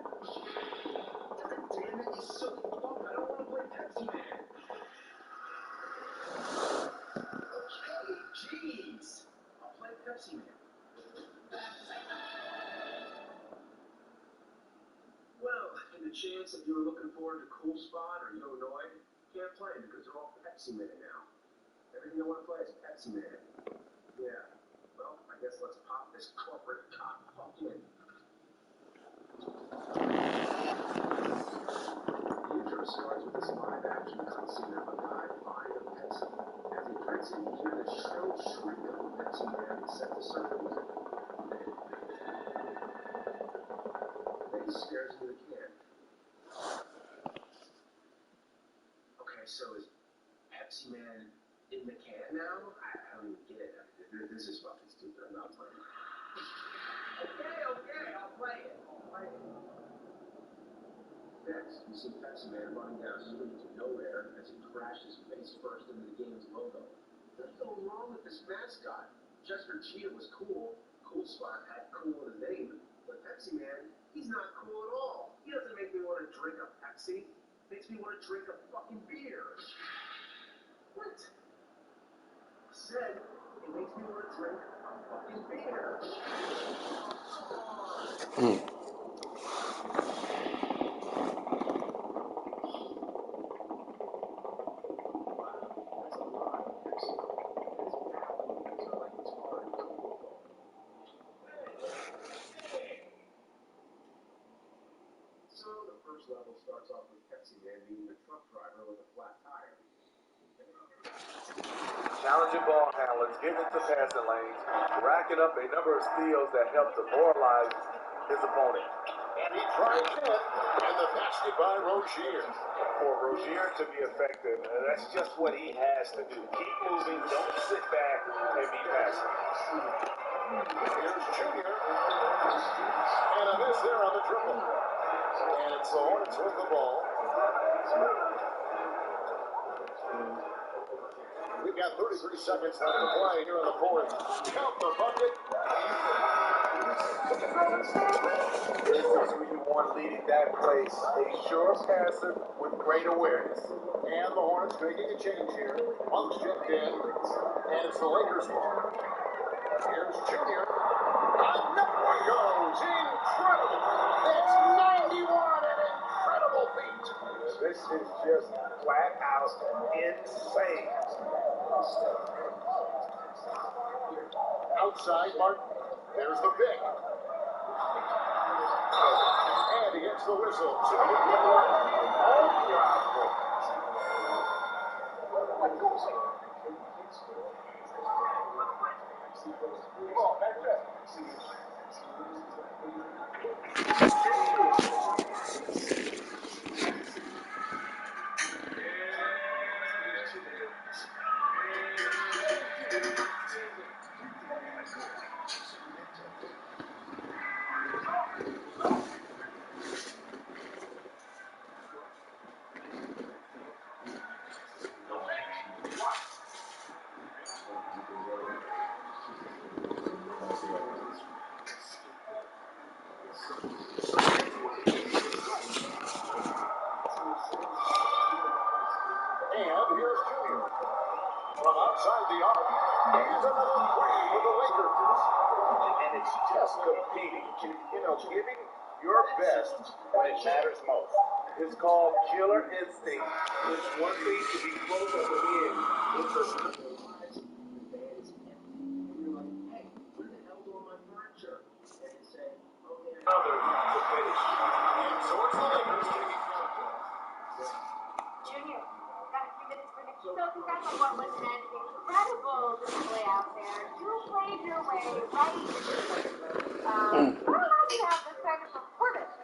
[SPEAKER 17] God damn it, you silly fuck! I don't want to play Pepsi Man. Okay, jeez. I'll play Pepsi Man. Well, in the chance that you were looking forward to Cool Spot or Yo Noid, can't play because they're all Pepsi Man now. Everything I want to play is Pepsi Man. Yeah. Well, I guess let's pop this corporate cock fuck in. The intro starts with this live-action cutscene of a guy buying a Pepsi. As he drinks it, you hear the shrill shriek of the Pepsi Man set to circle music. Then he stares into the can. Okay, so is Pepsi Man in the can now? I don't even get it. This is fucking stupid. I'm not playing. Okay, I'll play it. Next, you see Pepsi Man running down a street to nowhere as he crashes face first into the game's logo. What's so wrong with this mascot? Chester Cheetah was cool. Cool Spot had cool in his name. But Pepsi Man, he's not cool at all. He doesn't make me want to drink a Pepsi. Makes me want to drink a fucking beer. What? I said, it makes me want to drink a fucking beer. So the first level starts off with Pepsi Man meeting a truck driver with a flat tire.
[SPEAKER 21] Challenging ball handlers, getting into passing lanes, racking up a number of steals that help demoralize his opponent. And he drives in, and the basket by Rozier. For Rozier to be effective, that's just what he has to do. Keep moving, don't sit back and be passive. Here's Junior, and a miss there on the triple. And it's the Hornets with the ball. We've got 33 seconds left to play here on the fourth. Count the bucket. This is who you want leading that place. A sure passer with great awareness. And the Hornets making a change here. Monk's checked in. And it's the Lakers' ball. Here's Junior. Another one goes. Incredible. That's 91. An incredible feat. This is just flat out insane. Outside, Martin. There's the pick. And he gets the whistle. And here's Junior. From outside the arc, here's another three for the Lakers. And it's just competing, giving your best when it matters most. It's called Killer Instinct. It's one thing to be close at the end. It's another. Another to finish. So what's the latest?
[SPEAKER 4] Junior, got a few minutes for Nick. So congrats on what was an incredible display out there. You played your way right into it. What allows you to have this kind of performance?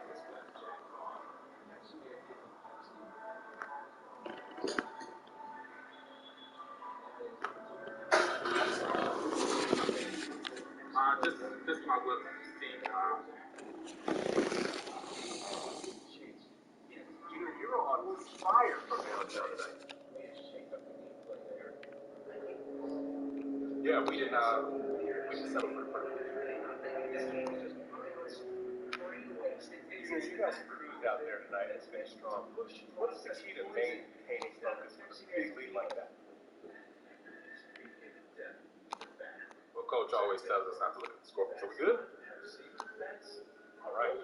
[SPEAKER 21] This is my Wilson team. You're on fire from the other night. Yeah, we didn't settle for you guys cruised out there tonight and finished strong. What is the key to maintaining focus with a big lead like that? Well, Coach always tells us not to look at the score until we're good. All right.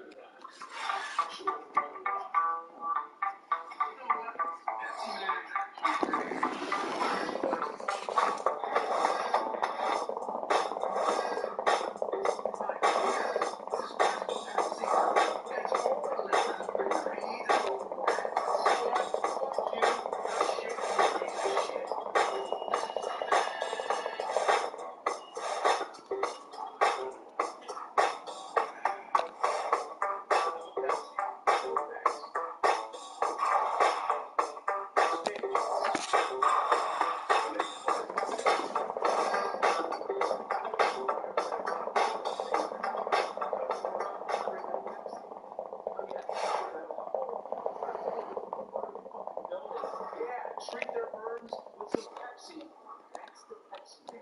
[SPEAKER 21] Treat their burns with some Pepsi. That's the Pepsi man.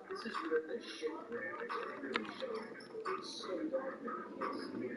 [SPEAKER 21] This is where the shit really shows. It's so dark that you can't see it.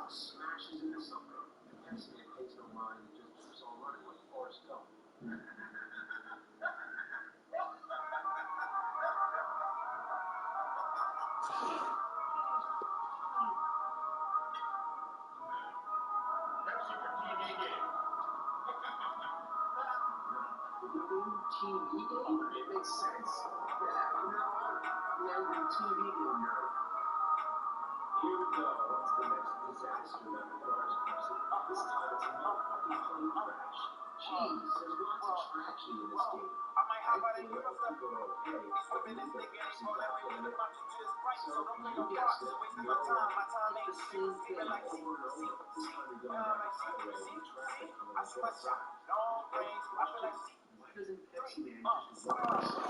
[SPEAKER 21] Smashes into something. Pepsi Man takes no mind and just keeps on running like Forrest Gump.
[SPEAKER 22] TV game? It makes sense. Yeah, from now on, we're the TV game nerd. Here we go. It's the next disaster that requires pressing. This time it's a motherfucking plane crash. Jeez, there's lots of tragedy in this game. Thankfully, most people are okay, but we need to actually back in it. So, you guessed it, no, it's the same thing over and over. This time you're going down a highway with traffic on both sides. Why doesn't Pepsi Man just run?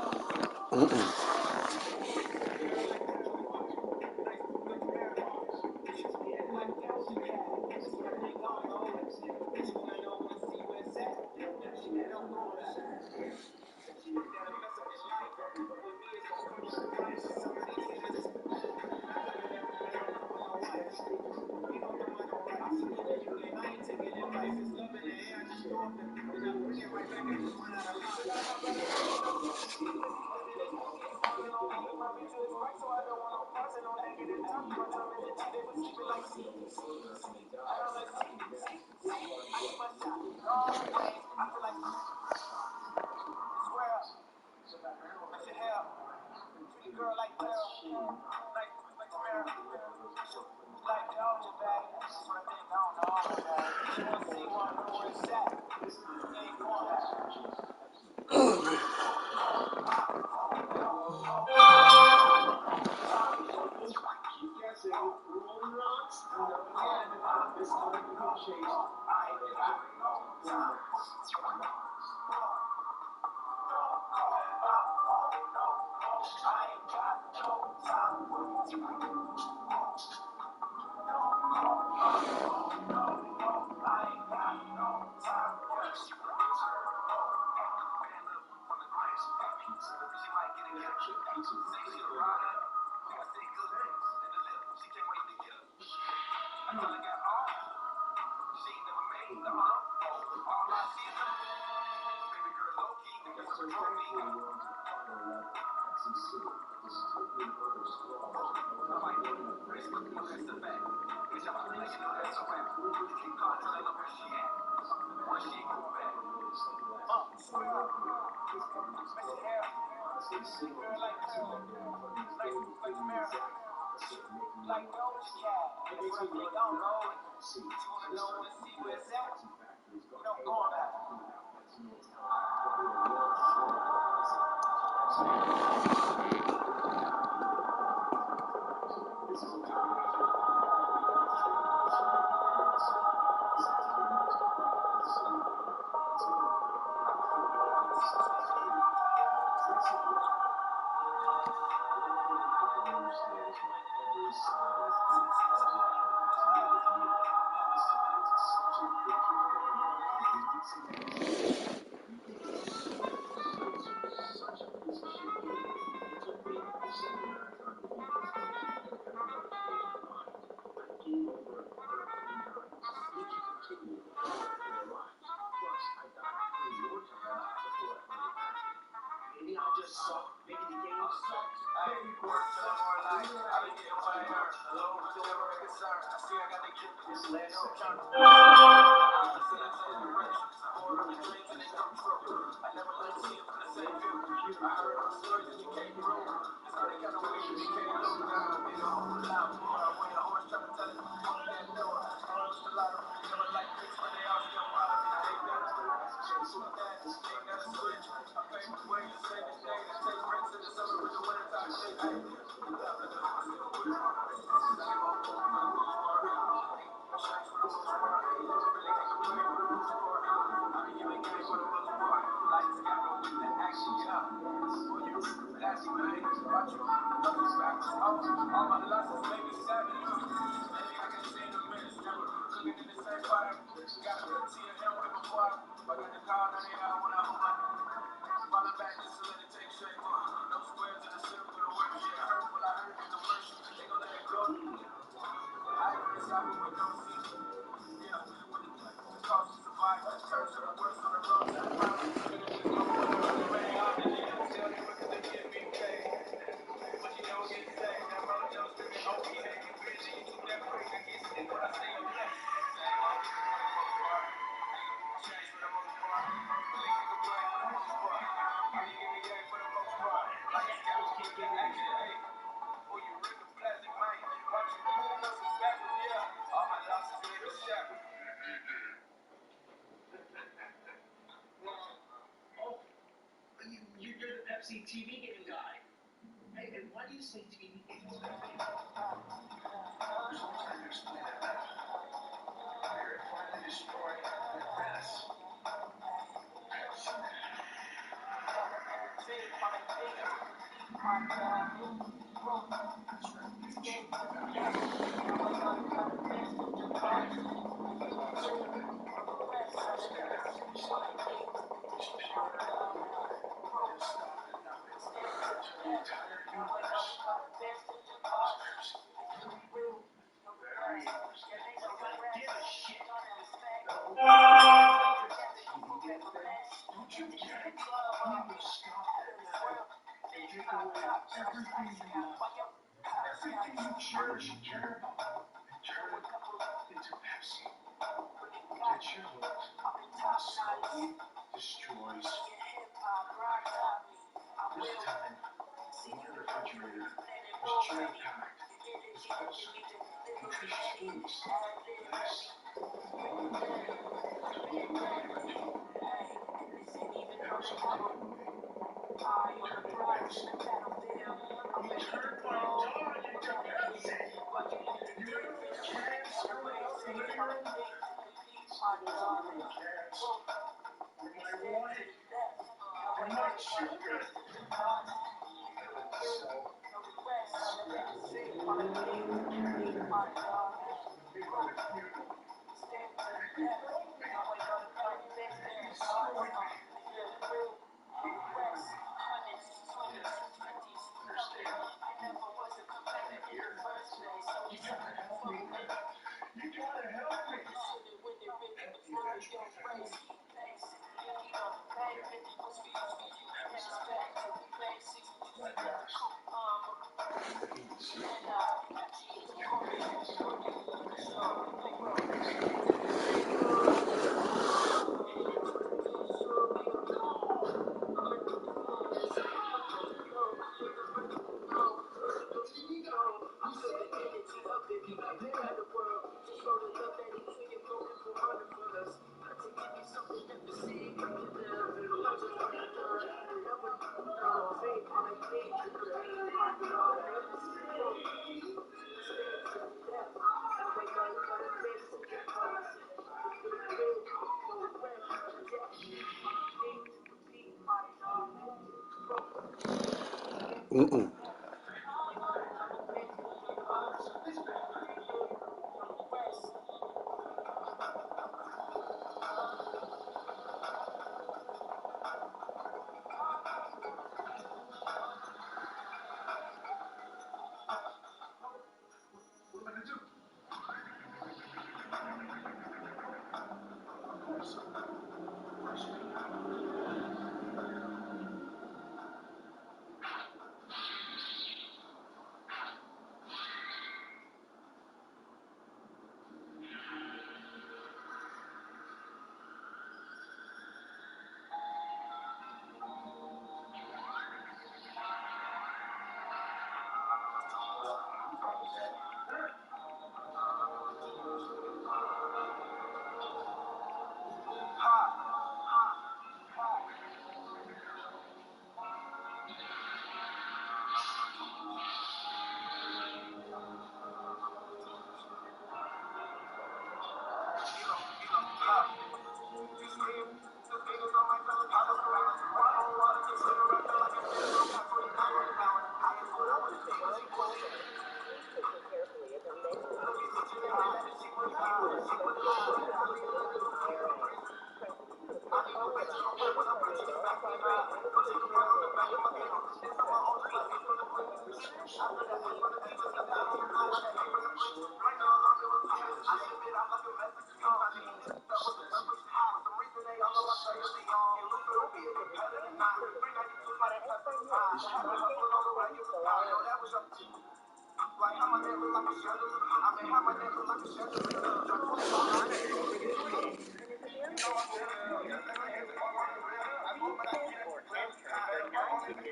[SPEAKER 6] Pepsi TV game guy. Hey, and why do you say TV games? There's no way to explain it now. We're trying to destroy the press. Everything you cherish and care about, and turn it into Pepsi. Get your vote. Slowly destroys. This time, one refrigerator was jam-packed with wholesome, nutritious foods. This, Pepsi takeaway. Turn it Pepsi. You turned my dog into Pepsi. You remember those cans screwing up in the living room? Those little cans. When I wanted, and my children. So, you gotta help me.
[SPEAKER 5] Mm-mm.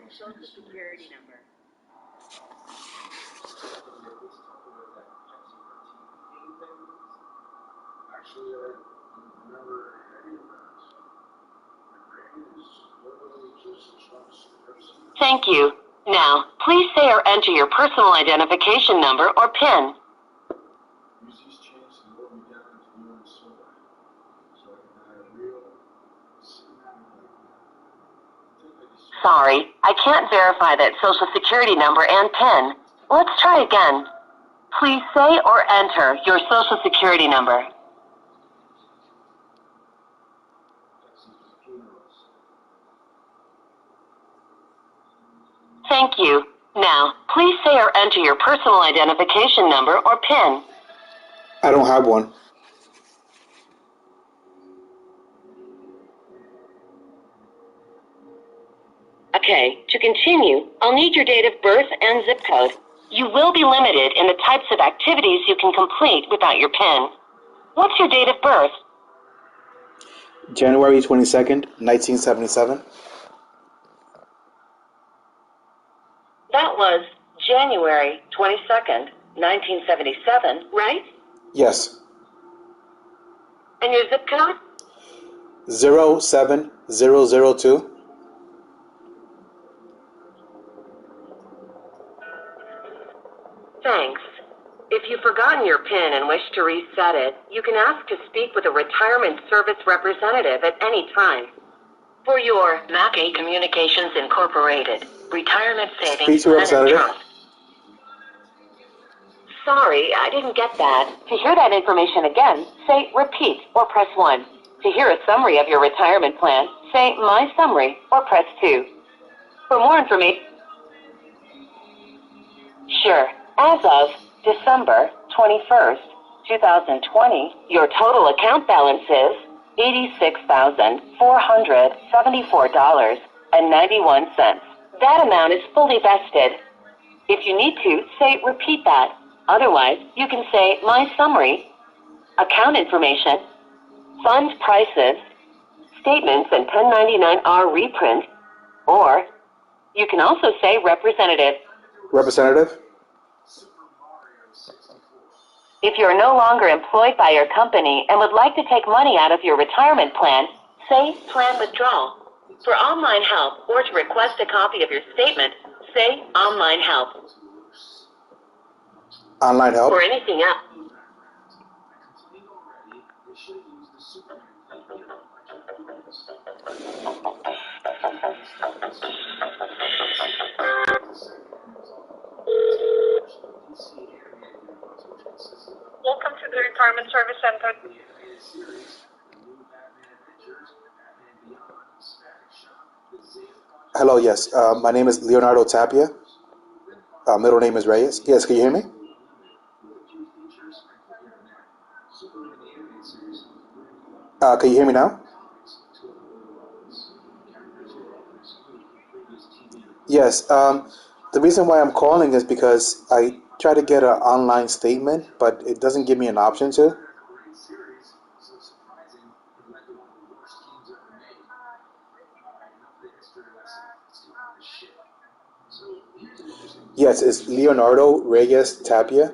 [SPEAKER 4] Show the security number.
[SPEAKER 22] Actually, I remember any of that. My brain is literally just
[SPEAKER 2] Thank you. Now, please say or enter your personal identification number or PIN. Sorry, I can't verify that social security number and PIN. Let's try again. Please say or enter your social security number. Thank you. Now, please say or enter your personal identification number or PIN.
[SPEAKER 5] I don't have one.
[SPEAKER 2] Okay, to continue, I'll need your date of birth and zip code. You will be limited in the types of activities you can complete without your PIN. What's your date of birth?
[SPEAKER 5] January 22nd, 1977.
[SPEAKER 2] That was January 22nd, 1977, right?
[SPEAKER 5] Yes.
[SPEAKER 2] And your zip code?
[SPEAKER 5] 07002.
[SPEAKER 2] Thanks. If you've forgotten your PIN and wish to reset it, you can ask to speak with a retirement service representative at any time. For your MACA Communications Incorporated Retirement Savings
[SPEAKER 5] Speak to a
[SPEAKER 2] Plan and
[SPEAKER 5] representative.
[SPEAKER 2] Trust. Sorry, I didn't get that. To hear that information again, say repeat or press 1. To hear a summary of your retirement plan, say my summary or press 2. For more information, sure. As of December 21st, 2020, your total account balance is $86,474.91. That amount is fully vested. If you need to, say repeat that. Otherwise, you can say my summary, account information, fund prices, statements and 1099-R reprint, or you can also say representative.
[SPEAKER 5] Representative?
[SPEAKER 2] If you're no longer employed by your company and would like to take money out of your retirement plan, say plan withdrawal. For online help or to request a copy of your statement, say online help.
[SPEAKER 5] Online help?
[SPEAKER 2] For anything else.
[SPEAKER 4] Welcome to the Retirement Service Center.
[SPEAKER 5] Hello, yes. My name is Leonardo Tapia. Middle name is Reyes. Yes, can you hear me? Can you hear me now? Yes. The reason why I'm calling is because I try to get an online statement, but it doesn't give me an option to. Yes, it's Leonardo Reyes Tapia.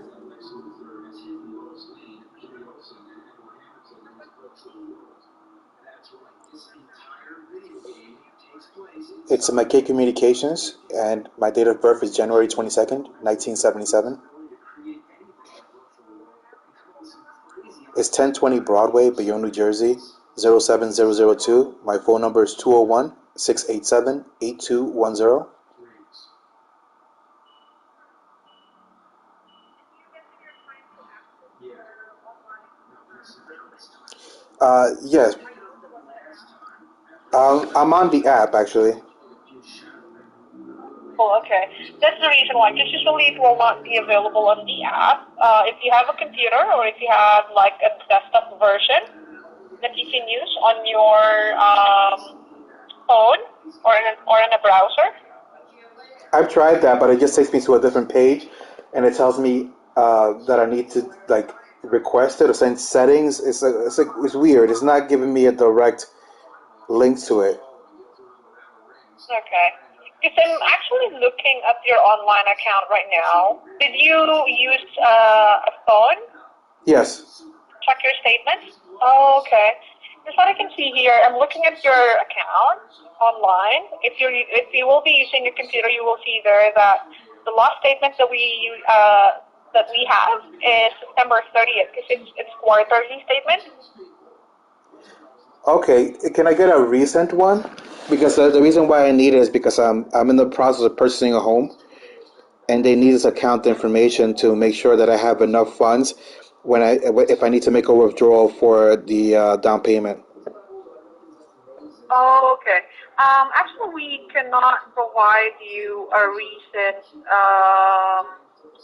[SPEAKER 5] It's McKay Communications, and my date of birth is January 22nd, 1977. It's 1020 Broadway, Bayonne, New Jersey, 07002. My phone number is 201-687-8210. Yes. I'm on the app, actually.
[SPEAKER 4] Oh, okay. That's the reason why. Because usually it will not be available on the app. If you have a computer or if you have like a desktop version that you can use on your phone or in a browser.
[SPEAKER 5] I've tried that, but it just takes me to a different page, and it tells me that I need to like request it or send settings. It's weird. It's not giving me a direct link to it.
[SPEAKER 4] Okay. Because I'm actually looking at your online account right now. Did you use a phone?
[SPEAKER 5] Yes.
[SPEAKER 4] Check your statements? Oh, okay.
[SPEAKER 8] Just what I can see here, I'm looking at your account online. If you will be using your computer, you will see there that the last statement that we have is September 30th because it's quarterly statement.
[SPEAKER 5] Okay, can I get a recent one? Because the reason why I need it is because I'm in the process of purchasing a home, and they need this account information to make sure that I have enough funds if I need to make a withdrawal for the down payment.
[SPEAKER 8] Oh, okay. Actually, we cannot provide you a recent,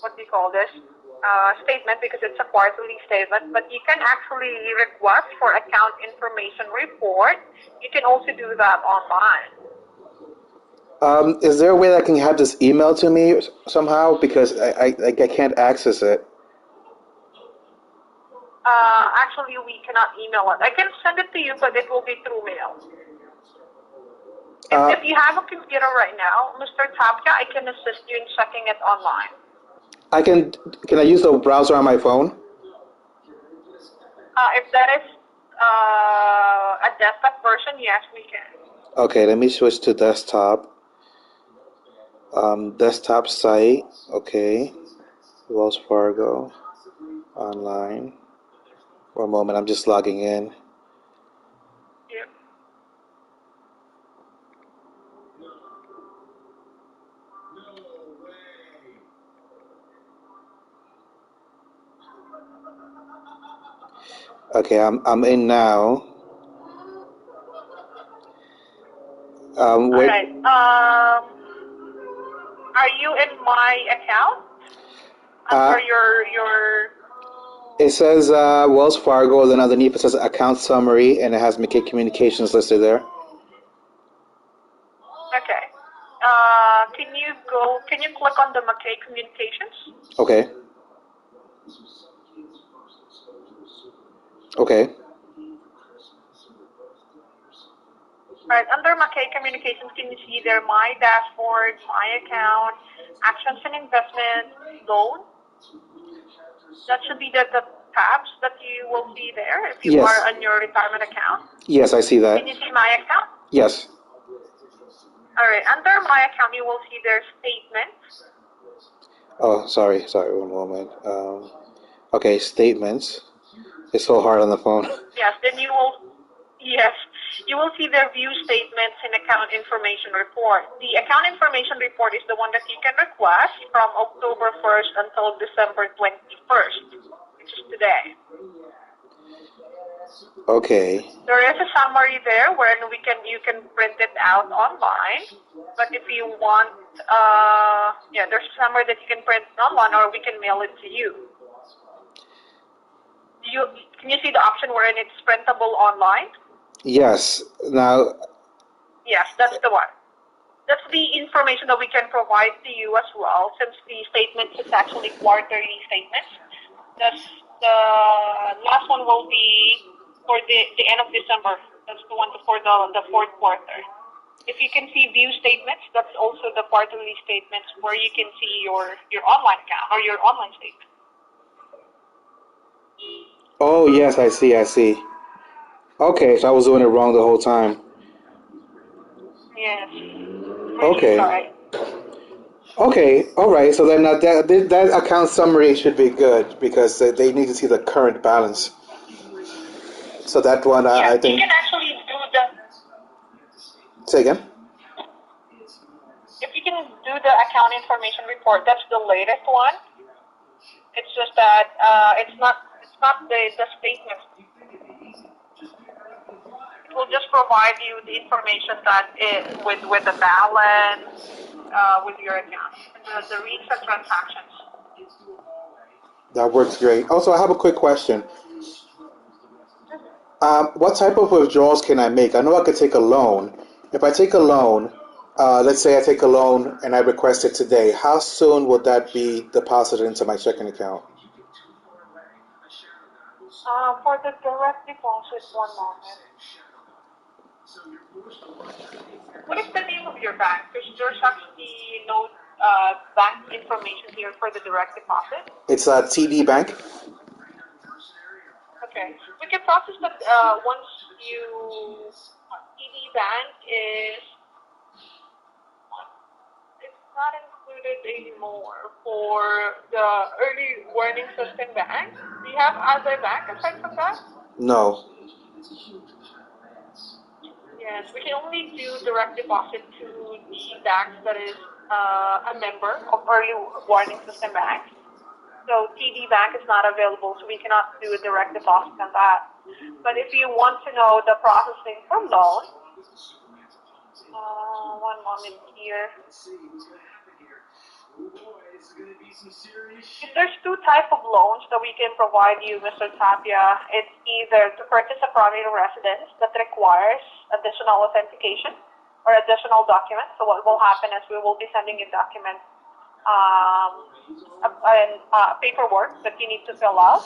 [SPEAKER 8] what do you call this, statement because it's a quarterly statement, but you can actually request for account information report. You can also do that online.
[SPEAKER 5] Is there a way that I can have this emailed to me somehow? Because I can't access it.
[SPEAKER 8] Actually, we cannot email it. I can send it to you, but it will be through mail. If you have a computer right now, Mr. Tapia, I can assist you in checking it online.
[SPEAKER 5] Can I use the browser on my phone?
[SPEAKER 8] If that is a desktop version, yes, we can.
[SPEAKER 5] Okay, let me switch to desktop. Desktop site, okay. Wells Fargo, online. One moment, I'm just logging in.
[SPEAKER 8] Yep.
[SPEAKER 5] Okay, I'm in now.
[SPEAKER 8] All right. Are you in my account? Under your.
[SPEAKER 5] It says Wells Fargo, then underneath it says account summary, and it has McKay Communications listed there.
[SPEAKER 8] Okay. Can you click on the McKay Communications?
[SPEAKER 5] Okay. Okay.
[SPEAKER 8] Right, under McKay Communications, can you see there my dashboard, my account, actions and investments, loan? That should be the tabs that you will see there if you are on your retirement account.
[SPEAKER 5] Yes, I see that.
[SPEAKER 8] Can you see my account?
[SPEAKER 5] Yes.
[SPEAKER 8] All right, under my account, you will see their statements.
[SPEAKER 5] Oh, sorry, one moment. Okay, statements. It's so hard on the phone.
[SPEAKER 8] Yes, then you will see their view statements and account information report. The account information report is the one that you can request from October 1st until December 21st, which is today.
[SPEAKER 5] Okay.
[SPEAKER 8] There is a summary there where you can print it out online. But if you want, there's a summary that you can print online, or we can mail it to you. Can you see the option wherein it's printable online?
[SPEAKER 5] Yes. Now.
[SPEAKER 8] Yes, that's the one. That's the information that we can provide to you as well, since the statements is actually quarterly statements. The last one will be for the end of December. That's the one for the fourth quarter. If you can see view statements, that's also the quarterly statements where you can see your online account or your online statement.
[SPEAKER 5] Oh, yes, I see. Okay, so I was doing it wrong the whole time.
[SPEAKER 8] Yes.
[SPEAKER 5] Okay.
[SPEAKER 8] Sorry.
[SPEAKER 5] Okay, all right. So then that account summary should be good because they need to see the current balance. So that one, I think.
[SPEAKER 8] You can actually do the.
[SPEAKER 5] Say again.
[SPEAKER 8] If you can do the account information report, that's the latest one. It's just that it's not the statement. It will just provide you the information that is with the balance, with your account, the recent transactions.
[SPEAKER 5] That works great. Also, I have a quick question. What type of withdrawals can I make? I know I could take a loan. If I take a loan, let's say I take a loan and I request it today, how soon would that be deposited into my checking account?
[SPEAKER 8] For the direct deposit, 1 moment. What is the name of your bank? Because there's actually no bank information here for the direct deposit.
[SPEAKER 5] It's a TD Bank.
[SPEAKER 8] Okay. We can process that once TD Bank is it's not included anymore for the early warning system bank. Do you have other bank aside from that?
[SPEAKER 5] No.
[SPEAKER 8] Yes, we can only do direct deposit to the banks that is a member of early warning system banks. So TD Bank is not available, so we cannot do a direct deposit on that. But if you want to know the processing for loan, one moment here. There's two types of loans that we can provide you, Mr. Tapia. It's either to purchase a primary residence that requires additional authentication or additional documents. So what will happen is we will be sending you documents and paperwork that you need to fill out.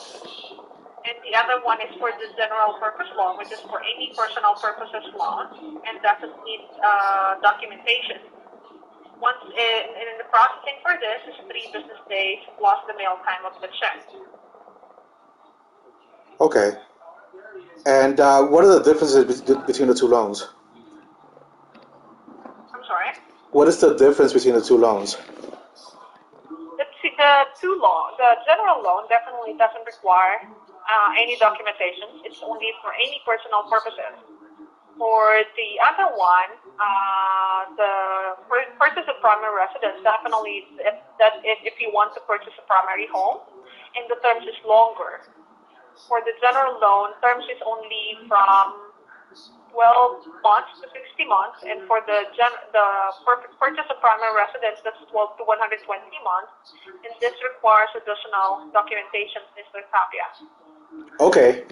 [SPEAKER 8] And the other one is for the general purpose loan, which is for any personal purposes loan, and doesn't need documentation. Once in the processing for this is 3 business days plus the mail time of the check.
[SPEAKER 5] Okay. And what are the differences between the two loans?
[SPEAKER 8] I'm sorry?
[SPEAKER 5] What is the difference between the two loans?
[SPEAKER 8] The general loan definitely doesn't require any documentation. It's only for any personal purposes. For the other one, the purchase of primary residence, definitely if you want to purchase a primary home, and the terms is longer. For the general loan, terms is only from 12 months to 60 months, and for the purchase of primary residence, that's 12 to 120 months, and this requires additional documentation, Mr. Tapia.
[SPEAKER 5] Okay.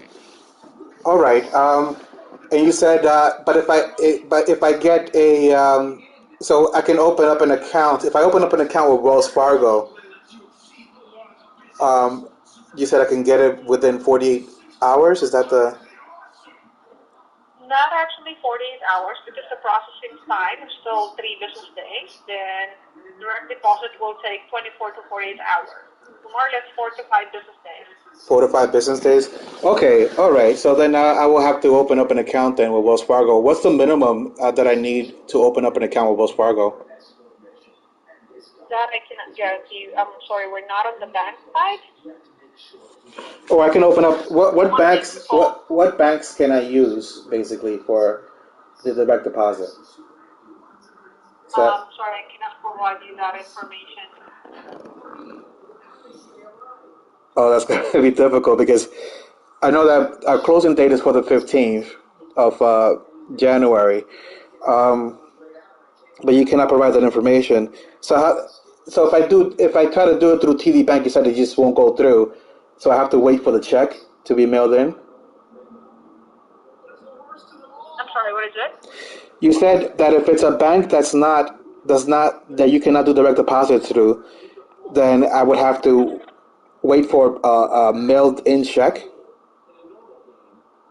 [SPEAKER 5] All right. And you said, but if I get a, so I can open up an account. If I open up an account with Wells Fargo, you said I can get it within 48 hours. Is that the?
[SPEAKER 8] Not actually 48 hours, because the processing time is still 3 business days. Then direct deposit will take 24 to 48 hours. More or less 4 to 5 business days.
[SPEAKER 5] 4 to 5 business days. Okay, all right. So then I will have to open up an account then with Wells Fargo. What's the minimum that I need to open up an account with Wells Fargo?
[SPEAKER 8] That I cannot guarantee you. I'm sorry, we're not on the bank side.
[SPEAKER 5] Or I can open up what banks can I use basically for the direct deposit?
[SPEAKER 8] Sorry, I cannot provide you that information.
[SPEAKER 5] Oh, that's going to be difficult because I know that our closing date is for the 15th of January, but you cannot provide that information. So if I try to do it through TD Bank, you said it just won't go through. So I have to wait for the check to be mailed in.
[SPEAKER 8] I'm sorry, what is it?
[SPEAKER 5] You said that if it's a bank that you cannot do direct deposit through, then I would have to wait for a mailed-in check?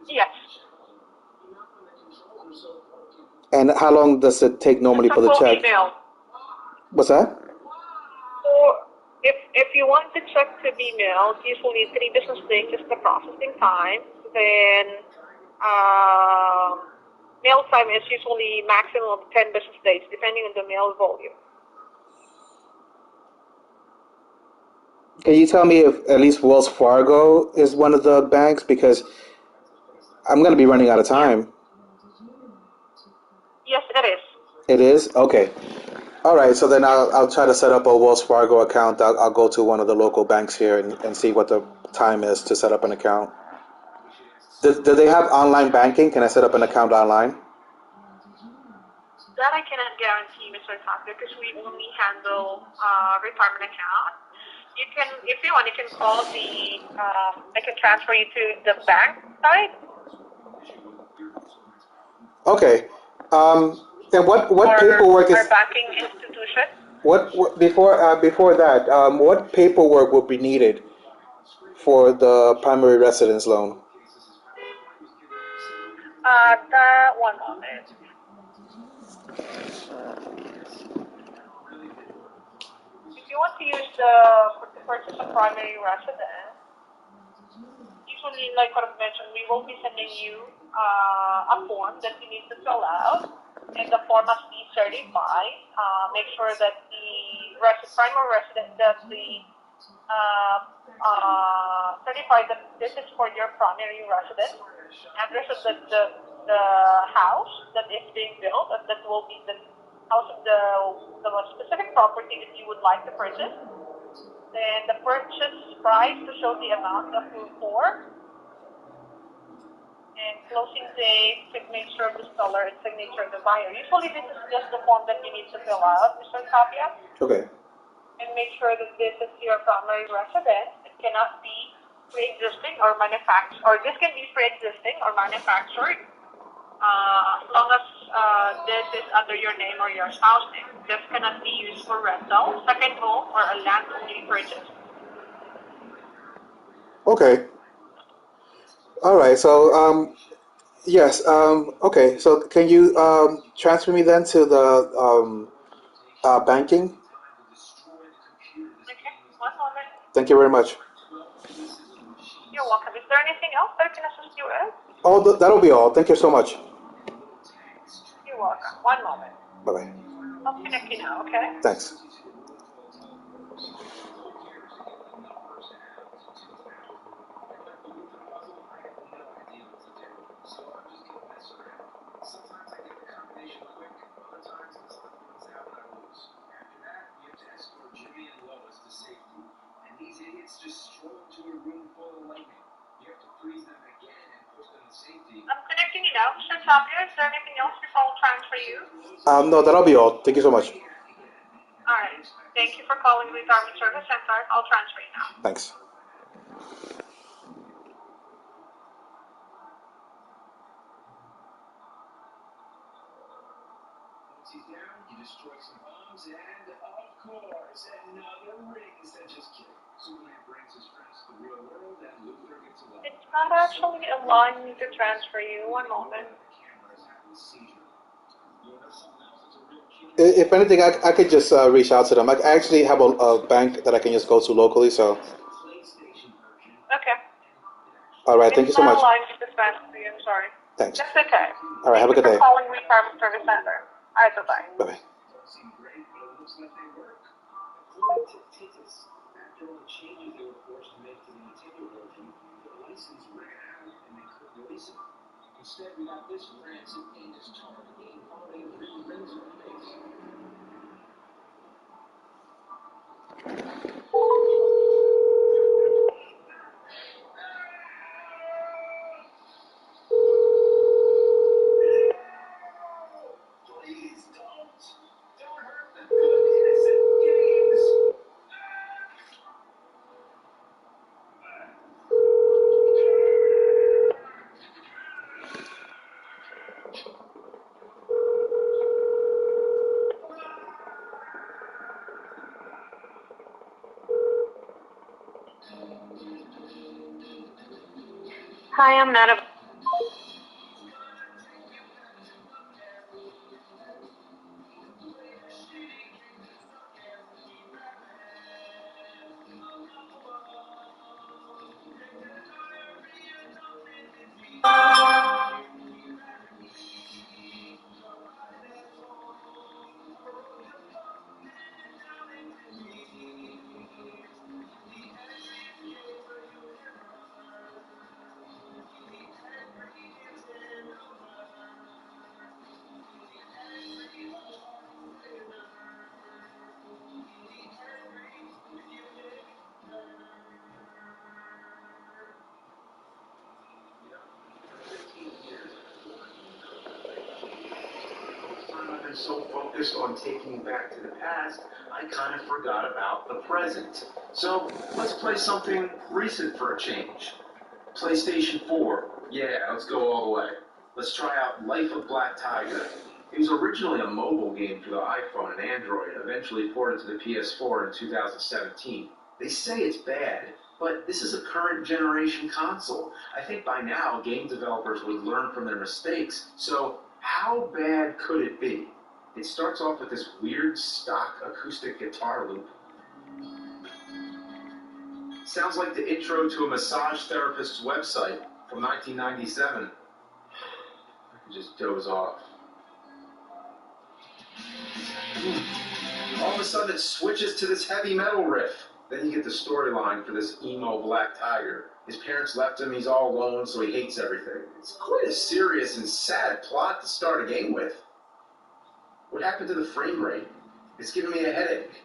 [SPEAKER 8] Yes.
[SPEAKER 5] And how long does it take normally for the check?
[SPEAKER 8] Email.
[SPEAKER 5] What's that?
[SPEAKER 8] So if you want the check to be mailed, usually 3 business days is the processing time. Then mail time is usually maximum of 10 business days, depending on the mail volume.
[SPEAKER 5] Can you tell me if at least Wells Fargo is one of the banks? Because I'm going to be running out of time.
[SPEAKER 8] Yes, it is.
[SPEAKER 5] It is? Okay. All right, so then I'll try to set up a Wells Fargo account. I'll go to one of the local banks here and see what the time is to set up an account. Do they have online banking? Can I set up an account online?
[SPEAKER 8] That I cannot guarantee, Mr. Tapia, because we only handle retirement account. You can, if you want, you can call I can transfer you to the bank side.
[SPEAKER 5] Okay. And what paperwork is?
[SPEAKER 8] Our banking institution.
[SPEAKER 5] What before that? What paperwork will be needed for the primary residence loan?
[SPEAKER 8] That one moment. If you want to use to purchase a primary residence, usually, like what I've mentioned, we will be sending you a form that you need to fill out, and the form must be certified. Make sure that the primary resident, that the certified that this is for your primary residence, address of the house that is being built, and that will be the house of the specific property that you would like to purchase. Then the purchase price to show the amount approved for, and closing date, signature of the seller, and signature of the buyer. Usually this is just the form that you need to fill out, Mr. Tapia.
[SPEAKER 5] Okay.
[SPEAKER 8] And make sure that this is your primary residence. It cannot be pre-existing or manufactured, or this can be pre-existing or manufactured, as long as this is under your name or your spouse name. This cannot be used for rental, second home, or a land-only purchase.
[SPEAKER 5] Okay. All right. So, yes. Okay. So, can you transfer me then to the banking?
[SPEAKER 8] Okay, one moment.
[SPEAKER 5] Thank you very much.
[SPEAKER 8] You're welcome. Is there anything else that I can assist you with?
[SPEAKER 5] Oh, that'll be all. Thank you so much.
[SPEAKER 8] You're welcome. One moment.
[SPEAKER 5] Bye-bye.
[SPEAKER 8] I'll connect you now, okay?
[SPEAKER 5] Thanks.
[SPEAKER 8] I'm connecting you now. Mr. Tapia, is there anything else before I'll transfer you?
[SPEAKER 5] No, that'll be all. Thank you so much.
[SPEAKER 8] All right. Thank you for calling the Retirement Service Center. I'll transfer you now.
[SPEAKER 5] Thanks.
[SPEAKER 6] He's down, he destroys some bombs, and of course, another ring instead of just kidding. Superman brings his friends to the real world, and Luthor gets away.
[SPEAKER 8] It's not actually allowing me to transfer you. One moment.
[SPEAKER 5] If anything, I could just reach out to them. I actually have a bank that I can just go to locally, so.
[SPEAKER 8] Okay.
[SPEAKER 5] All right, thank you so much.
[SPEAKER 8] It's not allowing me to transfer you. I'm sorry.
[SPEAKER 5] Thanks.
[SPEAKER 8] That's okay.
[SPEAKER 5] All right, have a good day.
[SPEAKER 8] Thank you for calling Retirement Service Center. All right, bye-bye.
[SPEAKER 5] Bye-bye.
[SPEAKER 6] According to Titus, after all the changes they were forced to make to the Nintendo version, the license ran out and they couldn't release it. Instead, we got this rancid anus target game holiday 3 rings of face. Please don't! Don't hurt the good innocent games!
[SPEAKER 8] Hi, I'm Nana.
[SPEAKER 21] I've been so focused on taking back to the past, I kind of forgot about the present. So let's play something recent for a change. PlayStation 4. Yeah, let's go all the way. Let's try out Life of Black Tiger. It was originally a mobile game for the iPhone and Android, eventually ported to the PS4 in 2017. They say it's bad, but this is a current generation console. I think by now game developers would learn from their mistakes, so how bad could it be? It starts off with this weird stock acoustic guitar loop.
[SPEAKER 22] Sounds like the intro to a massage therapist's website from 1997. I could just doze off. All of a sudden it switches to this heavy metal riff. Then you get the storyline for this emo black tiger. His parents left him, he's all alone, so he hates everything. It's quite a serious and sad plot to start a game with. What happened to the frame rate? It's giving me a headache.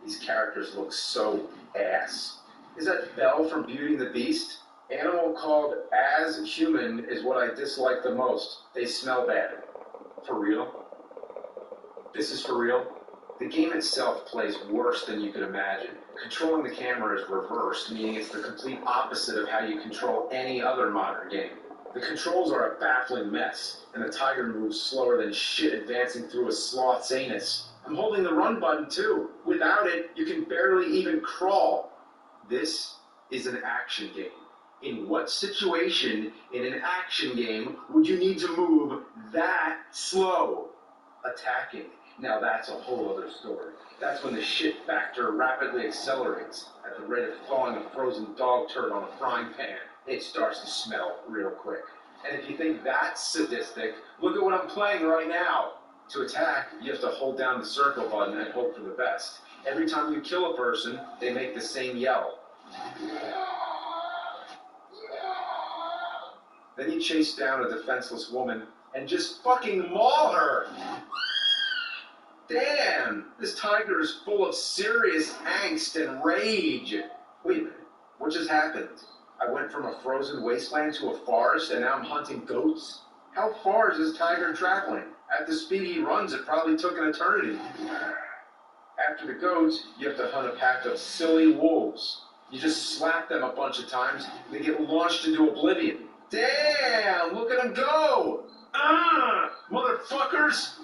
[SPEAKER 22] These characters look so ass. Is that Belle from Beauty and the Beast? Animal called as human is what I dislike the most. They smell bad. For real? This is for real? The game itself plays worse than you could imagine. Controlling the camera is reversed, meaning it's the complete opposite of how you control any other modern game. The controls are a baffling mess, and the tiger moves slower than shit advancing through a sloth's anus. I'm holding the run button too. Without it, you can barely even crawl. This is an action game. In what situation in an action game would you need to move that slow? Attacking. Now that's a whole other story. That's when the shit factor rapidly accelerates at the rate of thawing a frozen dog turd on a frying pan. It starts to smell real quick. And if you think that's sadistic, look at what I'm playing right now. To attack, you have to hold down the circle button and hope for the best. Every time you kill a person, they make the same yell. Then you chase down a defenseless woman and just fucking maul her. Damn, this tiger is full of serious angst and rage. Wait a minute, what just happened? I went from a frozen wasteland to a forest and now I'm hunting goats? How far is this tiger traveling? At the speed he runs, it probably took an eternity. After the goats, you have to hunt a pack of silly wolves. You just slap them a bunch of times, they get launched into oblivion. Damn, look at them go! Motherfuckers!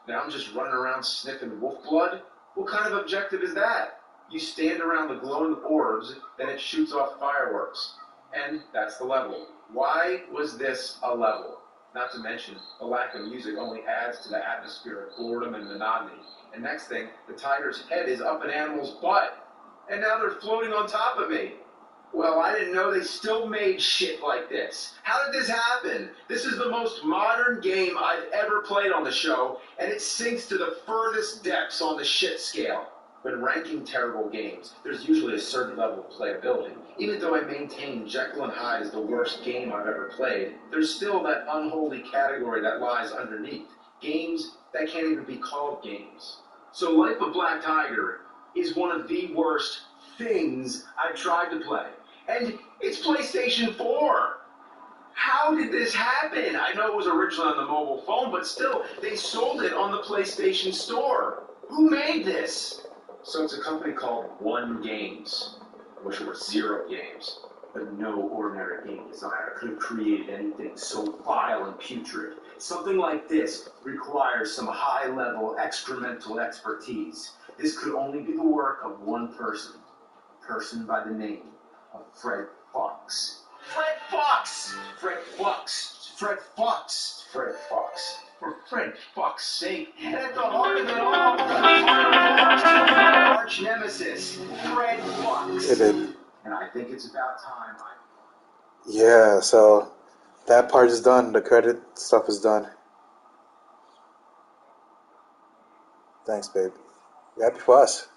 [SPEAKER 22] Now I'm just running around sniffing wolf blood? What kind of objective is that? You stand around the glowing orbs, then it shoots off fireworks. And that's the level. Why was this a level? Not to mention, the lack of music only adds to the atmosphere of boredom and monotony. And next thing, the tiger's head is up an animal's butt. And now they're floating on top of me. Well, I didn't know they still made shit like this. How did this happen? This is the most modern game I've ever played on the show, and it sinks to the furthest depths on the shit scale. When ranking terrible games, there's usually a certain level of playability. Even though I maintain Jekyll and Hyde is the worst game I've ever played, there's still that unholy category that lies underneath. Games that can't even be called games. So Life of Black Tiger is one of the worst things I've tried to play. And it's PlayStation 4. How did this happen? I know it was originally on the mobile phone, but still, they sold it on the PlayStation Store. Who made this? So it's a company called One Games. I wish it were Zero Games. But no ordinary game designer could have created anything so vile and putrid. Something like this requires some high-level excremental expertise. This could only be the work of one person. A person by the name of Fred Fox. Fred Fox! Fred Fox! Fred Fox! Fred Fox. For Fred Fox's sake. And at the heart of it all, arch nemesis, Fred Fox.
[SPEAKER 5] It did.
[SPEAKER 22] And I think it's about time
[SPEAKER 5] Yeah, so that part is done. The credit stuff is done. Thanks, babe. Be happy for us.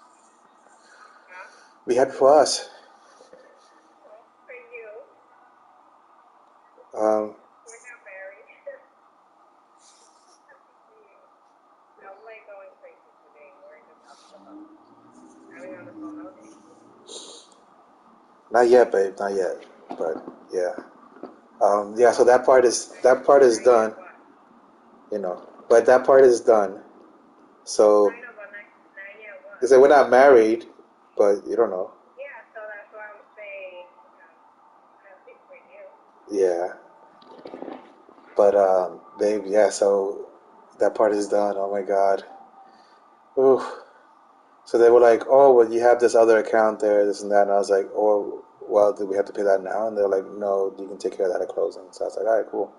[SPEAKER 5] Be happy for us.
[SPEAKER 4] We're not married. I'm like going crazy today, worrying about stuff. Are we on the phone all day?
[SPEAKER 5] Not yet, babe. Not yet. But yeah. Yeah. So that part is done. You know, but that part is done. So. They say we're not married, but you don't know.
[SPEAKER 4] Yeah, so that's why I'm saying, happy for you.
[SPEAKER 5] Yeah. But babe, yeah. So that part is done. Oh my God. Ooh. So they were like, oh, well, you have this other account there, this and that. And I was like, oh, well, do we have to pay that now? And they're like, no, you can take care of that at closing. So I was like, all right, cool.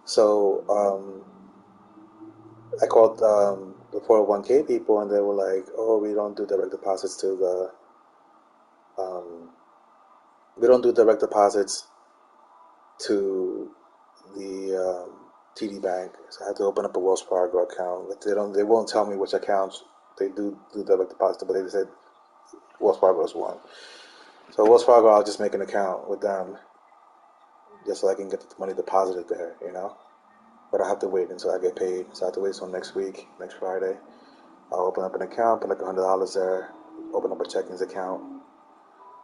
[SPEAKER 5] So I called the 401k people, and they were like, oh, we don't do direct deposits to the we don't do direct deposits to the TD Bank, so I had to open up a Wells Fargo account. But they won't tell me which accounts they do direct deposit, but they said Wells Fargo is one. So Wells Fargo, I'll just make an account with them, just so I can get the money deposited there, But I have to wait until I get paid, so I have to wait until next week, next Friday. I'll open up an account, put like $100 there, open up a checkings account,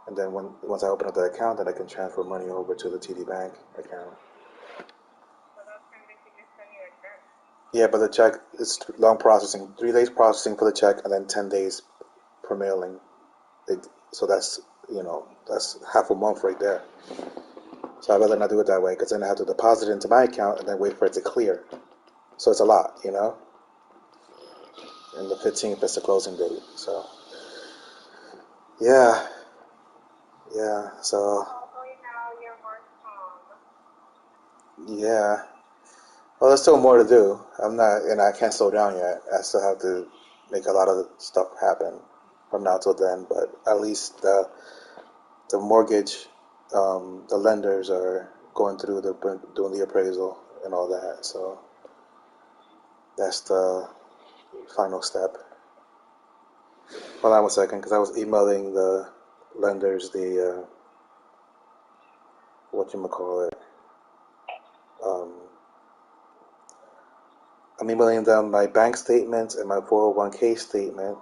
[SPEAKER 5] and then once I open up that account, then I can transfer money over to the TD Bank account. Yeah, but the check is long processing. 3 days processing for the check, and then 10 days for mailing. So that's that's half a month right there. So I'd rather not do it that way, because then I have to deposit it into my account and then wait for it to clear. So it's a lot, And the 15th is the closing date. So yeah. So yeah. Well, there's still more to do. I'm not, I can't slow down yet. I still have to make a lot of stuff happen from now till then. But at least the mortgage, the lenders are going through doing the appraisal and all that. So that's the final step. Hold on 1 second, because I was emailing the lenders the whatchamacallit. I'm emailing them my bank statements and my 401k statement.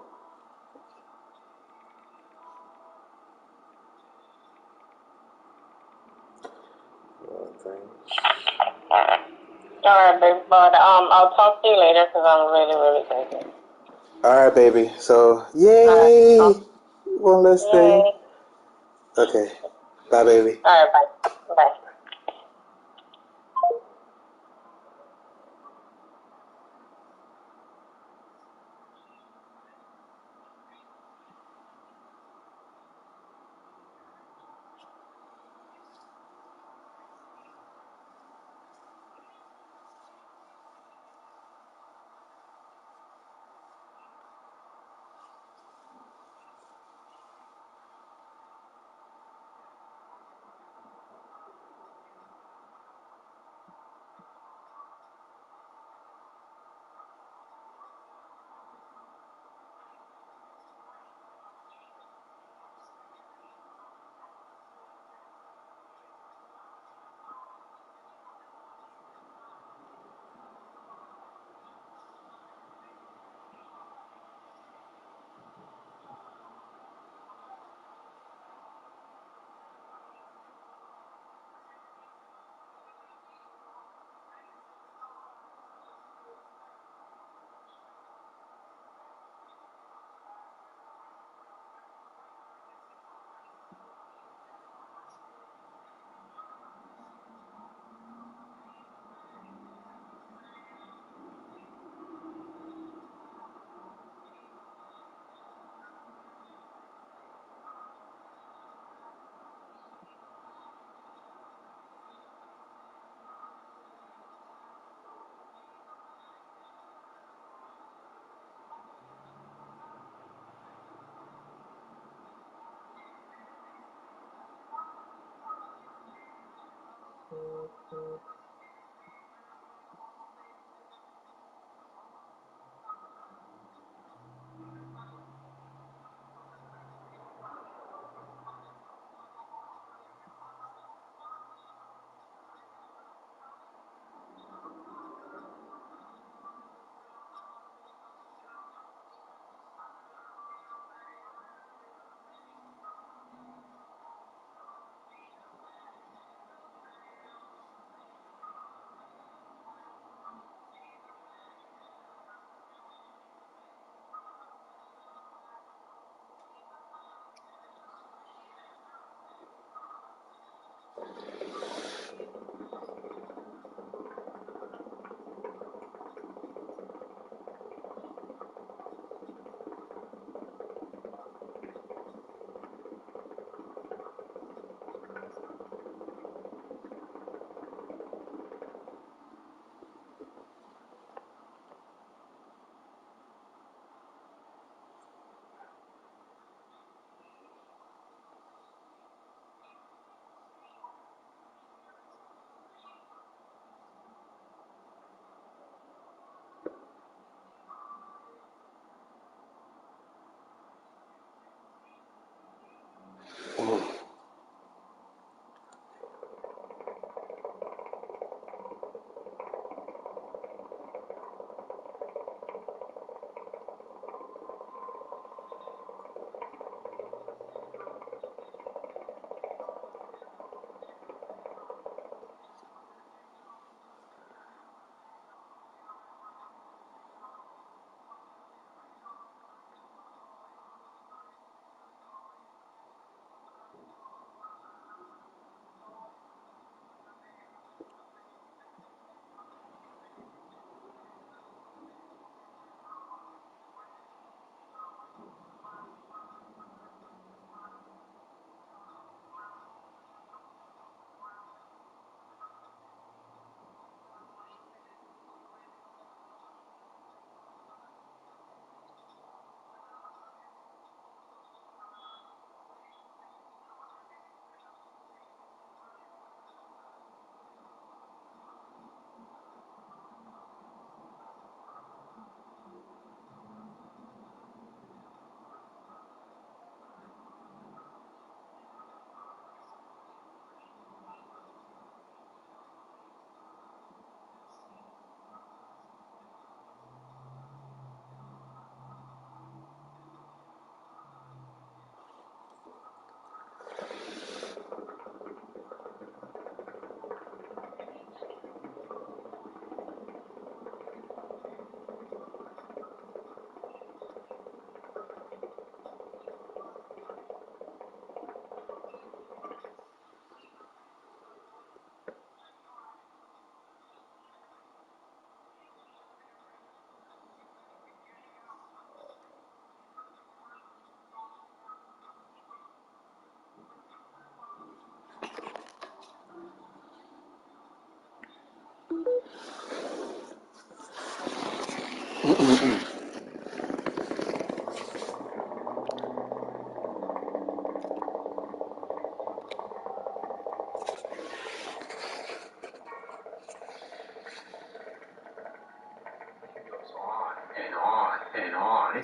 [SPEAKER 2] Alright, babe, but I'll talk to you later because I'm really, really busy.
[SPEAKER 5] Alright, baby. So, yay! One less thing. Okay. Bye, baby.
[SPEAKER 2] Alright, bye. Bye.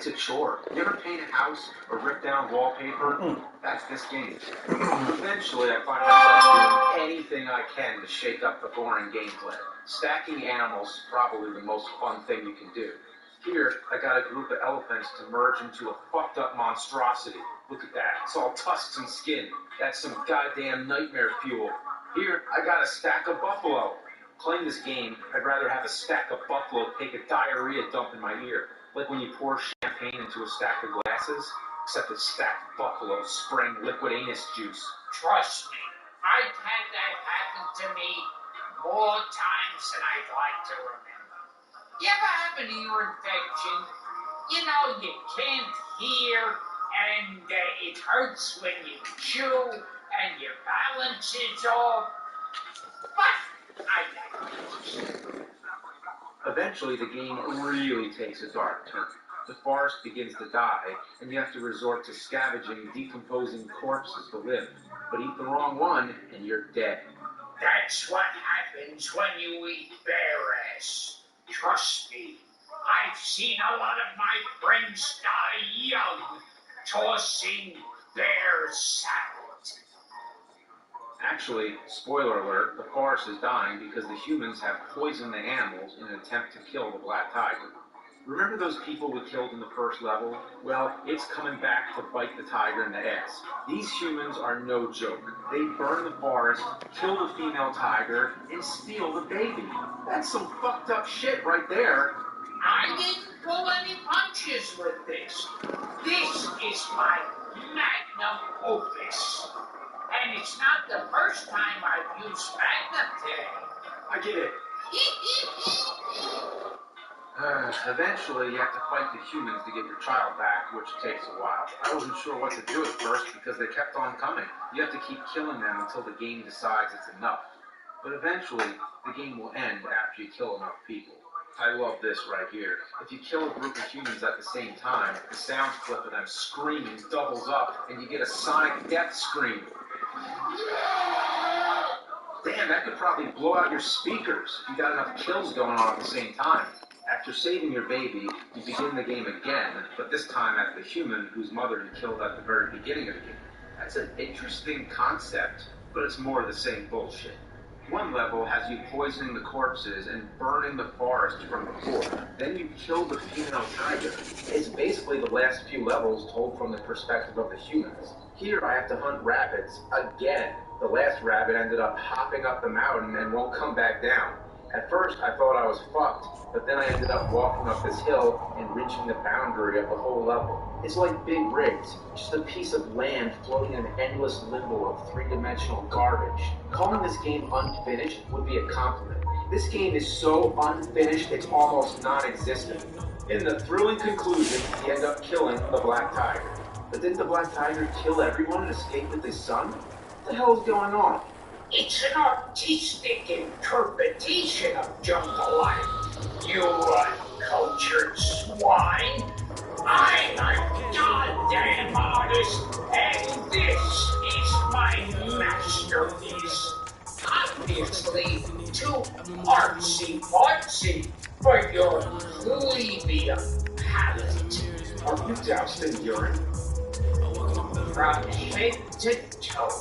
[SPEAKER 3] It's a chore. You ever paint a house or rip down wallpaper? That's this game. Eventually, I find myself doing anything I can to shake up the boring gameplay. Stacking animals is probably the most fun thing you can do. Here, I got a group of elephants to merge into a fucked up monstrosity. Look at that. It's all tusks and skin. That's some goddamn nightmare fuel. Here, I got a stack of buffalo. Playing this game, I'd rather have a stack of buffalo take a diarrhea dump in my ear. Like when you pour champagne into a stack of glasses, except it's stacked buffalo spraying liquid anus juice.
[SPEAKER 7] Trust me, I've had that happen to me more times than I'd like to remember. You ever have an ear infection? You know, you can't hear, and it hurts when you chew, and your balance is off. But I digress.
[SPEAKER 3] Eventually, the game really takes a dark turn. The forest begins to die, and you have to resort to scavenging decomposing corpses to live. But eat the wrong one, and you're dead.
[SPEAKER 7] That's what happens when you eat bear ass. Trust me, I've seen a lot of my friends die young, tossing bear salad.
[SPEAKER 3] Actually, spoiler alert, the forest is dying because the humans have poisoned the animals in an attempt to kill the black tiger. Remember those people we killed in the first level? Well, it's coming back to bite the tiger in the ass. These humans are no joke. They burn the forest, kill the female tiger, and steal the baby. That's some fucked up shit right there.
[SPEAKER 7] I didn't pull any punches with this. This is my magnum opus. And it's not the first time I've used magnum today.
[SPEAKER 3] I get it. Eventually, you have to fight the humans to get your child back, which takes a while. I wasn't sure what to do at first because they kept on coming. You have to keep killing them until the game decides it's enough. But eventually, the game will end after you kill enough people. I love this right here. If you kill a group of humans at the same time, the sound clip of them screaming doubles up, and you get a sonic death scream. Damn, that could probably blow out your speakers if you got enough kills going on at the same time. After saving your baby, you begin the game again, but this time as the human whose mother you killed at the very beginning of the game. That's an interesting concept, but it's more of the same bullshit. One level has you poisoning the corpses and burning the forest from the core. Then you kill the female tiger. It's basically the last few levels told from the perspective of the humans. Here I have to hunt rabbits again. The last rabbit ended up hopping up the mountain and won't come back down. At first I thought I was fucked, but then I ended up walking up this hill and reaching the boundary of the whole level. It's like big rigs, just a piece of land floating in an endless limbo of three-dimensional garbage. Calling this game unfinished would be a compliment. This game is so unfinished it's almost non-existent. In the thrilling conclusion, he ended up killing the black tiger. But didn't the black tiger kill everyone and escape with his son? What the hell is going on?
[SPEAKER 7] It's an artistic interpretation of jungle life, you uncultured swine. I'm a goddamn artist, and this is my masterpiece. Obviously, too artsy-fartsy for your plebeian palate.
[SPEAKER 3] Are you doused in urine?
[SPEAKER 7] From head to toe.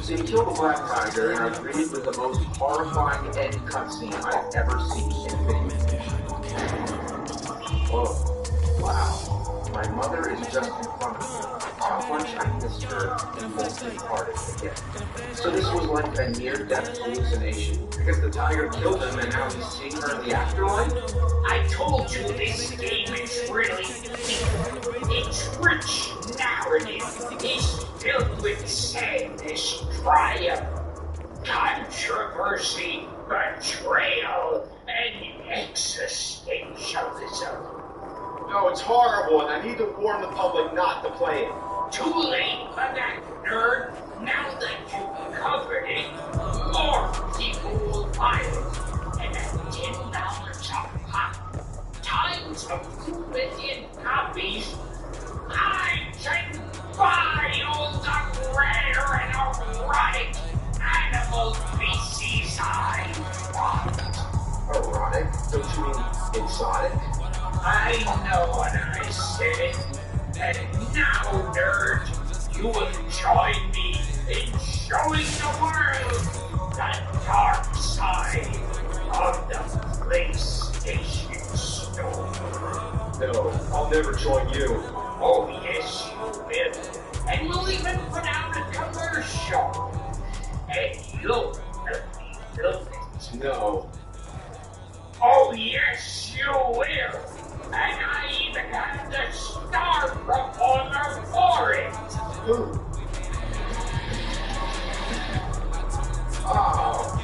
[SPEAKER 3] So you kill the black tiger and are greeted with the most horrifying end cutscene I've ever seen in video games. Whoa. Wow. My mother is just in front of me. How much I miss her and won't be parted again. So this was like a near-death hallucination because the tiger killed him and now he's seeing her in the afterlife?
[SPEAKER 7] I told you this game is really deep. Its rich narrative is filled with sadness, triumph, controversy, betrayal, and existentialism.
[SPEAKER 20] No, it's horrible, and I need to warn the public not to play it.
[SPEAKER 7] Too late for that, nerd. Now that you've covered it, more people will buy it. And at $10 a pop, time of 2 million copies, I can buy all the rare and erotic animal species I want.
[SPEAKER 22] Erotic? Don't you mean exotic?
[SPEAKER 7] I know what I said. And now, nerd, you will join me in showing the world the dark side of the PlayStation Store.
[SPEAKER 22] No, I'll never join you.
[SPEAKER 7] Oh, yes, you will. And we'll even put out a commercial. And you'll help me film it.
[SPEAKER 22] No.
[SPEAKER 7] Oh, yes, you will. And I even have the star performer for it.
[SPEAKER 22] Who?
[SPEAKER 7] Oh.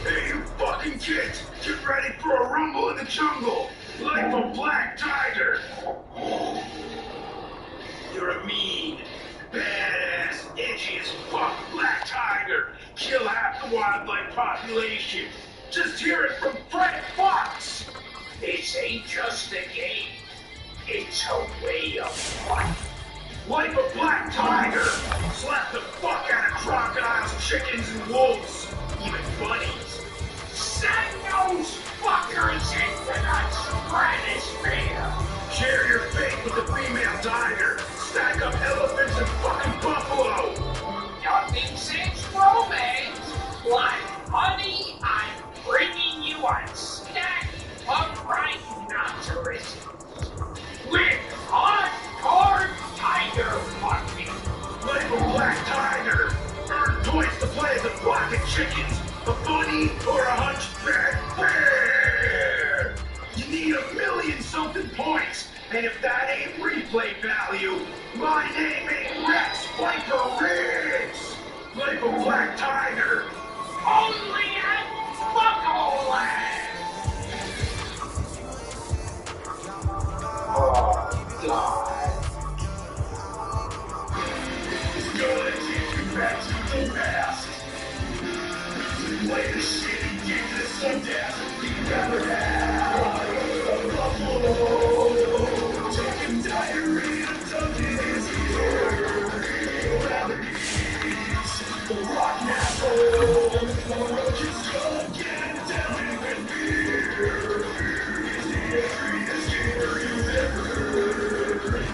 [SPEAKER 6] Hey, you fucking kids! Get ready for a rumble in the jungle! Like a black tiger! You're a mean, badass, edgy as fuck black tiger! Kill half the wildlife population! Just hear it from Fred Fox!
[SPEAKER 7] This ain't just a game. It's a way of life.
[SPEAKER 6] Like a black tiger! Slap the fuck out of crocodiles, chickens, and wolves! Even bunnies!
[SPEAKER 7] Send those fuckers into the stratosphere!
[SPEAKER 6] Share your fate with the female tiger! Stack up elephants and fucking buffalo!
[SPEAKER 7] Nothing says romance, like honey, I'm bringing you a stack of rhinoceros with hardcore tiger fucking.
[SPEAKER 6] Like a black tiger! Earn points to play as a flock of chickens, a bunny, or a hunchback bear! You need 1,000,000-something points, and if that ain't replay value, my name ain't Rex Viper Riggs! Like a black tiger!
[SPEAKER 7] Only at Buckleland!
[SPEAKER 22] Oh, God.
[SPEAKER 6] Gonna take you back to the past. Play the shit and get to some death we never had. Buffalo, taking diarrhea, dunking his ear. The rock apple, the roaches gonna get down with beer. He's the angriest gamer you've ever heard.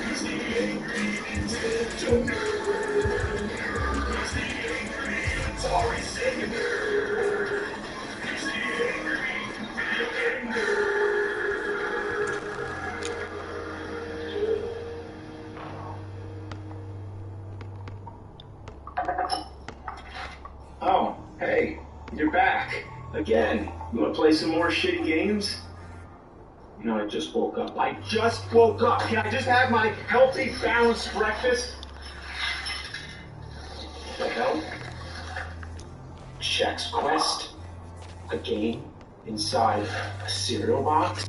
[SPEAKER 6] He's the angry Nintendo nerd. He's the angry Atari Sega nerd. He's the angry video game nerd.
[SPEAKER 22] Oh, hey, you're back. Again. You wanna play some more shitty games? You know, I just woke up. I just woke up. Can I just have my healthy, balanced breakfast? The hell? Chex Quest? A game inside a cereal box?